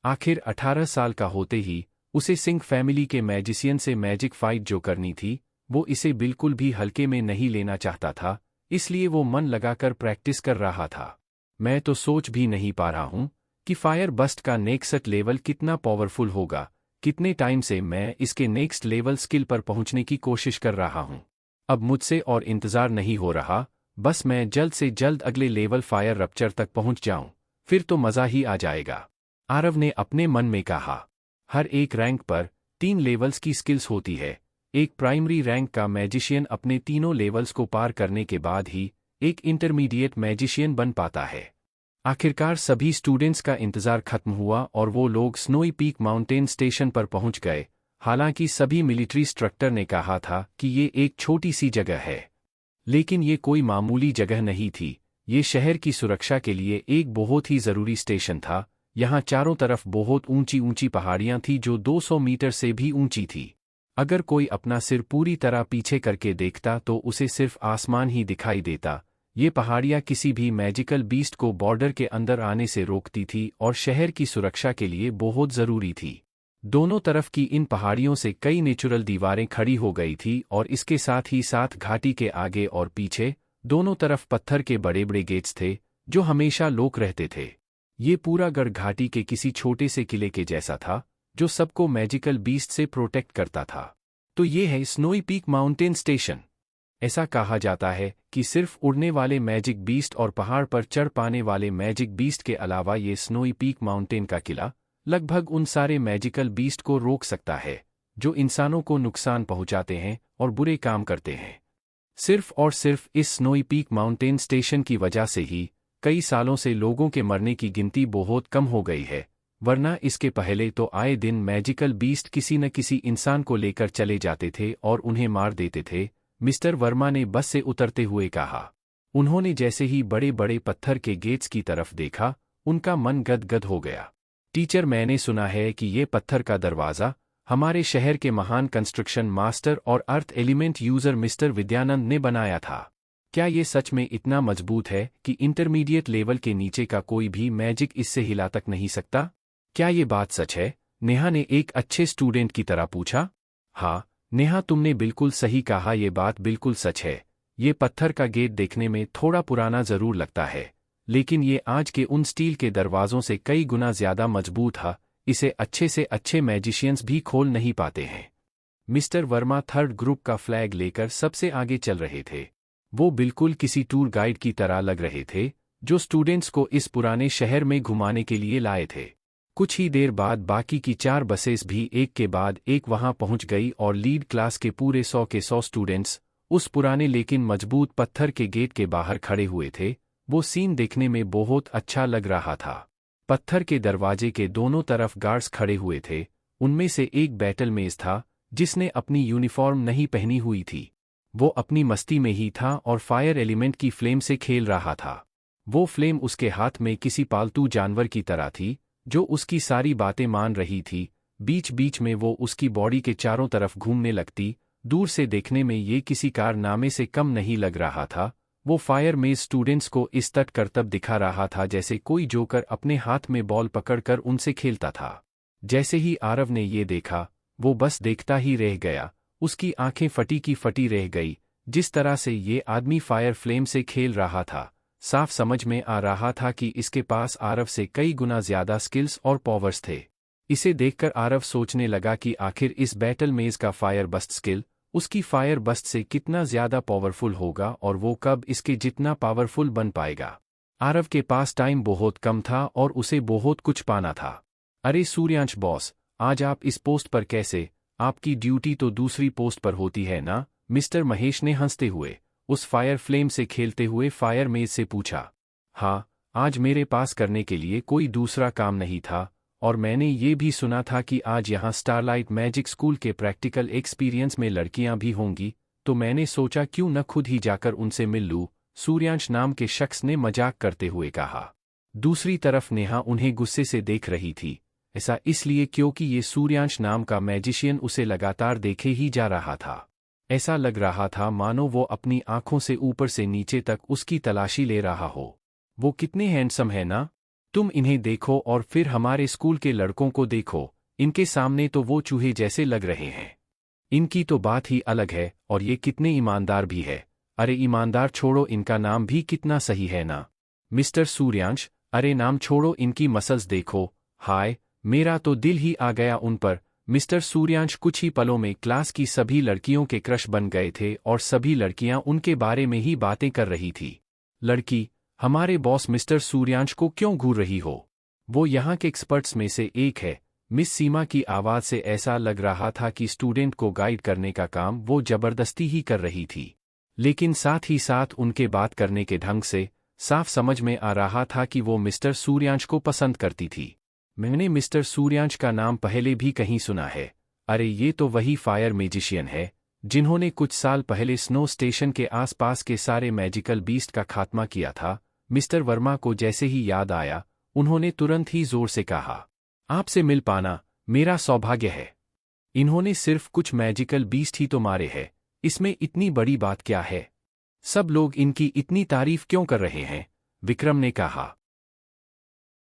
आखिर 18 साल का होते ही उसे सिंह फैमिली के मैजिशियन से मैजिक फाइट जो करनी थी, वो इसे बिल्कुल भी हल्के में नहीं लेना चाहता था, इसलिए वो मन लगाकर प्रैक्टिस कर रहा था। मैं तो सोच भी नहीं पा रहा हूँ कि फायर बस्ट का नेक्स्ट लेवल कितना पावरफुल होगा। कितने टाइम से मैं इसके नेक्स्ट लेवल स्किल पर पहुंचने की कोशिश कर रहा हूँ। अब मुझसे और इंतज़ार नहीं हो रहा, बस मैं जल्द से जल्द अगले लेवल फायर रप्चर तक पहुंच जाऊं, फिर तो मज़ा ही आ जाएगा, आरव ने अपने मन में कहा। हर एक रैंक पर 3 लेवल्स की स्किल्स होती है। एक प्राइमरी रैंक का मैजिशियन अपने तीनों लेवल्स को पार करने के बाद ही एक इंटरमीडिएट मैजिशियन बन पाता है। आखिरकार सभी स्टूडेंट्स का इंतज़ार खत्म हुआ और वो लोग स्नोई पीक माउंटेन स्टेशन पर पहुंच गए। हालांकि सभी मिलिट्री इंस्ट्रक्टर ने कहा था कि ये एक छोटी सी जगह है, लेकिन ये कोई मामूली जगह नहीं थी। ये शहर की सुरक्षा के लिए एक बहुत ही ज़रूरी स्टेशन था। यहाँ चारों तरफ बहुत ऊंची ऊंची पहाड़ियाँ थीं जो 200 मीटर से भी ऊंची थी। अगर कोई अपना सिर पूरी तरह पीछे करके देखता तो उसे सिर्फ आसमान ही दिखाई देता। ये पहाड़ियाँ किसी भी मैजिकल बीस्ट को बॉर्डर के अंदर आने से रोकती थी और शहर की सुरक्षा के लिए बहुत ज़रूरी थी। दोनों तरफ की इन पहाड़ियों से कई नेचुरल दीवारें खड़ी हो गई थी और इसके साथ ही साथ घाटी के आगे और पीछे दोनों तरफ पत्थर के बड़े बड़े गेट्स थे जो हमेशा लॉक रहते थे। ये पूरा गढ़ घाटी के किसी छोटे से किले के जैसा था जो सबको मैजिकल बीस्ट से प्रोटेक्ट करता था। तो ये है स्नोई पीक माउंटेन स्टेशन। ऐसा कहा जाता है कि सिर्फ उड़ने वाले मैजिक बीस्ट और पहाड़ पर चढ़ पाने वाले मैजिक बीस्ट के अलावा ये स्नोई पीक माउंटेन का किला लगभग उन सारे मैजिकल बीस्ट को रोक सकता है जो इंसानों को नुकसान पहुंचाते हैं और बुरे काम करते हैं। सिर्फ और सिर्फ इस स्नोई पीक माउंटेन स्टेशन की वजह से ही कई सालों से लोगों के मरने की गिनती बहुत कम हो गई है, वरना इसके पहले तो आए दिन मैजिकल बीस्ट किसी न किसी इंसान को लेकर चले जाते थे और उन्हें मार देते थे, मिस्टर वर्मा ने बस से उतरते हुए कहा। उन्होंने जैसे ही बड़े बड़े पत्थर के गेट्स की तरफ देखा, उनका मन गदगद हो गया। टीचर, मैंने सुना है कि ये पत्थर का दरवाज़ा हमारे शहर के महान कंस्ट्रक्शन मास्टर और earth element user mister Vidyanand ने बनाया था। क्या ये सच में इतना मजबूत है कि इंटरमीडिएट लेवल के नीचे का कोई भी मैजिक इससे हिला तक नहीं सकता? क्या ये बात सच है? नेहा ने एक अच्छे स्टूडेंट की तरह पूछा। हाँ नेहा, तुमने बिल्कुल सही कहा, ये बात बिल्कुल सच है। ये पत्थर का गेट देखने में थोड़ा पुराना ज़रूर लगता है, लेकिन ये आज के उन स्टील के दरवाज़ों से कई गुना ज़्यादा मजबूत है। इसे अच्छे से अच्छे मैजिशियंस भी खोल नहीं पाते हैं। मिस्टर वर्मा थर्ड ग्रुप का फ्लैग लेकर सबसे आगे चल रहे थे। वो बिल्कुल किसी टूर गाइड की तरह लग रहे थे जो स्टूडेंट्स को इस पुराने शहर में घुमाने के लिए लाए थे। कुछ ही देर बाद बाकी की 4 बसेस भी एक के बाद एक वहां पहुंच गई और लीड क्लास के पूरे 100 के 100 स्टूडेंट्स उस पुराने लेकिन मजबूत पत्थर के गेट के बाहर खड़े हुए थे। वो सीन देखने में बहुत अच्छा लग रहा था। पत्थर के दरवाजे के दोनों तरफ गार्ड्स खड़े हुए थे। उनमें से एक बैटल मेज था जिसने अपनी यूनिफॉर्म नहीं पहनी हुई थी। वो अपनी मस्ती में ही था और फायर एलिमेंट की फ्लेम से खेल रहा था। वो फ्लेम उसके हाथ में किसी पालतू जानवर की तरह थी जो उसकी सारी बातें मान रही थी। बीच बीच में वो उसकी बॉडी के चारों तरफ घूमने लगती। दूर से देखने में ये किसी कारनामे से कम नहीं लग रहा था। वो फायर मेज स्टूडेंट्स को इस तट करतब दिखा रहा था जैसे कोई जोकर अपने हाथ में बॉल पकड़कर उनसे खेलता था। जैसे ही आरव ने ये देखा, वो बस देखता ही रह गया। उसकी आंखें फटी की फटी रह गई। जिस तरह से ये आदमी फायर फ्लेम से खेल रहा था, साफ समझ में आ रहा था कि इसके पास आरव से कई गुना ज्यादा स्किल्स और पावर्स थे। इसे देखकर आरव सोचने लगा कि आखिर इस बैटल मेज का फायर बस्ट स्किल उसकी फायर बस्ट से कितना ज्यादा पावरफुल होगा और वो कब इसके जितना पावरफुल बन पाएगा। आरव के पास टाइम बहुत कम था और उसे बहुत कुछ पाना था। अरे सूर्यांश बॉस, आज आप इस पोस्ट पर कैसे? आपकी ड्यूटी तो दूसरी पोस्ट पर होती है ना? मिस्टर महेश ने हंसते हुए उस फायर फ्लेम से खेलते हुए फायर मेज से पूछा। हाँ, आज मेरे पास करने के लिए कोई दूसरा काम नहीं था और मैंने ये भी सुना था कि आज यहाँ स्टारलाइट मैजिक स्कूल के प्रैक्टिकल एक्सपीरियंस में लड़कियां भी होंगी, तो मैंने सोचा क्यों न खुद ही जाकर उनसे मिल लूं, सूर्यांश नाम के शख्स ने मजाक करते हुए कहा। दूसरी तरफ नेहा उन्हें गुस्से से देख रही थी। ऐसा इसलिए क्योंकि ये सूर्यांश नाम का मैजिशियन उसे लगातार देखे ही जा रहा था। ऐसा लग रहा था मानो वो अपनी आंखों से ऊपर से नीचे तक उसकी तलाशी ले रहा हो। वो कितने हैंडसम है ना? तुम इन्हें देखो और फिर हमारे स्कूल के लड़कों को देखो, इनके सामने तो वो चूहे जैसे लग रहे हैं। इनकी तो बात ही अलग है, और ये कितने ईमानदार भी है। अरे ईमानदार छोड़ो, इनका नाम भी कितना सही है ना, मिस्टर सूर्यांश। अरे नाम छोड़ो, इनकी मसल्स देखो, हाय, मेरा तो दिल ही आ गया उन पर। मिस्टर सूर्यांश कुछ ही पलों में क्लास की सभी लड़कियों के क्रश बन गए थे और सभी लड़कियां उनके बारे में ही बातें कर रही थी। लड़की, हमारे बॉस मिस्टर सूर्यांश को क्यों घूर रही हो? वो यहाँ के एक्सपर्ट्स में से एक है। मिस सीमा की आवाज़ से ऐसा लग रहा था कि स्टूडेंट को गाइड करने का काम वो जबरदस्ती ही कर रही थी, लेकिन साथ ही साथ उनके बात करने के ढंग से साफ समझ में आ रहा था कि वो मिस्टर सूर्यांश को पसंद करती थी। मैंने मिस्टर सूर्यांश का नाम पहले भी कहीं सुना है। अरे ये तो वही फायर मैजिशियन है जिन्होंने कुछ साल पहले स्नो स्टेशन के आसपास के सारे मैजिकल बीस्ट का खात्मा किया था। मिस्टर वर्मा को जैसे ही याद आया, उन्होंने तुरंत ही जोर से कहा, आपसे मिल पाना मेरा सौभाग्य है। इन्होंने सिर्फ कुछ मैजिकल बीस्ट ही तो मारे हैं, इसमें इतनी बड़ी बात क्या है? सब लोग इनकी इतनी तारीफ क्यों कर रहे हैं? विक्रम ने कहा।